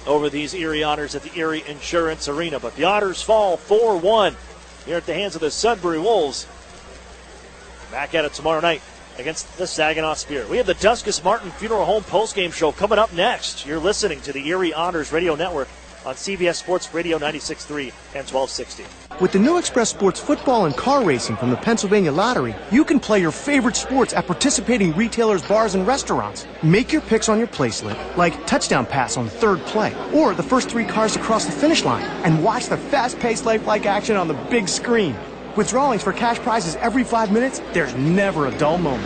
over these Erie Otters at the Erie Insurance Arena. But the Otters fall 4-1 here at the hands of the Sudbury Wolves back at it tomorrow night against the Saginaw Spirit. We have the Duskus Martin Funeral Home postgame show coming up next. You're listening to the Erie Otters Radio Network on CBS Sports Radio 96.3 and 1260. With the new Express Sports football and car racing from the Pennsylvania Lottery, you can play your favorite sports at participating retailers, bars, and restaurants. Make your picks on your placelet, like touchdown pass on third play, or the first 3 cars to cross the finish line, and watch the fast-paced lifelike action on the big screen. With drawings for cash prizes every 5 minutes, there's never a dull moment.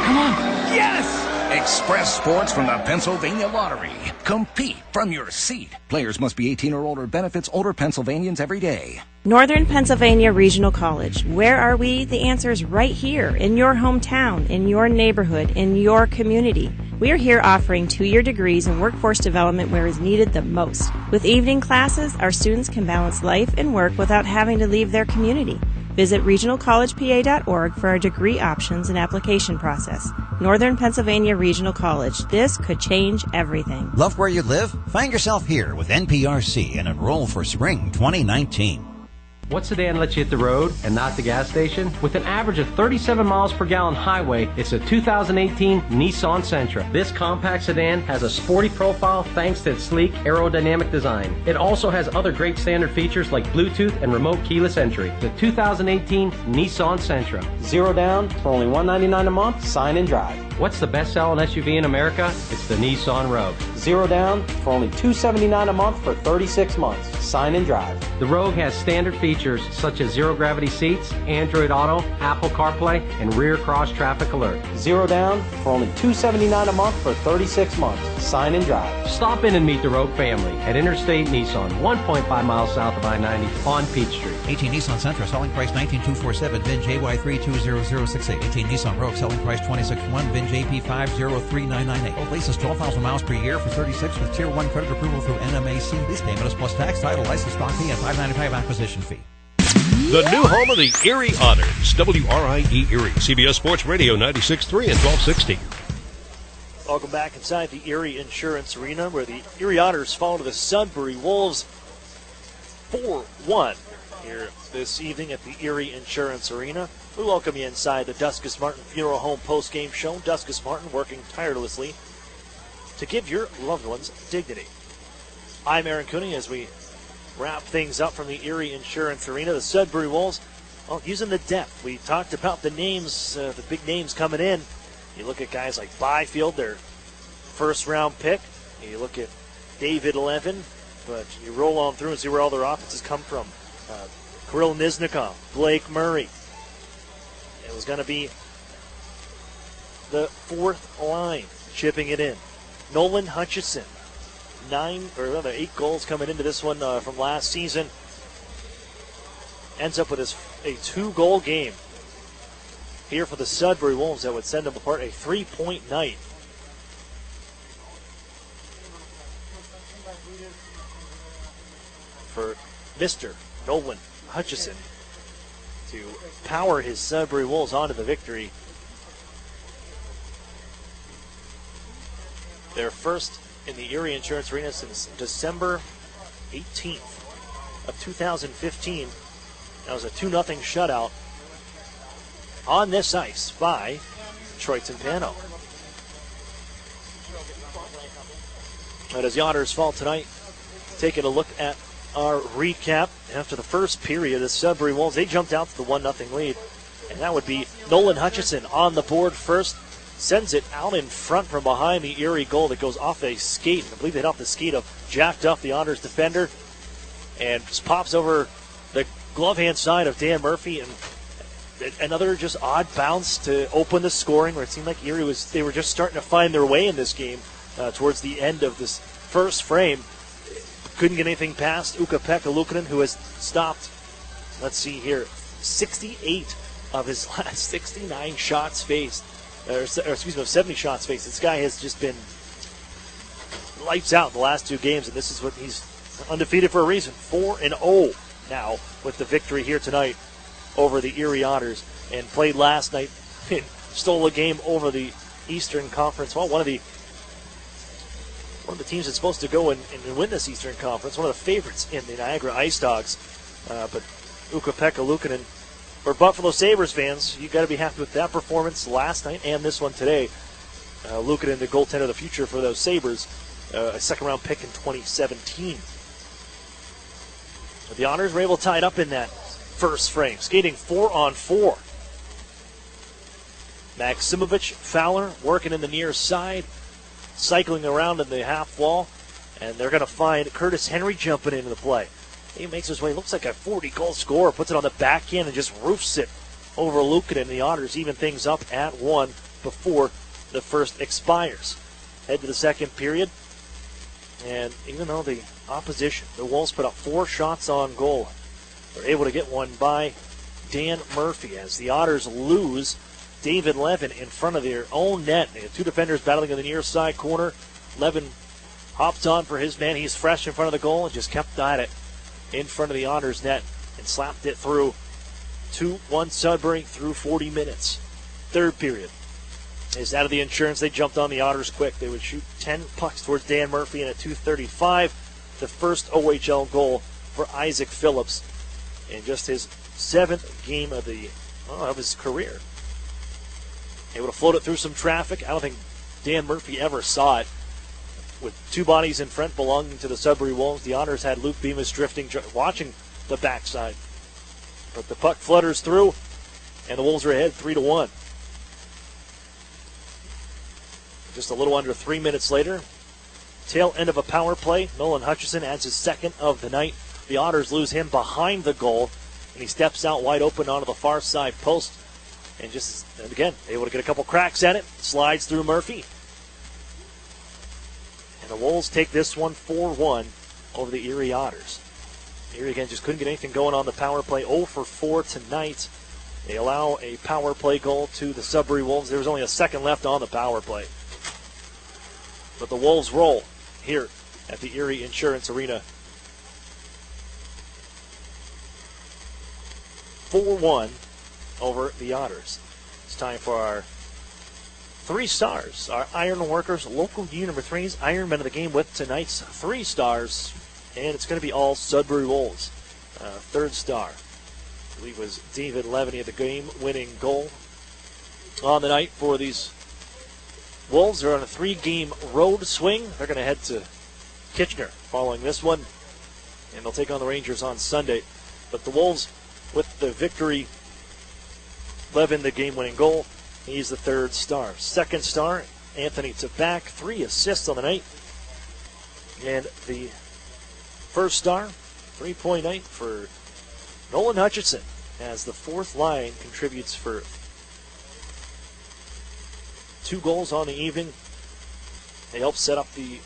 Come on. Yes! Express Sports from the Pennsylvania Lottery. Compete from your seat. Players must be 18 or older. Benefits older Pennsylvanians every day. Northern Pennsylvania Regional College. Where are we? The answer is right here, in your hometown, in your neighborhood, in your community. We are here offering 2-year degrees in workforce development where is needed the most. With evening classes, our students can balance life and work without having to leave their community. Visit regionalcollegepa.org for our degree options and application process. Northern Pennsylvania Regional College. This could change everything. Love where you live? Find yourself here with NPRC and enroll for spring 2019. What sedan lets you hit the road and not the gas station? With an average of 37 miles per gallon highway, it's a 2018 Nissan Sentra. This compact sedan has a sporty profile thanks to its sleek aerodynamic design. It also has other great standard features like Bluetooth and remote keyless entry. The 2018 Nissan Sentra. 0 down for only $199 a month. Sign and drive. What's the best-selling SUV in America? It's the Nissan Rogue. 0 down for only $279 a month for 36 months. Sign and drive. The Rogue has standard features such as zero-gravity seats, Android Auto, Apple CarPlay, and rear cross-traffic alert. 0 down for only $279 a month for 36 months. Sign and drive. Stop in and meet the Rogue family at Interstate Nissan, 1.5 miles south of I-90 on Peachtree. 18 Nissan Sentra, selling price $19,247, VIN JY320068. 18 Nissan Rogue, selling price $26,100, VIN JP503998. Both leases 12,000 miles per year for 36 with Tier 1 credit approval through NMAC. Lease payment is plus tax, title, license, stock fee, and $595 acquisition fee. The new home of the Erie Otters, WRIE Erie, CBS Sports Radio 96.3 and 1260. Welcome back inside the Erie Insurance Arena, where the Erie Otters fall to the Sudbury Wolves 4-1 here this evening at the Erie Insurance Arena. We welcome you inside the Duskus Martin Funeral Home post-game show. Duskus Martin working tirelessly to give your loved ones dignity. I'm Aaron Cooney as we wrap things up from the Erie Insurance Arena. The Sudbury Wolves, well, using the depth. We talked about the names, the big names coming in. You look at guys like Byfield, their first-round pick. You look at David Levin, but you roll on through and see where all their offenses come from. Kirill Nizhnikov, Blake Murray. It was going to be the fourth line chipping it in. Nolan Hutchison, 8 goals coming into this one from last season. Ends up with a 2-goal game here for the Sudbury Wolves that would send them apart, a 3-point night. For Mr. Nolan Hutchison to power his Sudbury Wolves onto the victory. Their first in the Erie Insurance Arena since December 18th of 2015. That was a 2-0 shutout on this ice by Troyton Pano. But as the Otters fall tonight, taking a look at our recap after the first period, the Sudbury Wolves, they jumped out to the 1-0 lead. And that would be Nolan Hutchison on the board first. Sends it out in front from behind the Erie goal that goes off a skate. I believe they hit off the skate of Jack Duff, the Otters defender. And just pops over the glove hand side of Dan Murphy. And another just odd bounce to open the scoring, where it seemed like Erie they were just starting to find their way in this game towards the end of this first frame. Couldn't get anything past Ukko-Pekka Luukkonen, who has stopped, let's see here, 68 of his last 69 shots faced. 70 shots faced. This guy has just been lights out in the last 2 games, and this is what he's undefeated for a reason. 4-0 now with the victory here tonight over the Erie Otters, and played last night and stole a game over the Eastern Conference. Well, one of the teams that's supposed to go and win this Eastern Conference, one of the favorites in the Niagara Ice Dogs. But Ukko-Pekka Luukkonen For Buffalo Sabres fans, you got to be happy with that performance last night and this one today. Luukkonen, the goaltender of the future for those Sabres, a second-round pick in 2017. But the Otters were able to tie it up in that first frame, skating 4-on-4. Maximovich, Fowler working in the near side, cycling around in the half wall, and they're going to find Curtis Henry jumping into the play. He makes his way, looks like a 40-goal scorer, puts it on the backhand and just roofs it over Luukkonen. The Otters even things up at 1 before the first expires. Head to the second period, and even though the opposition, the Wolves, put up 4 shots on goal, they're able to get one by Dan Murphy as the Otters lose David Levin in front of their own net. They have 2 defenders battling in the near side corner. Levin hopped on for his man. He's fresh in front of the goal and just kept at it in front of the Otters net and slapped it through. 2-1 Sudbury through 40 minutes. Third period is out of the insurance. They jumped on the Otters quick. They would shoot 10 pucks towards Dan Murphy, and at 2:35, the first OHL goal for Isaac Phillips in just his 7th game of his career. Able to float it through some traffic. I don't think Dan Murphy ever saw it. With 2 bodies in front belonging to the Sudbury Wolves, the Otters had Luke Bemis drifting, watching the backside. But the puck flutters through, and the Wolves are ahead 3-1. Just a little under 3 minutes later, tail end of a power play, Nolan Hutchison adds his 2nd of the night. The Otters lose him behind the goal, and he steps out wide open onto the far side post. And again, able to get a couple cracks at it, slides through Murphy. And the Wolves take this one 4-1 over the Erie Otters. Erie, again, just couldn't get anything going on the power play. 0 for 4 tonight. They allow a power play goal to the Sudbury Wolves. There was only a second left on the power play. But the Wolves roll here at the Erie Insurance Arena. 4-1 over the Otters. It's time for our 3 stars, our Iron Workers local U number 3's Ironman of the game with tonight's 3 stars, and it's going to be all Sudbury Wolves. 3rd star, I believe, was David Levin. He had the game-winning goal on the night for these Wolves. They're on a 3-game road swing. They're going to head to Kitchener following this one, and they'll take on the Rangers on Sunday. But the Wolves, with the victory, Levin, the game-winning goal. He's the 3rd star. 2nd star, Anthony Tabak, 3 assists on the night. And the 1st star, 3-point night for Nolan Hutchison, as the 4th line contributes for 2 goals on the evening. They help set up the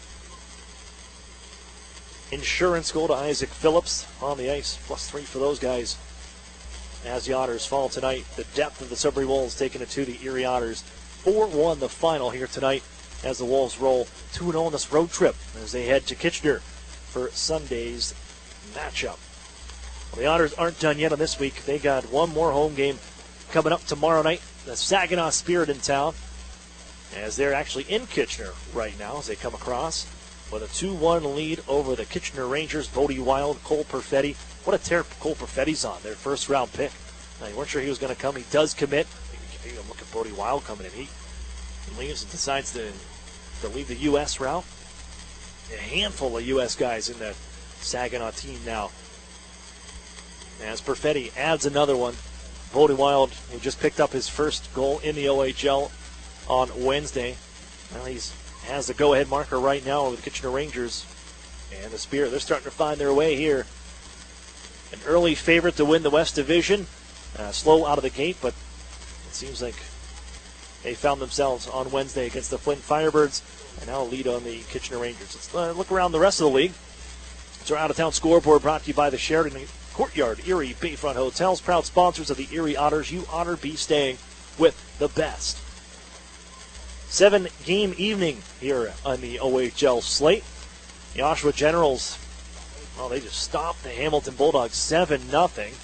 insurance goal to Isaac Phillips on the ice. +3 for those guys. As the Otters fall tonight, the depth of the Sudbury Wolves taking it to the Erie Otters. 4-1 the final here tonight as the Wolves roll 2-0 on this road trip as they head to Kitchener for Sunday's matchup. Well, the Otters aren't done yet on this week. They got one more home game coming up tomorrow night. The Saginaw Spirit in town, as they're actually in Kitchener right now as they come across with a 2-1 lead over the Kitchener Rangers. Bodie Wild, Cole Perfetti. What a tear Cole Perfetti's on, their 1st-round pick. Now, you weren't sure he was going to come. He does commit. You look at Bodie Wild coming in. He leaves and decides to leave the U.S. route. A handful of U.S. guys in the Saginaw team now. As Perfetti adds another one. Bodie Wild, who just picked up his 1st goal in the OHL on Wednesday. Well, he has the go-ahead marker right now over the Kitchener Rangers. And the Spirit, they're starting to find their way here. An early favorite to win the West Division. Slow out of the gate, but it seems like they found themselves on Wednesday against the Flint Firebirds and now lead on the Kitchener Rangers. Let's look around the rest of the league. It's our out-of-town scoreboard brought to you by the Sheraton Courtyard Erie Bayfront Hotels, proud sponsors of the Erie Otters. You ought be staying with the best. 7-game evening here on the OHL slate. The Oshawa Generals, well, they just stopped the Hamilton Bulldogs 7-0.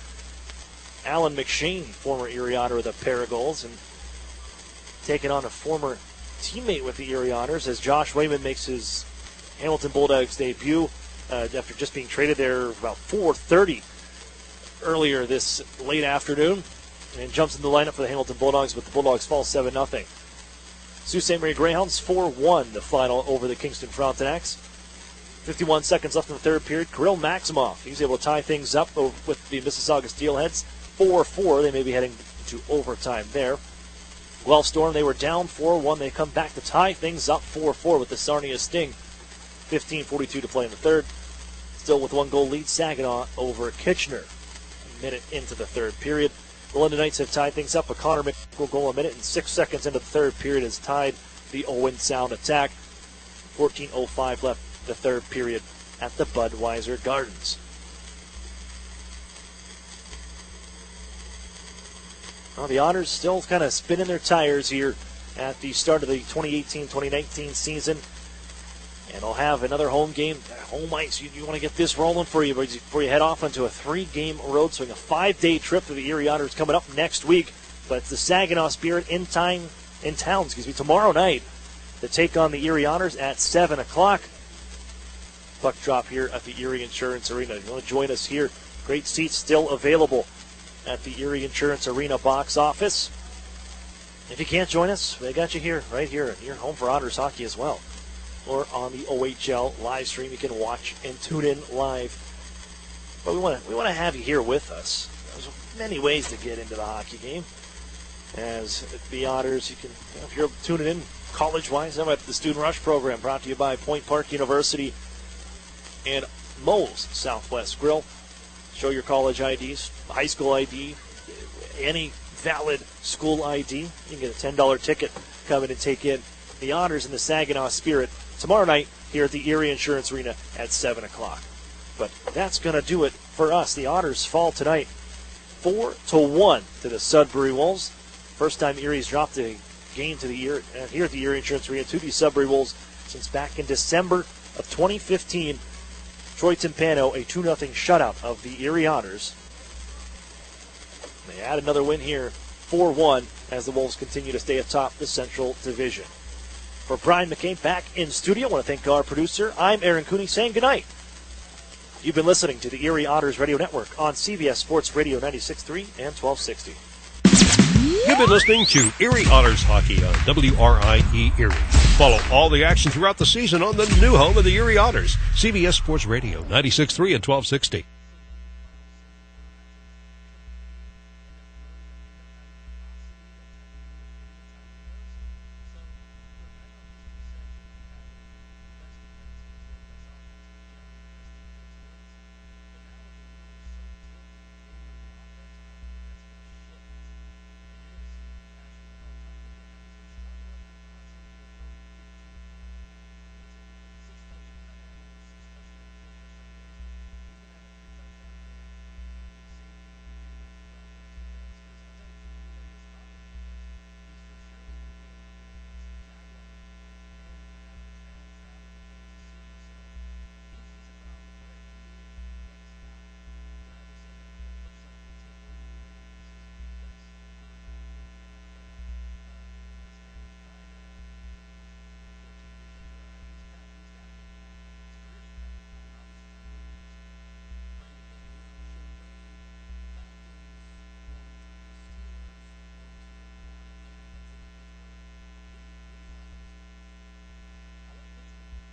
Alan McShane, former Erie Otter, with a pair of goals, and taking on a former teammate with the Erie Otters as Josh Wayman makes his Hamilton Bulldogs debut after just being traded there about 4:30 earlier this late afternoon. and jumps in the lineup for the Hamilton Bulldogs, but the Bulldogs fall 7-0. Sault Ste. Marie Greyhounds 4-1 the final over the Kingston Frontenacs. 51 seconds left in the third period. Kirill Maximoff, he's able to tie things up with the Mississauga Steelheads. 4-4, they may be heading to overtime there. Guelph Storm, they were down 4-1. They come back to tie things up 4-4 with the Sarnia Sting. 15:42 to play in the third. Still with 1-goal lead, Saginaw over Kitchener. A minute into the third period. The London Knights have tied things up. A Connor McNichol goal a minute and 6 seconds into the third period has tied the Owen Sound attack. 14:05 left the third period at the Budweiser Gardens. Well, the Otters still kind of spinning their tires here at the start of the 2018-2019 season. And they'll have another home game, home ice. You want to get this rolling for you before you head off onto a 3-game road swing. A 5-day trip to the Erie Otters coming up next week. But it's the Saginaw Spirit in town, tomorrow night to take on the Erie Otters at 7 o'clock. Puck drop here at the Erie Insurance Arena. If you want to join us here, great seats still available at the Erie Insurance Arena box office. If you can't join us, they got you here, right here, in your home for Otters hockey as well. Or on the OHL live stream, you can watch and tune in live. But we want to have you here with us. There's many ways to get into the hockey game. As the Otters, you can, if you're tuning in college-wise, I'm at the Student Rush program brought to you by Point Park University and Moe's Southwest Grill. Show your college IDs, high school ID, any valid school ID. You can get a $10 ticket. Come in and take in the Otters and the Saginaw Spirit tomorrow night here at the Erie Insurance Arena at 7 o'clock. But that's going to do it for us. The Otters fall tonight 4-1 to the Sudbury Wolves. First time Erie's dropped a game to the here at the Erie Insurance Arena to the Sudbury Wolves since back in December of 2015. Troy Timpano, a 2-0 shutout of the Erie Otters. They add another win here, 4-1, as the Wolves continue to stay atop the Central Division. For Brian McCain back in studio, I want to thank our producer. I'm Aaron Cooney saying goodnight. You've been listening to the Erie Otters Radio Network on CBS Sports Radio 96.3 and 1260. You've been listening to Erie Otters Hockey on WRIE Erie. Follow all the action throughout the season on the new home of the Erie Otters, CBS Sports Radio 96.3 and 1260.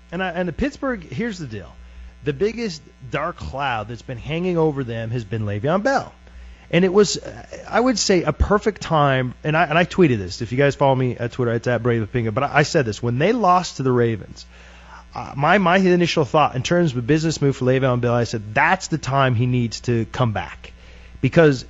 And the Pittsburgh, here's the deal. The biggest dark cloud that's been hanging over them has been Le'Veon Bell. And it was, I would say, a perfect time, and I tweeted this. If you guys follow me at Twitter, it's at Brave Opinion. But I said this. When they lost to the Ravens, my initial thought in terms of a business move for Le'Veon Bell, I said that's the time he needs to come back. Because